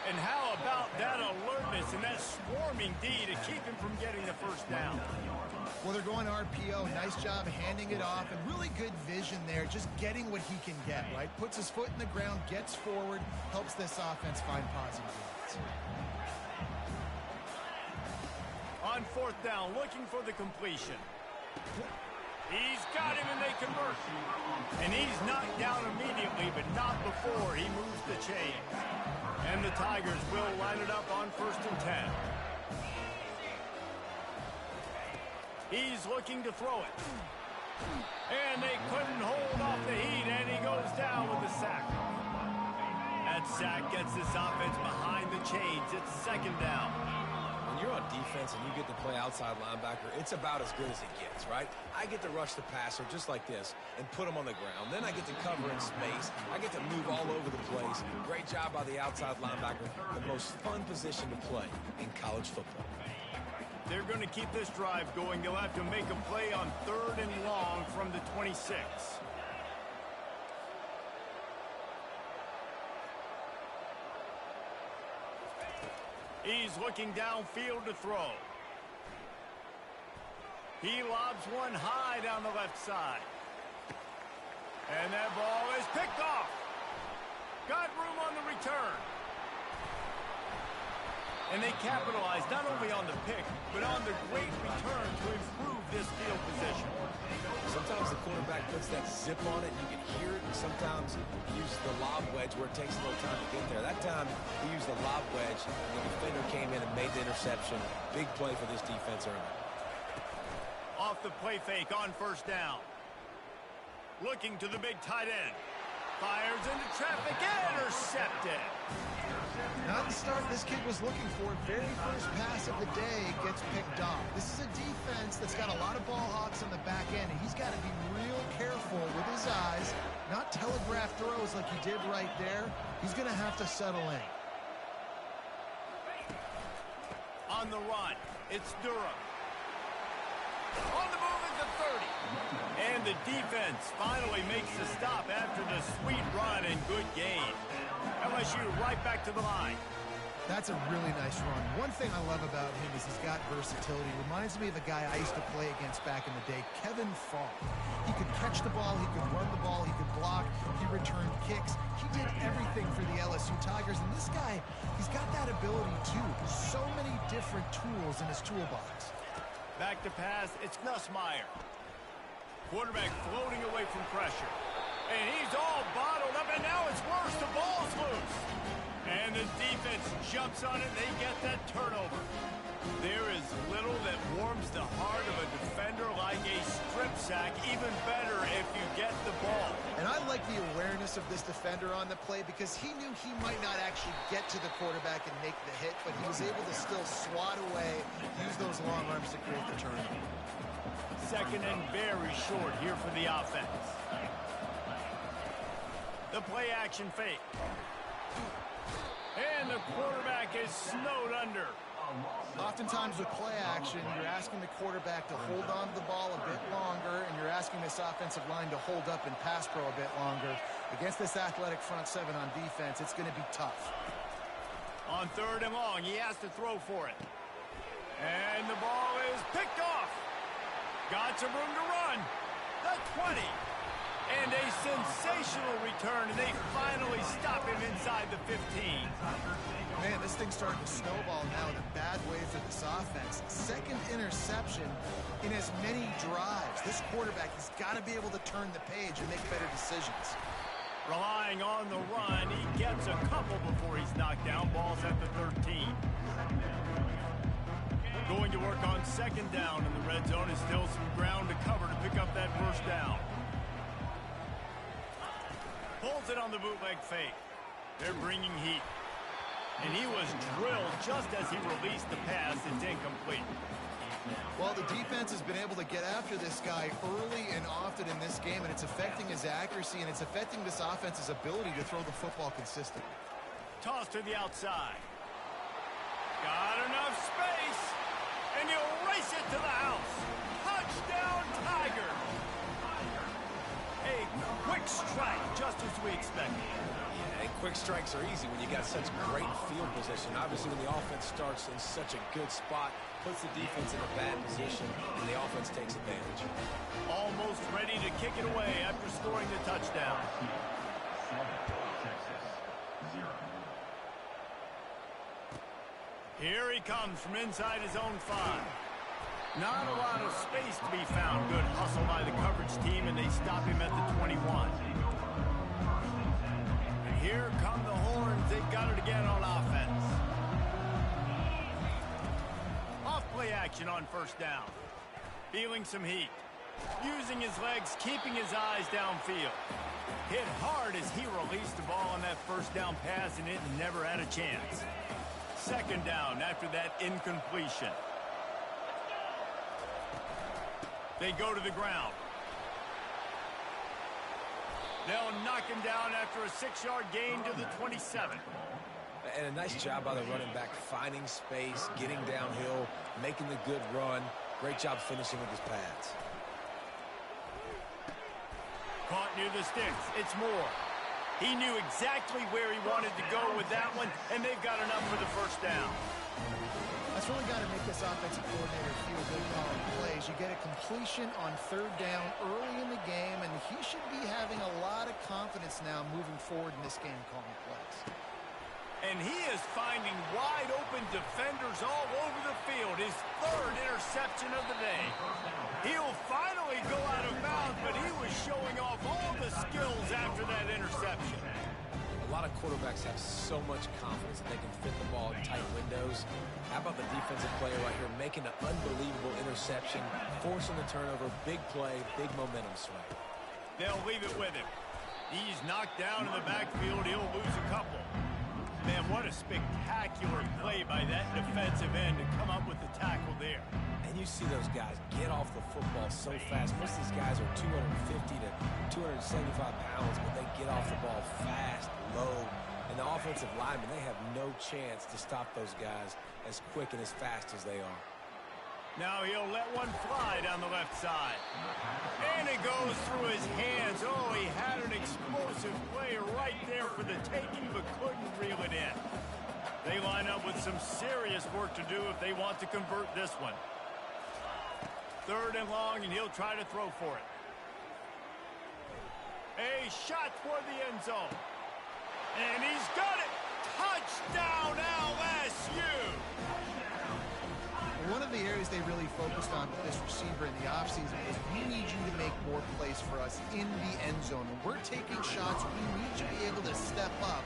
Speaker 1: And how about that alertness and that swarming D to keep him from getting the first down?
Speaker 2: Well, they're going RPO. Nice job handing it off, and really good vision there, just getting what he can get, right? Puts his foot in the ground, gets forward, helps this offense find positive yards.
Speaker 1: On 4th down, looking for the completion. He's got him, and they convert. And he's knocked down immediately, but not before he moves the chains. And the Tigers will line it up on 1st and 10. He's looking to throw it. And they couldn't hold off the heat, and he goes down with a sack. That sack gets this offense behind the chains. It's 2nd down.
Speaker 3: When you're on defense and you get to play outside linebacker, it's about as good as it gets, right? I get to rush the passer just like this and put him on the ground. Then I get to cover in space. I get to move all over the place. Great job by the outside linebacker. The most fun position to play in college football.
Speaker 1: They're going to keep this drive going. They'll have to make a play on 3rd and long from the 26. He's looking downfield to throw. He lobs one high down the left side. And that ball is picked off. Got room on the return. And they capitalized not only on the pick, but on the great return to improve this field position.
Speaker 3: Sometimes the quarterback puts that zip on it, you can hear it, and sometimes he uses the lob wedge where it takes a little time to get there. That time, he used the lob wedge, and the defender came in and made the interception. Big play for this defense early.
Speaker 1: Off the play fake on 1st down. Looking to the big tight end. Fires into traffic, intercepted.
Speaker 2: Not the start this kid was looking for. Very first pass of the day gets picked off. This is a defense that's got a lot of ball hawks on the back end, and he's got to be real careful with his eyes, not telegraph throws like he did right there. He's going to have to settle in.
Speaker 1: On the run, it's Durham. On the move at the 30. And the defense finally makes the stop after the sweet run and good gain. LSU right back to the line.
Speaker 2: That's a really nice run. One thing I love about him is he's got versatility. Reminds me of a guy I used to play against back in the day, Kevin Falk. He could catch the ball, he could run the ball, he could block, he returned kicks. He did everything for the LSU Tigers, and this guy, he's got that ability too. So many different tools in his toolbox.
Speaker 1: Back to pass, it's Nussmeier. Quarterback floating away from pressure. And he's all bottled up, and now it's worse. The ball's loose. And the defense jumps on it, and they get that turnover. There is little that warms the heart of a defender like a strip sack. Even better if you get the ball.
Speaker 2: And I like the awareness of this defender on the play because he knew he might not actually get to the quarterback and make the hit, but he was able to still swat away, use those long arms to create the turnover.
Speaker 1: Second and very short here for the offense. The play action fake. And the quarterback is snowed under.
Speaker 2: Oftentimes with play action, you're asking the quarterback to hold on to the ball a bit longer, and you're asking this offensive line to hold up and pass pro a bit longer. Against this athletic front seven on defense, it's going to be tough.
Speaker 1: On third and long, he has to throw for it. And the ball is picked off. Got some room to run. The 20. And a sensational return, and they finally stop him inside the 15.
Speaker 2: Man, this thing's starting to snowball now in a bad way for this offense. Second interception in as many drives. This quarterback has got to be able to turn the page and make better decisions.
Speaker 1: Relying on the run, he gets a couple before he's knocked down. Ball's at the 13. Going to work on second down in the red zone. Is still some ground to cover to pick up that first down. Pulls it on the bootleg fake. They're bringing heat. And he was drilled just as he released the pass. It's incomplete.
Speaker 2: Well, the defense has been able to get after this guy early and often in this game, and it's affecting his accuracy, and it's affecting this offense's ability to throw the football consistently.
Speaker 1: Toss to the outside. Got enough space. And he'll race it to the house. Touchdown, Tigers. A quick strike, just as we expected.
Speaker 3: Yeah, and quick strikes are easy when you got such great field position. Obviously, when the offense starts in such a good spot, puts the defense in a bad position, and the offense takes advantage.
Speaker 1: Almost ready to kick it away after scoring the touchdown. Here he comes from inside his own 5. Not a lot of space to be found. Good hustle by the coverage team, and they stop him at the 21. And here come the horns. They've got it again on offense. Off play action on first down. Feeling some heat. Using his legs, keeping his eyes downfield. Hit hard as he released the ball on that first down pass, and it never had a chance. Second down after that incompletion. They go to the ground. They'll knock him down after a 6-yard gain to the 27.
Speaker 3: And a nice job by the running back, finding space, getting downhill, making the good run. Great job finishing with his pads.
Speaker 1: Caught near the sticks. It's Moore. He knew exactly where he wanted to go with that one, and they've got enough for the first down.
Speaker 2: That's really got to make this offensive coordinator feel good calling plays. You get a completion on third down early in the game, and he should be having a lot of confidence now moving forward in this game calling plays.
Speaker 1: And he is finding wide-open defenders all over the field. His third interception of the day. He'll finally go out of bounds, but he was showing off all the skills after that interception.
Speaker 3: A lot of quarterbacks have so much confidence that they can fit the ball in tight windows. How about the defensive player right here making an unbelievable interception, forcing the turnover, big play, big momentum swing.
Speaker 1: They'll leave it with him. He's knocked down in the backfield. He'll lose a couple. Man, what a spectacular play by that defensive end to come up with the tackle there.
Speaker 3: And you see those guys get off the football so fast. Most of these guys are 250 to 275 pounds, but they get off the ball fast, low. And the offensive linemen, they have no chance to stop those guys as quick and as fast as they are.
Speaker 1: Now he'll let one fly down the left side. And it goes through his hands. Oh, he had an explosive play right there for the taking, but couldn't reel it in. They line up with some serious work to do if they want to convert this one. 3rd and long, and he'll try to throw for it. A shot toward the end zone. And he's got it. Touchdown, LSU.
Speaker 2: One of the areas they really focused on with this receiver in the offseason is we need you to make more plays for us in the end zone. When we're taking shots, we need you to be able to step up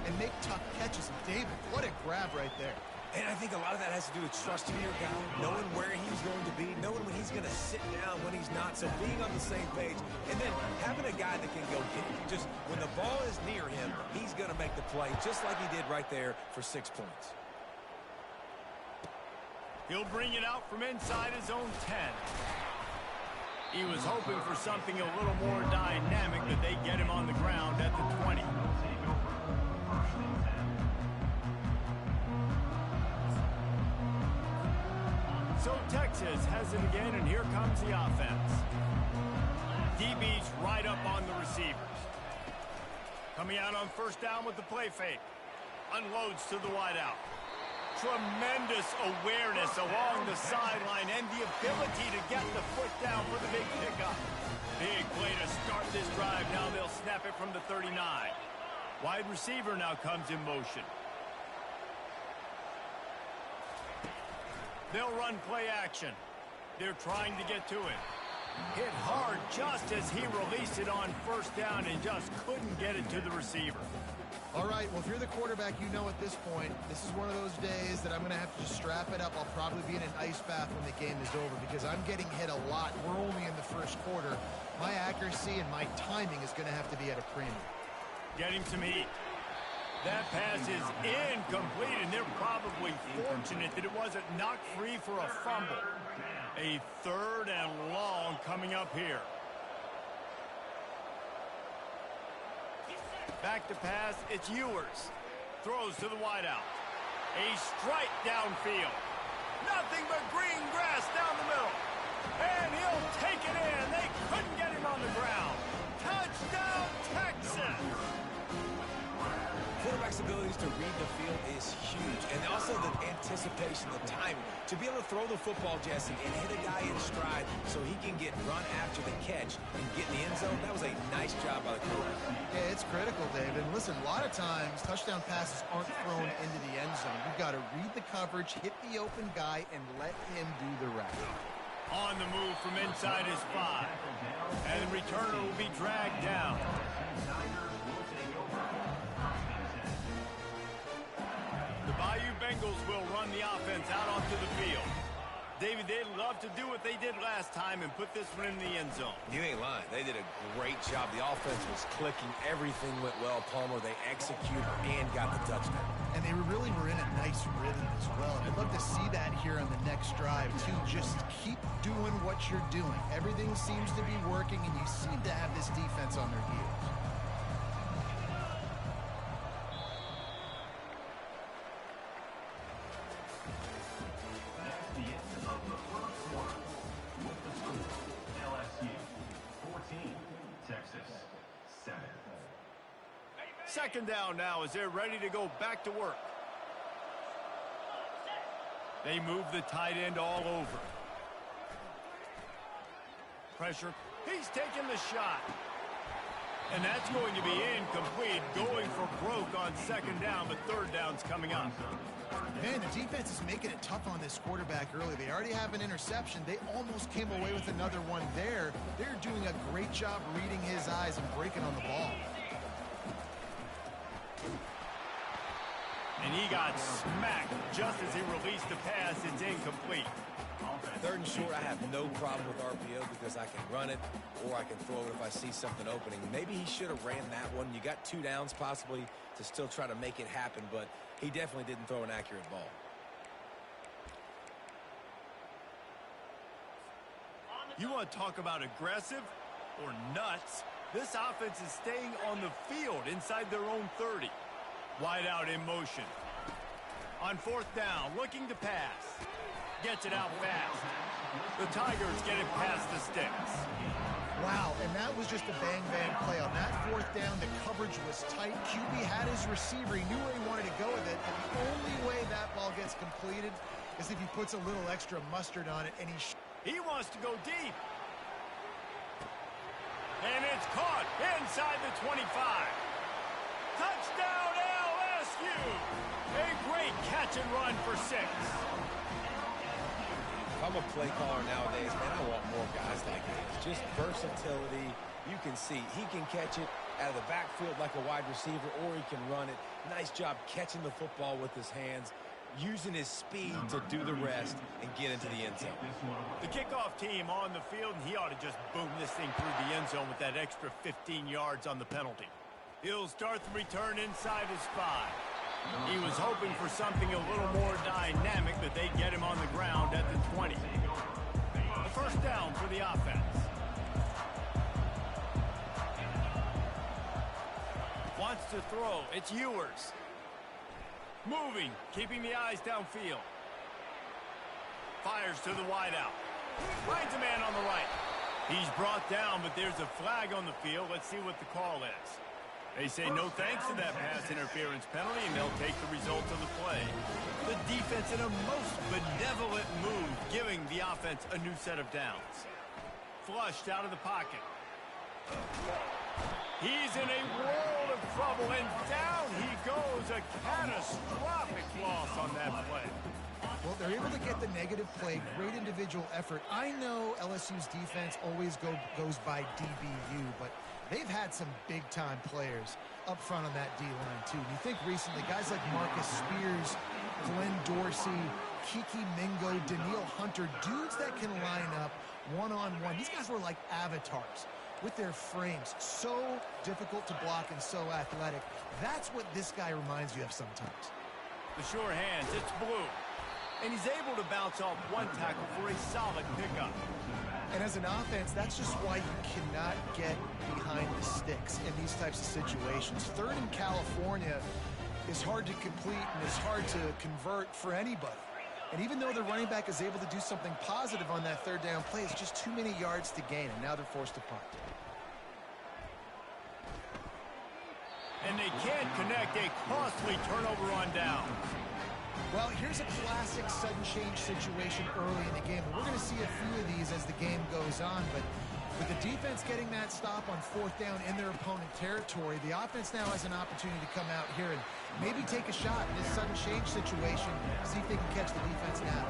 Speaker 2: and make tough catches. And David, what a grab right there.
Speaker 3: And I think a lot of that has to do with trusting your guy, knowing where he's going to be, knowing when he's going to sit down, when he's not. So being on the same page, and then having a guy that can go get it. Just when the ball is near him, he's going to make the play, just like he did right there for 6 points.
Speaker 1: He'll bring it out from inside his own 10. He was hoping for something a little more dynamic, but they get him on the ground at the 20. So Texas has it again, and here comes the offense. DB's right up on the receivers. Coming out on 1st down with the play fake. Unloads to the wideout. Tremendous awareness along the sideline and the ability to get the foot down for the big pickup. Big play to start this drive. Now they'll snap it from the 39. Wide receiver now comes in motion. They'll run play action. They're trying to get to him. Hit hard just as he released it on 1st down and just couldn't get it to the receiver.
Speaker 2: All right, well, if you're the quarterback, you know at this point, this is one of those days that I'm going to have to just strap it up. I'll probably be in an ice bath when the game is over because I'm getting hit a lot. We're only in the 1st quarter. My accuracy and my timing is going to have to be at a premium.
Speaker 1: Getting some heat. That pass is incomplete, and they're probably fortunate that it wasn't knocked free for a fumble. A 3rd and long coming up here. Back to pass, it's Ewers. Throws to the wideout. A strike downfield. Nothing but green grass down the middle. And he'll take it in. They couldn't get him on the ground. Touchdown, Texas!
Speaker 3: Quarterback's abilities to read the field is huge. And also the anticipation, the timing. To be able to throw the football, Jesse, and hit a guy in stride so he can get run after the catch and get in the end zone, that was a nice job by the quarterback.
Speaker 2: Yeah, it's critical, David. And listen, a lot of times, touchdown passes aren't thrown into the end zone. You've got to read the coverage, hit the open guy, and let him do the rest.
Speaker 1: On the move from inside his 5. And the returner will be dragged down. The Bayou Bengals will run the offense out onto the field. David, they'd love to do what they did last time and put this one in the end zone.
Speaker 3: You ain't lying. They did a great job. The offense was clicking. Everything went well. Palmer, they executed and got the touchdown.
Speaker 2: And they really were in a nice rhythm as well. And I'd love to see that here on the next drive, too. Just keep doing what you're doing. Everything seems to be working, and you seem to have this defense on their heels.
Speaker 1: Second down now as they're ready to go back to work. They move the tight end all over. Pressure. He's taking the shot. And that's going to be incomplete. Going for broke on 2nd down, but 3rd down's coming up.
Speaker 2: Man, the defense is making it tough on this quarterback early. They already have an interception. They almost came away with another one there. They're doing a great job reading his eyes and breaking on the ball.
Speaker 1: And he got smacked just as he released the pass. It's incomplete.
Speaker 3: 3rd and short, I have no problem with RPO because I can run it or I can throw it if I see something opening. Maybe he should have ran that one. You got 2 downs possibly to still try to make it happen, but he definitely didn't throw an accurate ball.
Speaker 1: You want to talk about aggressive or nuts? This offense is staying on the field inside their own 30. Wide out in motion. On 4th down, looking to pass. Gets it out fast. The Tigers get it past the sticks.
Speaker 2: Wow, and that was just a bang-bang play. On that fourth down, the coverage was tight. QB had his receiver. He knew where he wanted to go with it, and the only way that ball gets completed is if he puts a little extra mustard on it, and
Speaker 1: he wants to go deep. And it's caught inside the 25. Touchdown, LSU! A great catch and run for 6.
Speaker 3: If I'm a play caller nowadays, man, I want more guys like this. Just versatility. You can see he can catch it out of the backfield like a wide receiver, or he can run it. Nice job catching the football with his hands, using his speed to do the rest and get into the end zone.
Speaker 1: The kickoff team on the field, and he ought to just boom this thing through the end zone with that extra 15 yards on the penalty. He'll start the return inside his 5. He was hoping for something a little more dynamic, but they get him on the ground at the 20. A first down for the offense. Wants to throw. It's Ewers. Moving, keeping the eyes downfield. Fires to the wideout. Finds a man on the right. He's brought down, but there's a flag on the field. Let's see what the call is. They say no thanks to that pass interference penalty, and they'll take the results of the play. The defense in a most benevolent move, giving the offense a new set of downs. Flushed out of the pocket. He's in a world of trouble, and down he goes. A catastrophic loss on that play.
Speaker 2: Well, they're able to get the negative play, great individual effort. I know LSU's defense always goes by DBU, but they've had some big-time players up front on that D-line, too. You think recently, guys like Marcus Spears, Glenn Dorsey, Kiki Mingo, Daniil Hunter, dudes that can line up one-on-one. These guys were like avatars with their frames. So difficult to block and so athletic. That's what this guy reminds you of sometimes.
Speaker 1: The sure hands, it's Blue. And he's able to bounce off one tackle for a solid pickup.
Speaker 2: And as an offense, that's just why you cannot get behind the sticks in these types of situations. Third in California is hard to complete and is hard to convert for anybody. And even though the running back is able to do something positive on that third down play, it's just too many yards to gain, and now they're forced to punt.
Speaker 1: And they can't connect, a costly turnover on down.
Speaker 2: Well, here's a classic sudden change situation early in the game. And we're going to see a few of these as the game goes on. But with the defense getting that stop on fourth down in their opponent territory, the offense now has an opportunity to come out here and maybe take a shot in this sudden change situation, see if they can catch the defense now.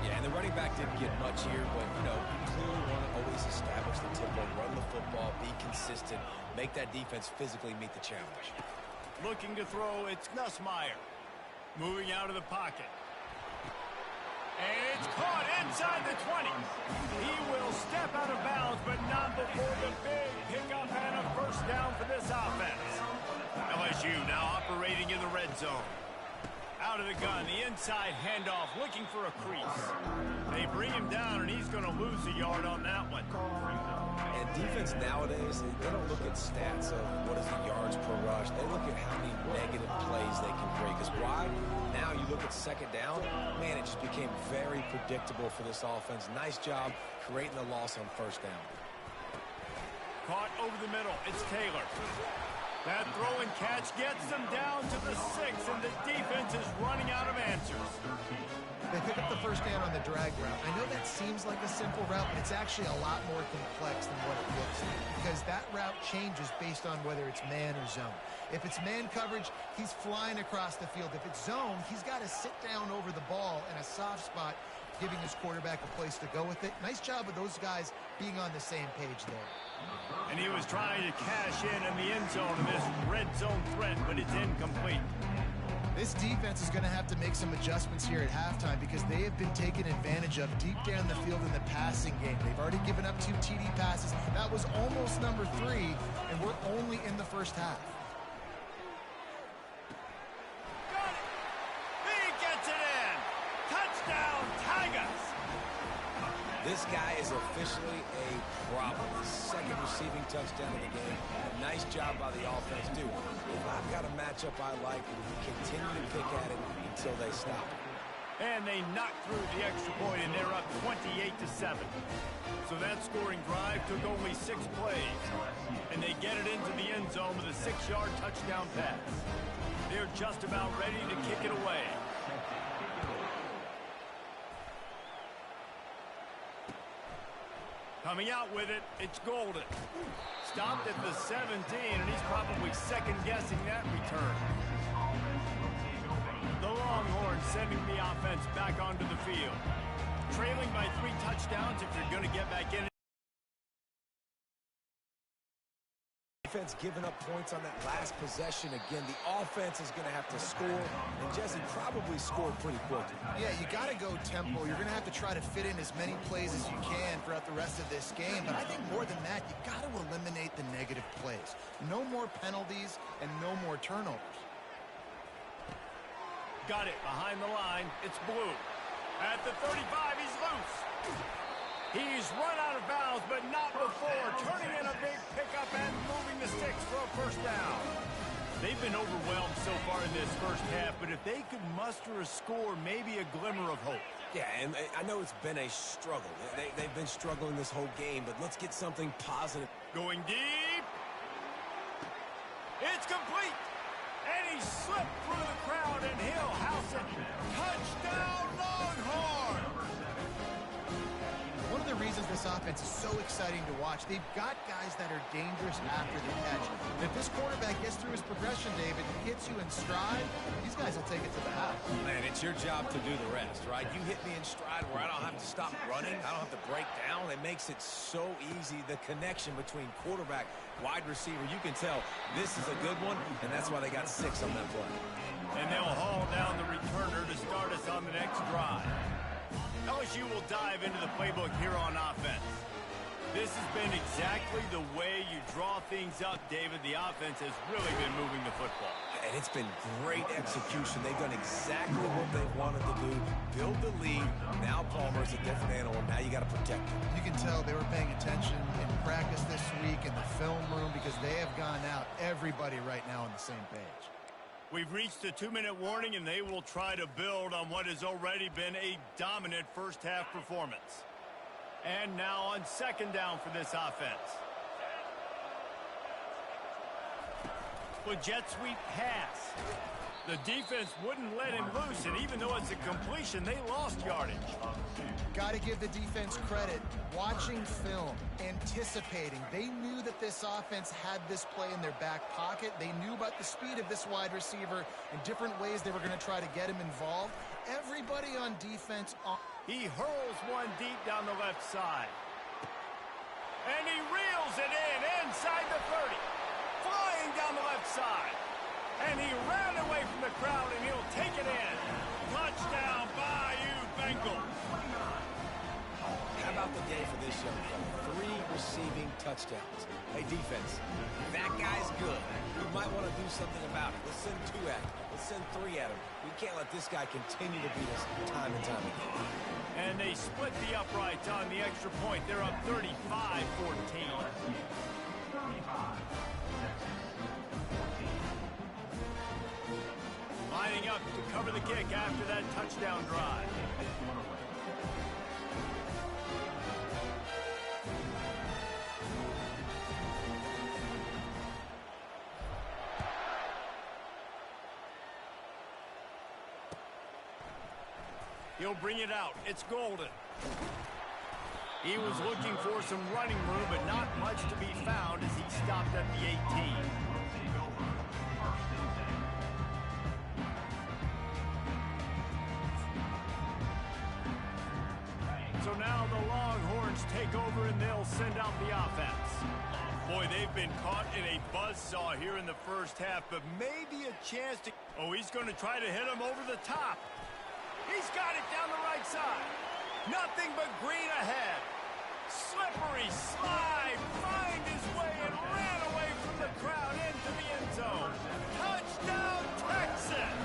Speaker 3: Yeah, and the running back didn't get much here, but, you know, you clearly want to always establish the tempo, run the football, be consistent, make that defense physically meet the challenge.
Speaker 1: Looking to throw, it's Nussmeier. Moving out of the pocket. And it's caught inside the 20. He will step out of bounds, but not before the big pickup and a first down for this offense. LSU now operating in the red zone. Out of the gun, the inside handoff, looking for a crease. They bring him down, and he's going to lose a yard on that one.
Speaker 3: And defense nowadays, they don't look at stats of what is the yards per rush. They look at how many negative plays they can create. Because why? Now you look at second down, man, it just became very predictable for this offense. Nice job creating the loss on first down.
Speaker 1: Caught over the middle, it's Taylor. That throw and catch gets them down to the 6, and the defense is running out of answers.
Speaker 2: They pick up the first down on the drag route. I know that seems like a simple route, but it's actually a lot more complex than what it looks like, because that route changes based on whether it's man or zone. If it's man coverage, he's flying across the field. If it's zone, he's got to sit down over the ball in a soft spot, giving his quarterback a place to go with it. Nice job of those guys being on the same page there.
Speaker 1: And he was trying to cash in the end zone of this red zone threat, but it's incomplete.
Speaker 2: This defense is going to have to make some adjustments here at halftime because they have been taken advantage of deep down the field in the passing game. They've already given up 2 TD passes. That was almost number 3, and we're only in the first half.
Speaker 1: Got it! He gets it in! Touchdown, Tigers!
Speaker 3: This guy is officially a problem. His second receiving touchdown of the game. A nice job by the offense. Dude, if I've got a matchup I like, continue to pick at it until they stop.
Speaker 1: And they knocked through the extra point, and they're up 28-7. So that scoring drive took only 6 plays. And they get it into the end zone with a 6-yard touchdown pass. They're just about ready to kick it away. Coming out with it, it's Golden. Stopped at the 17, and he's probably second-guessing that return. The Longhorns sending the offense back onto the field. Trailing by 3 touchdowns if you're going to get back in.
Speaker 3: Defense giving up points on that last possession. Again, the offense is going to have to score, and Jesse probably scored pretty quickly.
Speaker 2: Yeah, you got to go tempo. You're going to have to try to fit in as many plays as you can throughout the rest of this game. But I think more than that, you got to eliminate the negative plays. No more penalties and no more turnovers.
Speaker 1: Got it behind the line. It's Blue. At the 35, he's loose. He's run out of bounds, but not before turning in a big pickup and moving the sticks for a first down. They've been overwhelmed so far in this first half, but if they could muster a score, maybe a glimmer of hope.
Speaker 3: Yeah, and I know it's been a struggle. They've been struggling this whole game, but let's get something positive.
Speaker 1: Going deep. It's complete. And he slipped through the crowd, and he'll house it. Touchdown, Longhorns!
Speaker 2: One of the reasons this offense is so exciting to watch, they've got guys that are dangerous after the catch. And if this quarterback gets through his progression, David, and hits you in stride, these guys will take it to the house.
Speaker 3: Man, it's your job to do the rest, right? You hit me in stride where I don't have to stop running. I don't have to break down. It makes it so easy. The connection between quarterback, wide receiver, you can tell this is a good one, and that's why they got 6 on that play.
Speaker 1: And they'll haul down the returner to start us on the next drive. LSU will dive into the playbook here on offense. This has been exactly the way you draw things up, David. The offense has really been moving the football.
Speaker 3: And it's been great execution. They've done exactly what they wanted to do. Build the lead. Now Palmer's a different animal. Now you got to protect him.
Speaker 2: You can tell they were paying attention in practice this week in the film room because they have gone out, everybody right now on the same page.
Speaker 1: We've reached a 2-minute warning, and they will try to build on what has already been a dominant first-half performance. And now on second down for this offense. With jet sweep pass. The defense wouldn't let him loose, and even though it's a completion, they lost yardage.
Speaker 2: Got to give the defense credit. Watching film, anticipating. They knew that this offense had this play in their back pocket. They knew about the speed of this wide receiver and different ways they were going to try to get him involved. Everybody on defense.
Speaker 1: He hurls one deep down the left side. And he reels it in inside the 30. Flying down the left side. And he ran away from the crowd, and he'll take it in. Touchdown, Bayou Bengals.
Speaker 3: How about the day for this young fella? 3 receiving touchdowns. Hey, defense, that guy's good. We might want to do something about it. Let's send 2 at him. Let's send 3 at him. We can't let this guy continue to beat us time and time again.
Speaker 1: And they split the uprights on the extra point. They're up 35-14. Lining up to cover the kick after that touchdown drive. He'll bring it out. It's Golden. He was looking for some running room, but not much to be found as he stopped at the 18. So now the Longhorns take over, and they'll send out the offense. Boy, they've been caught in a buzzsaw here in the first half, but maybe a chance to... Oh, he's going to try to hit him over the top. He's got it down the right side. Nothing but green ahead. Slippery slide. Find his way and ran away from the crowd into the end zone. Touchdown, Texas.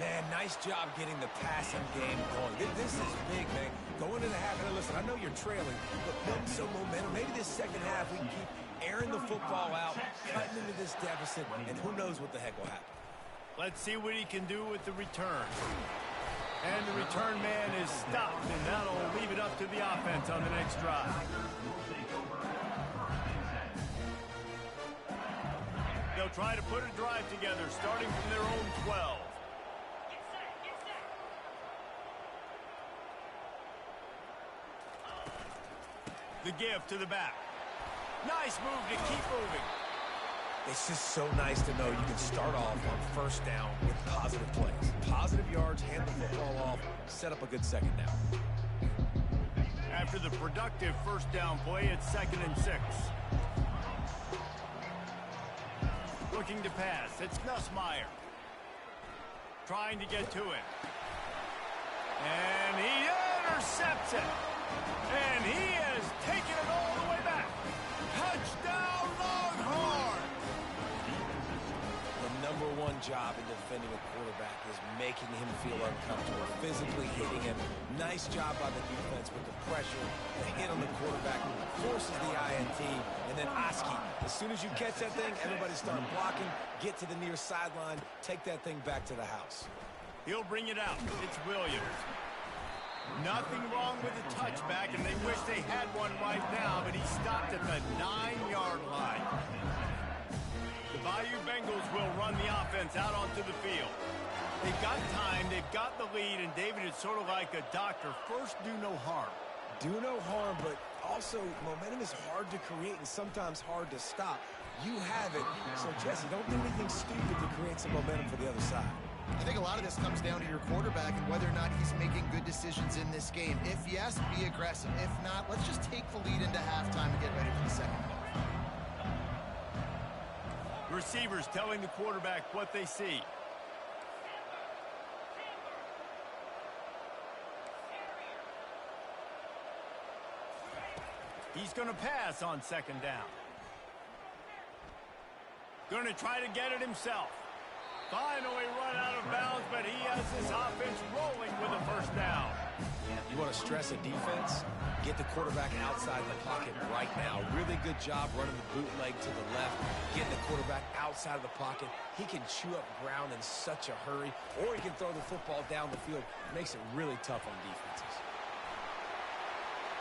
Speaker 3: Man, nice job getting the passing game going. This is big, man. Going into the half, and listen, I know you're trailing, but building some momentum. Maybe this second half we can keep airing the football out, cutting into this deficit, and who knows what the heck will happen.
Speaker 1: Let's see what he can do with the return. And the return man is stopped, and that'll leave it up to the offense on the next drive. They'll try to put a drive together, starting from their own 12. The give to the back. Nice move to keep moving.
Speaker 3: It's just so nice to know you can start off on first down with positive plays. Positive yards, hand the football off, set up a good second down.
Speaker 1: After the productive first down play, it's 2nd and 6. Looking to pass. It's Nussmeier. Trying to get to it. And he intercepts it. And he has taken it all the way back. Touchdown, Longhorn!
Speaker 3: The number one job in defending a quarterback is making him feel uncomfortable, physically hitting him. Nice job by the defense with the pressure. The hit on the quarterback forces the INT. And then Oski, as soon as you catch that thing, everybody start blocking, get to the near sideline, take that thing back to the house.
Speaker 1: He'll bring it out. It's Williams. Nothing wrong with the touchback, and they wish they had one right now, but he stopped at the 9-yard line. The Bayou Bengals will run the offense out onto the field. They've got time, they've got the lead, and David is sort of like a doctor. First, do no harm.
Speaker 3: Do no harm, but also momentum is hard to create and sometimes hard to stop. You have it, so Jesse, don't do anything stupid to create some momentum for the other side.
Speaker 2: I think a lot of this comes down to your quarterback and whether or not he's making good decisions in this game. If yes, be aggressive. If not, let's just take the lead into halftime and get ready for the second half.
Speaker 1: Receivers telling the quarterback what they see. He's going to pass on 2nd down. Going to try to get it himself. Finally run out of bounds, but he has his offense rolling with a first down.
Speaker 3: You want to stress a defense? Get the quarterback outside the pocket right now. Really good job running the bootleg to the left, getting the quarterback outside of the pocket. He can chew up ground in such a hurry, or he can throw the football down the field. Makes it really tough on defenses.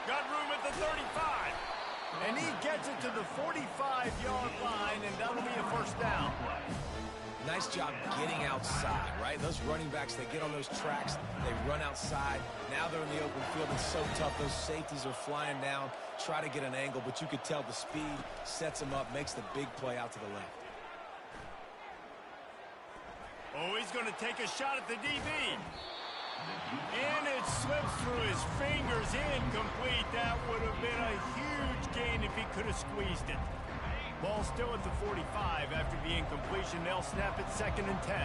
Speaker 1: Got room at the 35. And he gets it to the 45-yard line, and that'll be a first down.
Speaker 3: Nice job getting outside, right? Those running backs, they get on those tracks, they run outside. Now they're in the open field. It's so tough. Those safeties are flying down, try to get an angle, but you could tell the speed sets them up, makes the big play out to the left.
Speaker 1: Oh, he's going to take a shot at the DB. And it slips through his fingers, incomplete. That would have been a huge gain if he could have squeezed it. Ball still at the 45 after the incompletion. They'll snap it 2nd and 10.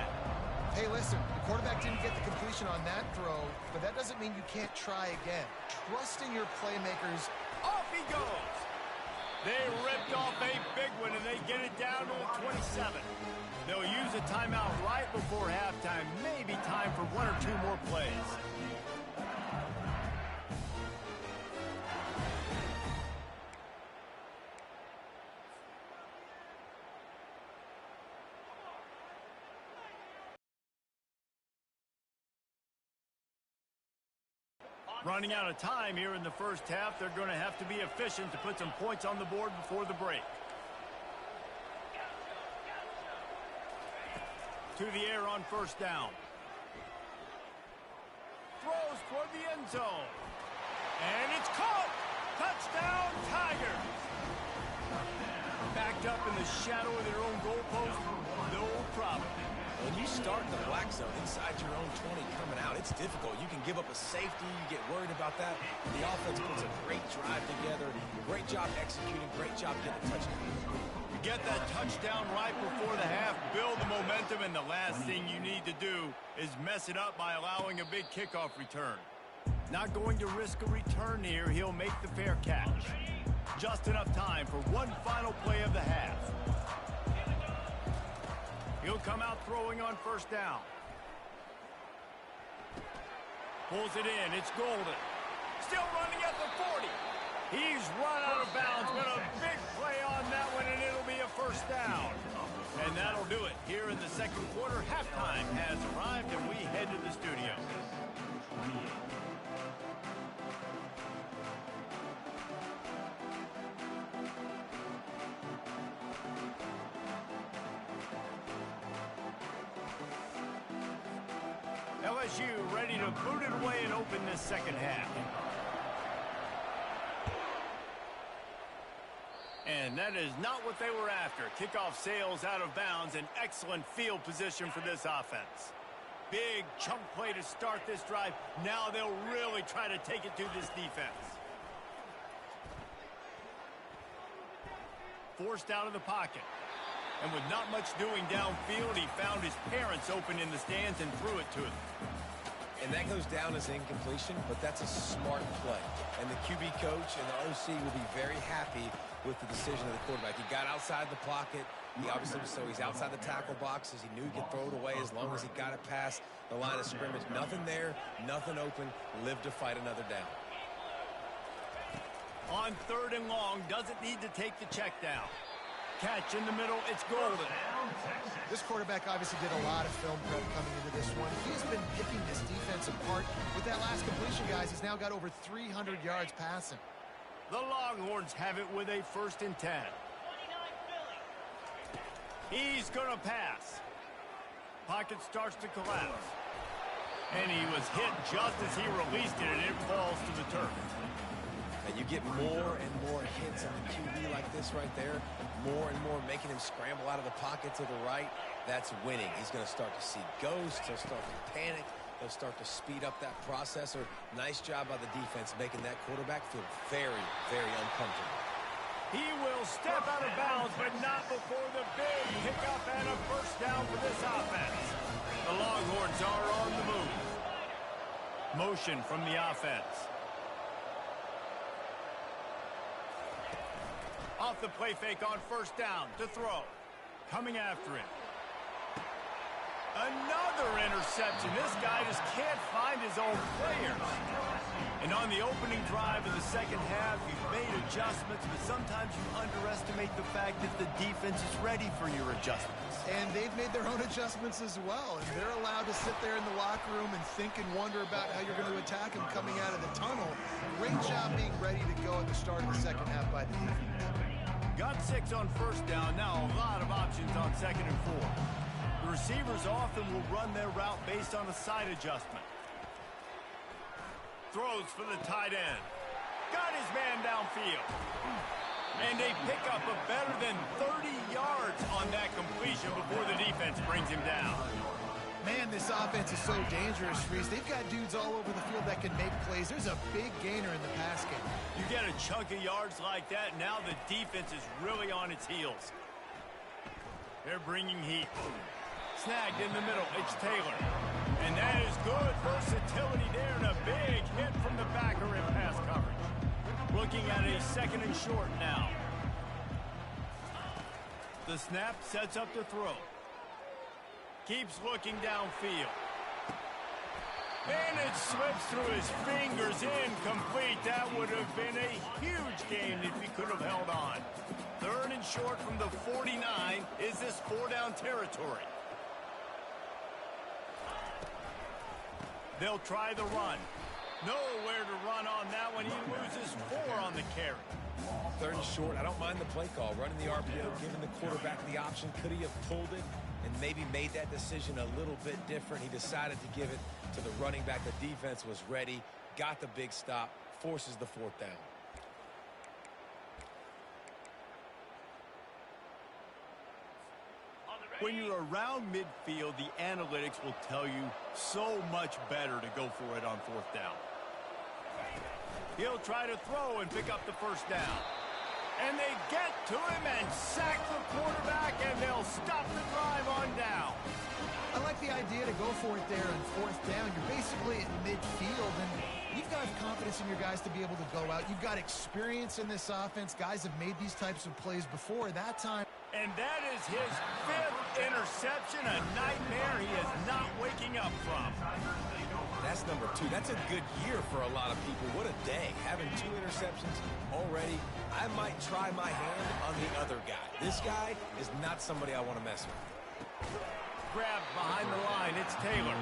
Speaker 2: Hey, listen, the quarterback didn't get the completion on that throw, but that doesn't mean you can't try again. Trust in your playmakers.
Speaker 1: Off he goes. They ripped off a big one, and they get it down to the 27. They'll use a timeout right before halftime. Maybe time for 1 or 2 more plays. Running out of time here in the first half. They're going to have to be efficient to put some points on the board before the break. To the air on first down. Throws toward the end zone. And it's caught. Touchdown, Tigers. Backed up in the shadow of their own goalpost. No problem.
Speaker 3: When you start in the black zone inside your own 20 coming out, it's difficult. You can give up a safety. You get worried about that. The offense puts a great drive together. Great job executing. Great job getting a touchdown.
Speaker 1: You get that touchdown right before the half, build the momentum, and the last thing you need to do is mess it up by allowing a big kickoff return. Not going to risk a return here. He'll make the fair catch. Just enough time for one final play of the half. He'll come out throwing on first down. Pulls it in. It's Golden. Still running at the 40. He's run out of bounds, but a big play on that one, and it'll be a first down. And that'll do it. Here in the second quarter, halftime has arrived, and we head to the studio. LSU ready to boot it away and open this second half. And that is not what they were after. Kickoff sails out of bounds. An excellent field position for this offense. Big chunk play to start this drive. Now they'll really try to take it to this defense. Forced out of the pocket. And with not much doing downfield, he found his parents open in the stands and threw it to them.
Speaker 3: And that goes down as incompletion, but that's a smart play. And the QB coach and the OC will be very happy with the decision of the quarterback. He got outside the pocket. He obviously, so he's outside the tackle boxes. He knew he could throw it away as long as he got it past the line of scrimmage. Nothing there, nothing open. Live to fight another down.
Speaker 1: On 3rd and long, doesn't need to take the check down. Catch in the middle, it's golden.
Speaker 2: This quarterback obviously did a lot of film prep coming into this one. He's been picking this defense apart. With that last completion, guys, he's now got over 300 yards passing.
Speaker 1: The Longhorns have it with a 1st and 10. He's going to pass. Pocket starts to collapse. And he was hit just as he released it, and it falls to the turf.
Speaker 3: And you get more and more hits on the QB like this right there. More and more making him scramble out of the pocket to the right. That's winning. He's going to start to see ghosts. He'll start to panic. He'll start to speed up that processor. Nice job by the defense making that quarterback feel very, very uncomfortable.
Speaker 1: He will step out of bounds, but not before the big pickup and a 1st down for this offense. The Longhorns are on the move. Motion from the offense. Off the play fake on 1st down to throw. Coming after him. Another interception. This guy just can't find his own players. And on the opening drive of the second half, you've made adjustments, but sometimes you underestimate the fact that the defense is ready for your adjustments.
Speaker 2: And they've made their own adjustments as well. And they're allowed to sit there in the locker room and think and wonder about how you're going to attack him coming out of the tunnel. Great job being ready to go at the start of the second half by the defense.
Speaker 1: Got 6 on 1st down. Now a lot of options on 2nd and 4. The receivers often will run their route based on a side adjustment. Throws for the tight end. Got his man downfield. And they pick up a better than 30 yards on that completion before the defense brings him down.
Speaker 2: Man, this offense is so dangerous, Reese. They've got dudes all over the field that can make plays. There's a big gainer in the pass game.
Speaker 1: You get a chunk of yards like that, now the defense is really on its heels. They're bringing heat. Snagged in the middle, it's Taylor. And that is good versatility there, and a big hit from the backer in pass coverage. Looking at a 2nd and short now. The snap sets up the throw. Keeps looking downfield. And it slips through his fingers, incomplete. That would have been a huge gain if he could have held on. 3rd and short from the 49. Is this 4-down territory? They'll try the run. Nowhere to run on that one. He loses 4 on the carry.
Speaker 3: 3rd and short. I don't mind the play call. Running the RPO, giving the quarterback the option. Could he have pulled it and maybe made that decision a little bit different? He decided to give it to the running back. The defense was ready. Got the big stop. Forces the 4th down.
Speaker 1: When you're around midfield, the analytics will tell you so much better to go for it on 4th down. He'll try to throw and pick up the 1st down. And they get to him and sack the quarterback, and they'll stop the drive on down.
Speaker 2: I like the idea to go for it there on 4th down. You're basically at midfield, and you've got confidence in your guys to be able to go out. You've got experience in this offense. Guys have made these types of plays before. That time.
Speaker 1: And that is his 5th interception, a nightmare he is not waking up from.
Speaker 3: That's number 2. That's a good year for a lot of people. What a day. Having 2 interceptions already. I might try my hand on the other guy. This guy is not somebody I want to mess with.
Speaker 1: Grabbed behind the line, it's Taylor.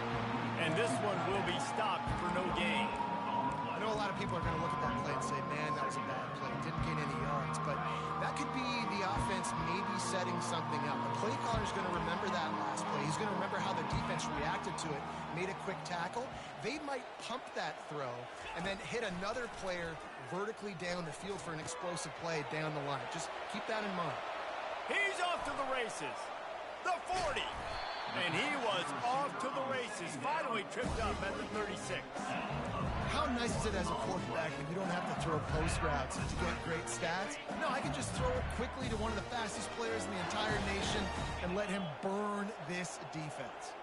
Speaker 1: And this one will be stopped for no gain.
Speaker 2: I know a lot of people are going to look at that play and say, man, that was a bad play. Didn't gain any yards. But that could be the offense maybe setting something up. The play caller is going to remember that last play. He's going to remember how the defense reacted to it, made a quick tackle. They might pump that throw and then hit another player vertically down the field for an explosive play down the line. Just keep that in mind.
Speaker 1: He's off to the races. The 40. And he was off to the races. Finally tripped up at the 36.
Speaker 2: How nice is it as a quarterback when you don't have to throw post routes to get great stats? No, I can just throw it quickly to one of the fastest players in the entire nation and let him burn this defense.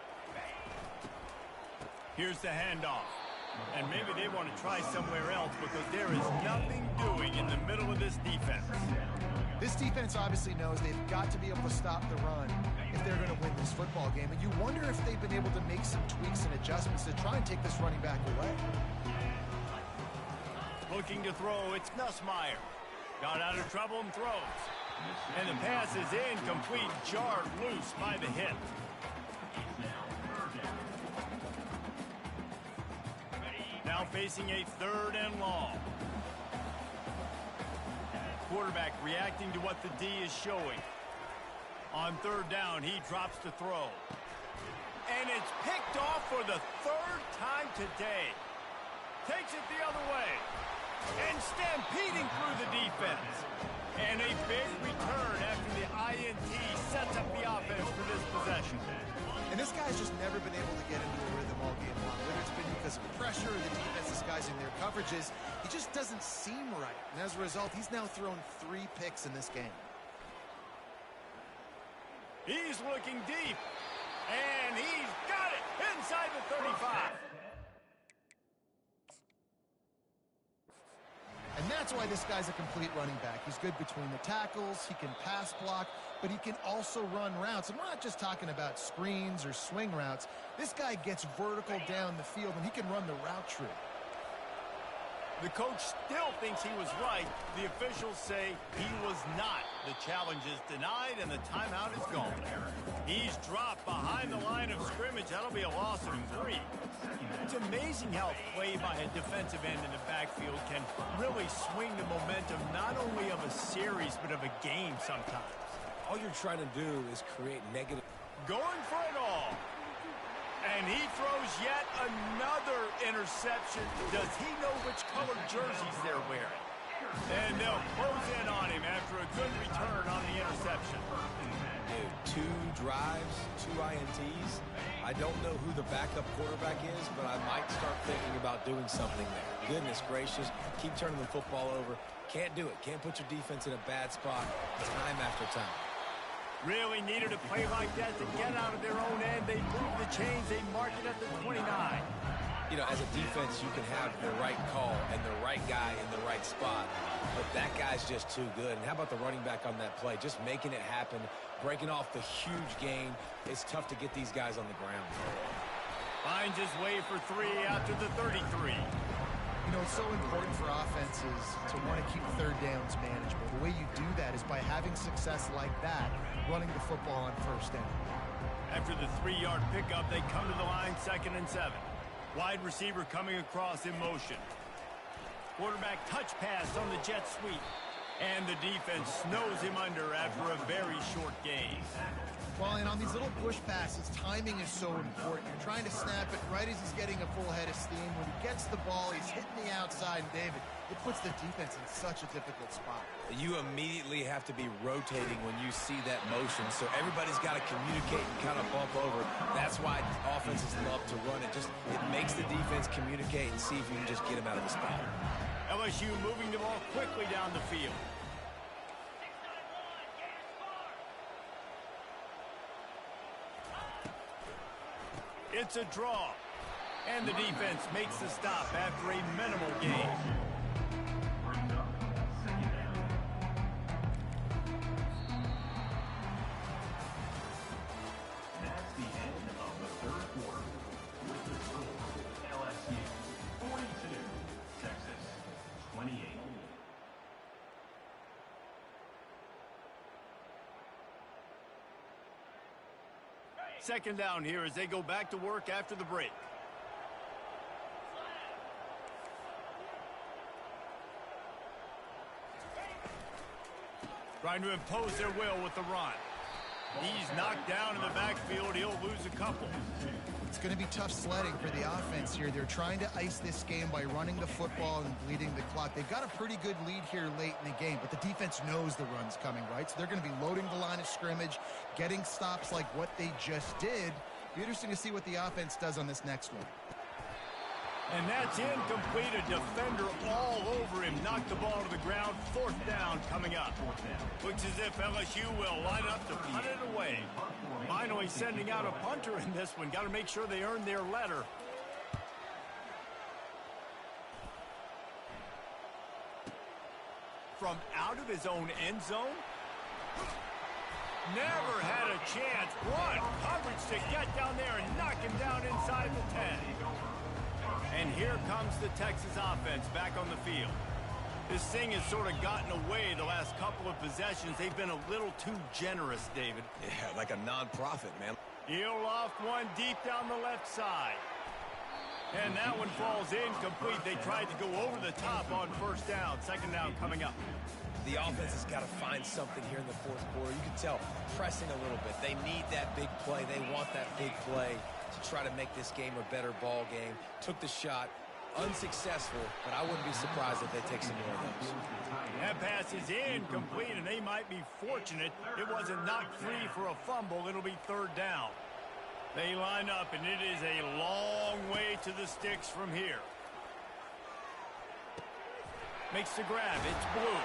Speaker 1: Here's the handoff. And maybe they want to try somewhere else because there is nothing doing in the middle of this defense.
Speaker 2: This defense obviously knows they've got to be able to stop the run if they're going to win this football game. And you wonder if they've been able to make some tweaks and adjustments to try and take this running back away.
Speaker 1: Looking to throw, it's Nussmeier. Got out of trouble and throws. And the pass is incomplete, jarred loose by the hit. Now facing a 3rd and long. Quarterback reacting to what the D is showing. On 3rd down, he drops to throw. And it's picked off for the 3rd time today. Takes it the other way. And stampeding through the defense. And a big return after the INT sets up the offense for this possession.
Speaker 2: And this guy's just never been able to get into a rhythm all game long. Whether it's been because of pressure or the defense disguising their coverages, he just doesn't seem right. And as a result, he's now thrown 3 picks in this game.
Speaker 1: He's looking deep. And he's got it inside the 35.
Speaker 2: And that's why this guy's a complete running back. He's good between the tackles, he can pass block, but he can also run routes. And we're not just talking about screens or swing routes. This guy gets vertical down the field, and he can run the route tree.
Speaker 1: The coach still thinks he was right. The officials say he was not. The challenge is denied, and the timeout is gone. He's dropped behind the line of scrimmage. That'll be a loss of 3. It's amazing how play by a defensive end in the backfield can really swing the momentum not only of a series, but of a game sometimes.
Speaker 3: All you're trying to do is create negative.
Speaker 1: Going for it all. And he throws yet another interception. Does he know which color jerseys they're wearing? And they'll close in on him after a good return on the interception.
Speaker 3: Dude, 2 drives, 2 INTs. I don't know who the backup quarterback is, but I might start thinking about doing something there. Goodness gracious, keep turning the football over. Can't do it. Can't put your defense in a bad spot time after time.
Speaker 1: Really needed a play like that to get out of their own end. They moved the chains. They marked it at the 29.
Speaker 3: You know, as a defense, you can have the right call and the right guy in the right spot, but that guy's just too good. And how about the running back on that play? Just making it happen, breaking off the huge gain. It's tough to get these guys on the ground.
Speaker 1: Finds his way for 3 after the 33.
Speaker 2: You know, it's so important for offenses to want to keep 3rd downs manageable. The way you do that is by having success like that, running the football on 1st down.
Speaker 1: After the 3-yard pickup, they come to the line 2nd and 7. Wide receiver coming across in motion. Quarterback touch pass on the jet sweep. And the defense snows him under after a very short gain.
Speaker 2: Well, and on these little push passes, timing is so important. You're trying to snap it right as he's getting a full head of steam. When he gets the ball, he's hitting the outside, and David, it puts the defense in such a difficult spot.
Speaker 3: You immediately have to be rotating when you see that motion, so everybody's got to communicate and kind of bump over. That's why offenses love to run it. It makes the defense communicate and see if you can just get him out of the spot.
Speaker 1: LSU moving the ball quickly down the field. It's a draw. And the defense makes the stop after a minimal gain.
Speaker 4: That's the end of the 3rd quarter. With the score, LSU
Speaker 1: Second down here as they go back to work after the break. Trying to impose their will with the run. He's knocked down in the backfield. He'll lose a couple.
Speaker 2: It's going to be tough sledding for the offense here. They're trying to ice this game by running the football and bleeding the clock. They've got a pretty good lead here late in the game, but the defense knows the run's coming, right? So they're going to be loading the line of scrimmage, getting stops like what they just did. Be interesting to see what the offense does on this next one.
Speaker 1: And that's incomplete. A defender all over him. Knocked the ball to the ground. Fourth down coming up. Looks as if LSU will line up to punt it away. Finally sending out a punter in this one. Got to make sure they earn their letter. From out of his own end zone. Never had a chance. One coverage to get down there and knock him down inside the 10. And here comes the Texas offense back on the field. This thing has sort of gotten away the last couple of possessions. They've been a little too generous, David.
Speaker 3: Yeah, like a non-profit, man.
Speaker 1: He'll loft one deep down the left side. And that one falls incomplete. They tried to go over the top on first down. Second down coming up.
Speaker 3: The offense has got to find something here in the fourth quarter. You can tell, pressing a little bit. They need that big play. They want that big play to try to make this game a better ball game. Took the shot, unsuccessful, but I wouldn't be surprised if they take some more of those.
Speaker 1: That pass is incomplete, and they might be fortunate it wasn't knocked free for a fumble. It'll be third down. They line up, and it is a long way to the sticks from here. Makes the grab. It's blue.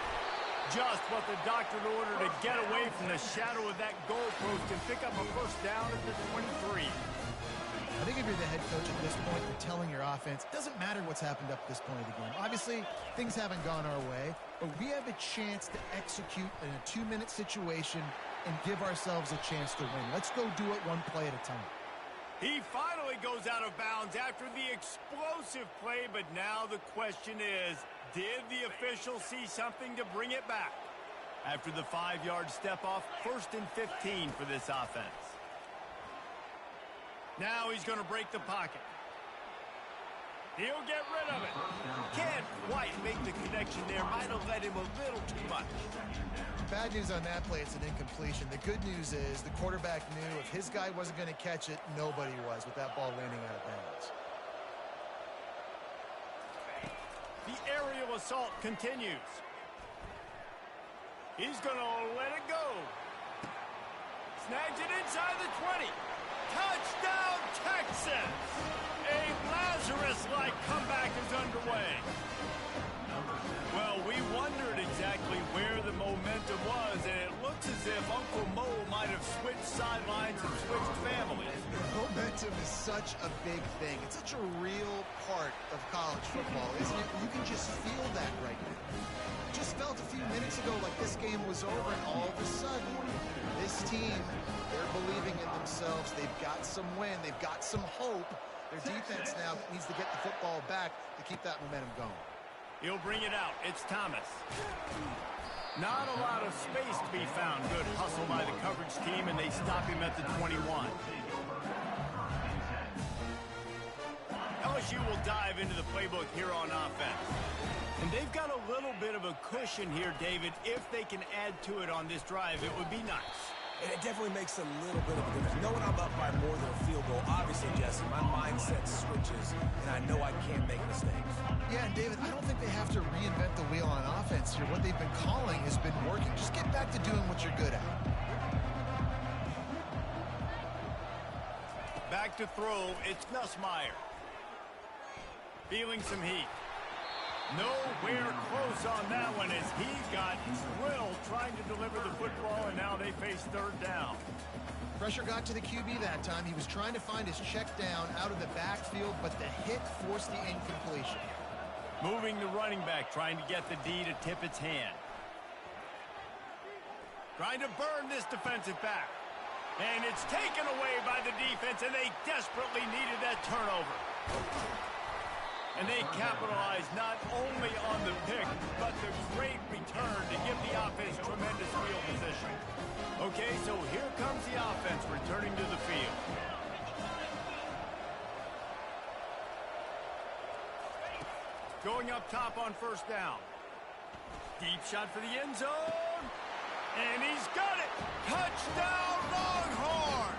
Speaker 1: Just what the doctor ordered to get away from the shadow of that goalpost and pick up a first down at the 23.
Speaker 2: I think if you're the head coach at this point, you're telling your offense, it doesn't matter what's happened up to this point of the game. Obviously, things haven't gone our way, but we have a chance to execute in a 2-minute situation and give ourselves a chance to win. Let's go do it one play at a time.
Speaker 1: He finally goes out of bounds after the explosive play, but now the question is, did the official see something to bring it back? After the 5-yard step off, 1st and 15 for this offense. Now he's going to break the pocket. He'll get rid of it. Can't quite make the connection there. Might have led him a little too much.
Speaker 2: Bad news on that play, it's an incompletion. The good news is the quarterback knew if his guy wasn't going to catch it, nobody was with that ball landing out of bounds.
Speaker 1: The aerial assault continues. He's going to let it go. Snags it inside the 20. Touchdown, Texas! A Lazarus-like comeback is underway. Well, we wondered exactly where the momentum was, and it looks as if Uncle Mo might have switched sidelines and switched families.
Speaker 2: Momentum is such a big thing. It's such a real part of college football, isn't it? You can just feel that right now. Just felt a few minutes ago like this game was over, and all of a sudden, this team, they're believing in themselves. They've got some win. They've got some hope. Their defense now needs to get the football back to keep that momentum going.
Speaker 1: He'll bring it out. It's Thomas. Not a lot of space to be found. Good hustle by the coverage team, and they stop him at the 21. LSU will dive into the playbook here on offense. And they've got a little bit of a cushion here, David. If they can add to it on this drive, it would be nice.
Speaker 3: And it definitely makes a little bit of a difference. Knowing I'm up by more than a field goal, obviously, Jesse, my mindset switches, and I know I can't make mistakes.
Speaker 2: Yeah, and David, I don't think they have to reinvent the wheel on offense here. What they've been calling has been working. Just get back to doing what you're good at.
Speaker 1: Back to throw, it's Nussmeier. Feeling some heat. Nowhere close on that one as he got drilled trying to deliver the football, and now they face third down.
Speaker 2: Pressure got to the QB that time. He was trying to find his check down out of the backfield, but the hit forced the incompletion.
Speaker 1: Moving the running back, trying to get the D to tip its hand. Trying to burn this defensive back. And it's taken away by the defense, and they desperately needed that turnover. And they capitalized not only on the pick, but the great return to give the offense tremendous field position. Okay, so here comes the offense returning to the field. Going up top on first down. Deep shot for the end zone. And he's got it. Touchdown, Longhorns!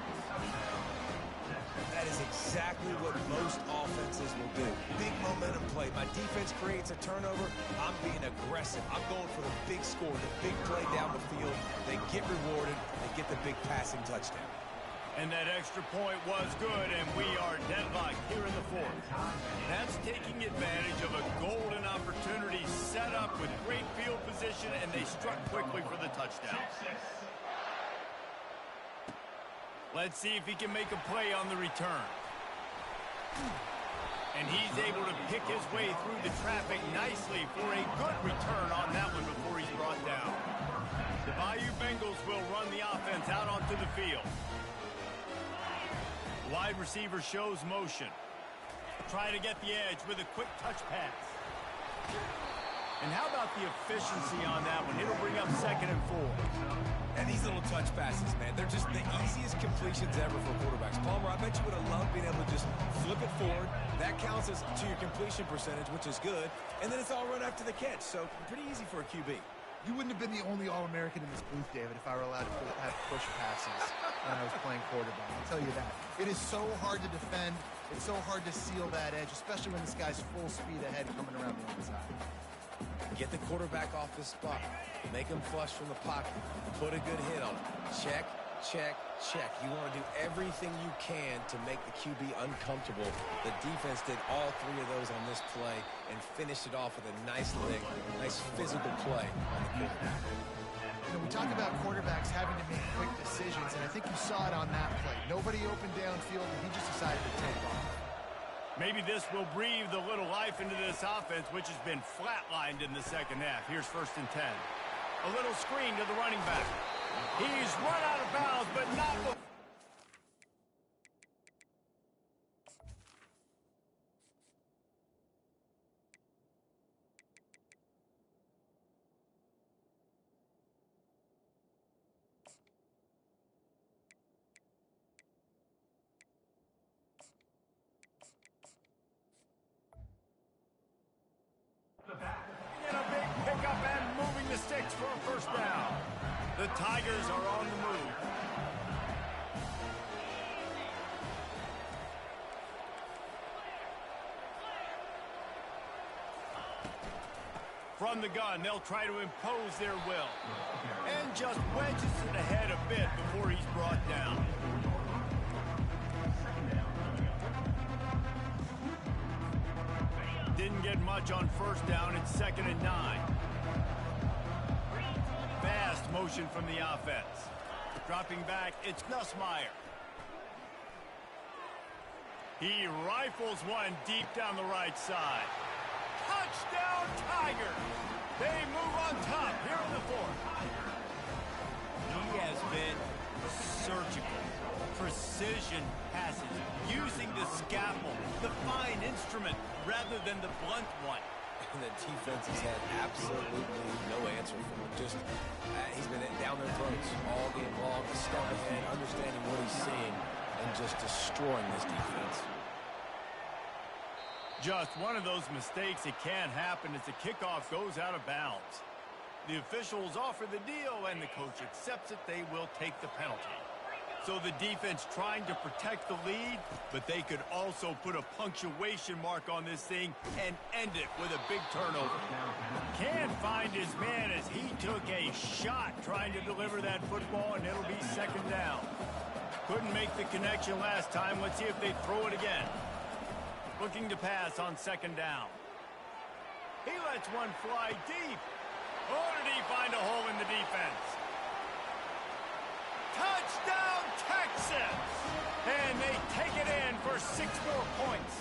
Speaker 3: That is exactly what most offenses will do. Big momentum play. My defense creates a turnover. I'm being aggressive. I'm going for the big score, the big play down the field. They get rewarded. They get the big passing touchdown.
Speaker 1: And that extra point was good, and we are deadlocked here in the fourth. That's taking advantage of a golden opportunity set up with great field position, and they struck quickly for the touchdown. Let's see if he can make a play on the return. And he's able to pick his way through the traffic nicely for a good return on that one before he's brought down. The Bayou Bengals will run the offense out onto the field. Wide receiver shows motion. Trying to get the edge with a quick touch pass. And how about the efficiency on that one? It'll bring up 2nd and 4.
Speaker 3: And these little touch passes, man, they're just the easiest completions ever for quarterbacks. Palmer, I bet you would have loved being able to just flip it forward. That counts as to your completion percentage, which is good. And then it's all run after the catch, so pretty easy for a QB.
Speaker 2: You wouldn't have been the only All-American in this booth, David, if I were allowed to have push passes when I was playing quarterback. I'll tell you that. It is so hard to defend. It's so hard to seal that edge, especially when this guy's full speed ahead coming around the inside.
Speaker 3: Get the quarterback off his spot. Make him flush from the pocket. Put a good hit on him. Check, check, check. You want to do everything you can to make the QB uncomfortable. The defense did all 3 of those on this play and finished it off with a nice lick, nice physical play on the quarterback.
Speaker 2: You know, we talk about quarterbacks having to make quick decisions, and I think you saw it on that play. Nobody opened downfield, and he just decided to take off.
Speaker 1: Maybe this will breathe a little life into this offense, which has been flatlined in the second half. Here's 1st and 10. A little screen to the running back. He's run out of bounds, but not before. And a big pickup and moving the sticks for a 1st down. The Tigers are on the move. From the gun, they'll try to impose their will. And just wedges it ahead a bit before he's brought down. Didn't get much on 1st down. It's 2nd and 9. Fast motion from the offense. Dropping back, it's Nussmeier. He rifles one deep down the right side. Touchdown, Tigers! They move on top here in the 4th. He has been surgical. Precision passes, using the scalpel, the fine instrument, rather than the blunt one.
Speaker 3: And the defense has had absolutely no answer for him. Just, he's been down their throats all game long, a step ahead, understanding what he's seeing, and just destroying this defense.
Speaker 1: Just one of those mistakes that can happen as the kickoff goes out of bounds. The officials offer the deal, and the coach accepts it. They will take the penalty. So the defense trying to protect the lead, but they could also put a punctuation mark on this thing and end it with a big turnover. Can't find his man as he took a shot trying to deliver that football, and it'll be 2nd down. Couldn't make the connection last time. Let's see if they throw it again. Looking to pass on 2nd down. He lets one fly deep. Oh, did he find a hole in the defense? Touchdown, Texas! And they take it in for 6 more points.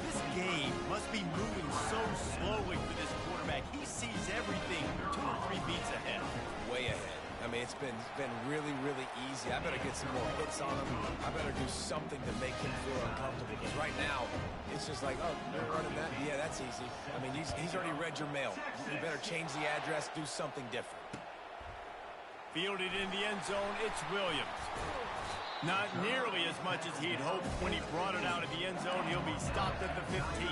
Speaker 1: This game must be moving so slowly for this quarterback. He sees everything 2 or 3 beats ahead.
Speaker 3: Way ahead. I mean, it's been really, really easy. I better get some more hits on him. I better do something to make him feel uncomfortable, because right now, his it's just like, oh, you're running that? Yeah, that's easy. I mean, he's already read your mail. You better change the address, do something different.
Speaker 1: Fielded in the end zone, it's Williams. Not nearly as much as he'd hoped when he brought it out of the end zone. He'll be stopped at the 15.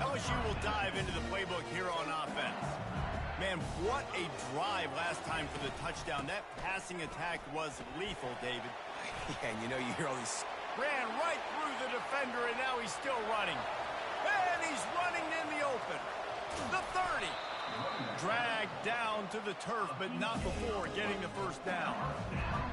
Speaker 1: LSU will dive into the playbook here on offense. Man, what a drive last time for the touchdown. That passing attack was lethal, David.
Speaker 3: Yeah, and you know, you hear all these...
Speaker 1: Ran right through the defender, and now he's still running. And he's running in the open. The 30. Dragged down to the turf, but not before getting the first down.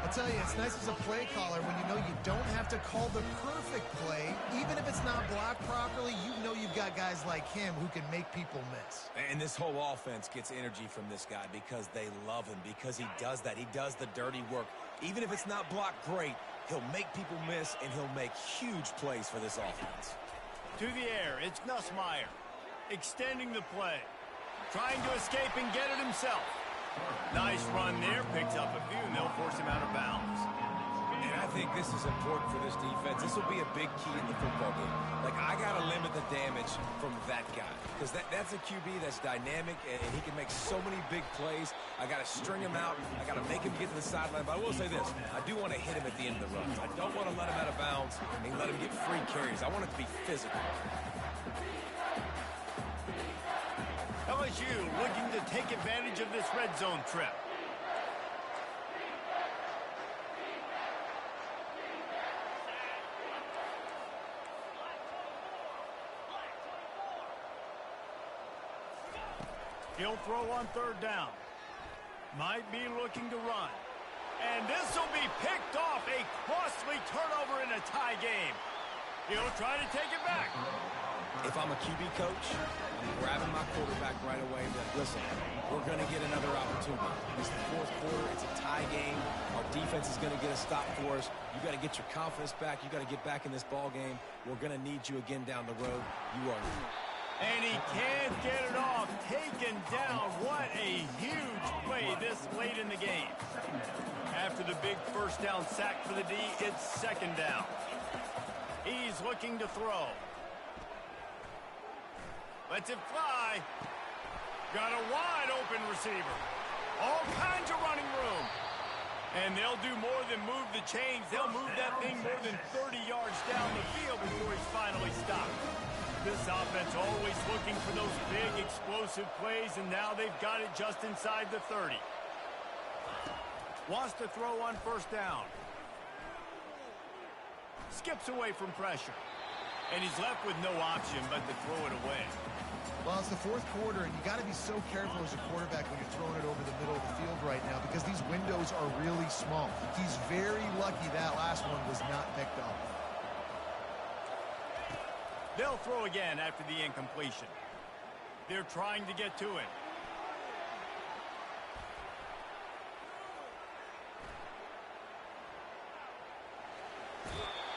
Speaker 2: I'll tell you, it's nice as a play caller when you know you don't have to call the perfect play. Even if it's not blocked properly, you know you've got guys like him who can make people miss.
Speaker 3: And this whole offense gets energy from this guy because they love him, because he does that. He does the dirty work. Even if it's not blocked great, he'll make people miss, and he'll make huge plays for this offense.
Speaker 1: To the air, it's Nussmeier. Extending the play. Trying to escape and get it himself. Nice run there. Picks up a few, and they'll force him out of bounds.
Speaker 3: And I think this is important for this defense. This will be a big key in the football game. Like, I got to limit the damage from that guy. Because that's a QB that's dynamic, and he can make so many big plays. I got to string him out. I got to make him get to the sideline. But I will say this. I do want to hit him at the end of the run. I don't want to let him out of bounds and let him get free carries. I want it to be physical.
Speaker 1: LSU looking to take advantage of this red zone trip. He'll throw on third down. Might be looking to run. And this will be picked off. A costly turnover in a tie game. He'll try to take it back.
Speaker 3: If I'm a QB coach, I'm grabbing my quarterback right away. But listen, we're going to get another opportunity. It's the fourth quarter. It's a tie game. Our defense is going to get a stop for us. You got to get your confidence back. You got to get back in this ball game. We're going to need you again down the road. You are.
Speaker 1: And he can't get it off. Taken down. What a huge play this late in the game. After the big first down sack for the D, it's second down. He's looking to throw. Lets it fly. Got a wide open receiver. All kinds of running room. And they'll do more than move the chains. They'll move that thing more than 30 yards down the field before he's finally stopped. This offense always looking for those big explosive plays, and now they've got it just inside the 30. Wants to throw on first down. Skips away from pressure. And he's left with no option but to throw it away.
Speaker 2: Well, it's the fourth quarter, and you got to be so careful as a quarterback when you're throwing it over the middle of the field right now because these windows are really small. He's very lucky that last one was not picked off.
Speaker 1: They'll throw again after the incompletion. They're trying to get to it.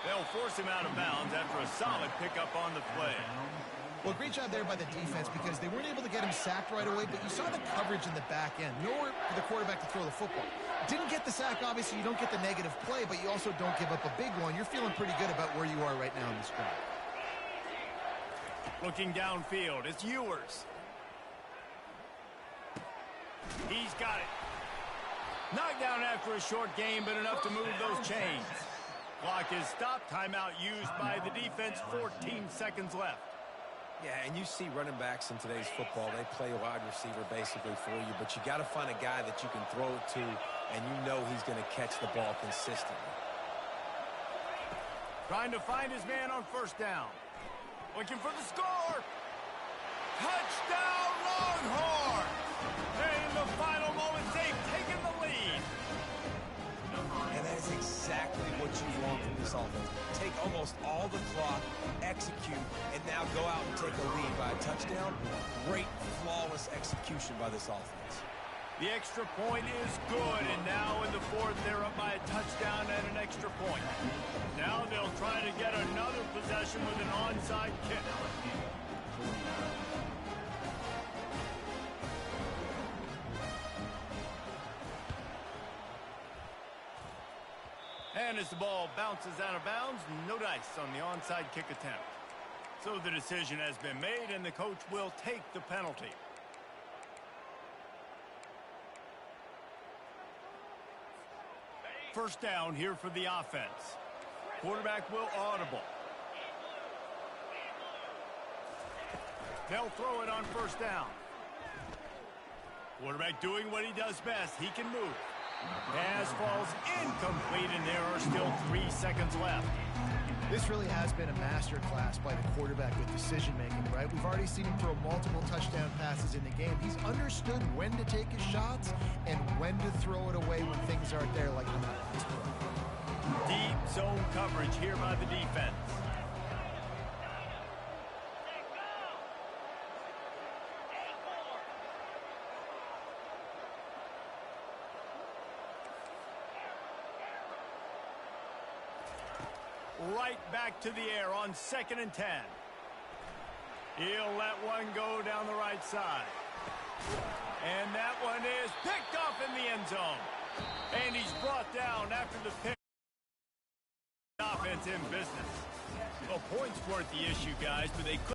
Speaker 1: They'll force him out of bounds after a solid pickup on the play.
Speaker 2: Well, great job there by the defense because they weren't able to get him sacked right away, but you saw the coverage in the back end. Nowhere for the quarterback to throw the football. Didn't get the sack, obviously. You don't get the negative play, but you also don't give up a big one. You're feeling pretty good about where you are right now in this drive.
Speaker 1: Looking downfield, it's Ewers. He's got it. Knocked down after a short game, but enough to move those chains. Clock is stopped. Timeout used by the defense. 14 seconds left.
Speaker 3: Yeah, and you see running backs in today's football, they play wide receiver basically for you, but you got to find a guy that you can throw it to, and you know he's going to catch the ball consistently.
Speaker 1: Trying to find his man on first down. Looking for the score. Touchdown, Longhorn! And in the final moments, they've taken the lead.
Speaker 3: And that is exactly what you want from this offense. Take almost all the clock, execute, and now go out and take a lead by a touchdown. Great, flawless execution by this offense.
Speaker 1: The extra point is good, and now in the fourth, they're up by a touchdown and an extra point. Now they'll try to get another possession with an onside kick. And as the ball bounces out of bounds, no dice on the onside kick attempt. So the decision has been made, and the coach will take the penalty. First down here for the offense. Quarterback will audible. They'll throw it on first down. Quarterback doing what he does best. He can move. Pass falls incomplete, and there are still 3 seconds left.
Speaker 2: This really has been a masterclass by the quarterback with decision-making, right? We've already seen him throw multiple touchdown passes in the game. He's understood when to take his shots and when to throw it away when things aren't there, like on that last play.
Speaker 1: Deep zone coverage here by the defense. Right back to the air on 2nd and 10. He'll let one go down the right side. And that one is picked off in the end zone. And he's brought down after the pick. Offense in business. Well, points weren't the issue, guys, but they could.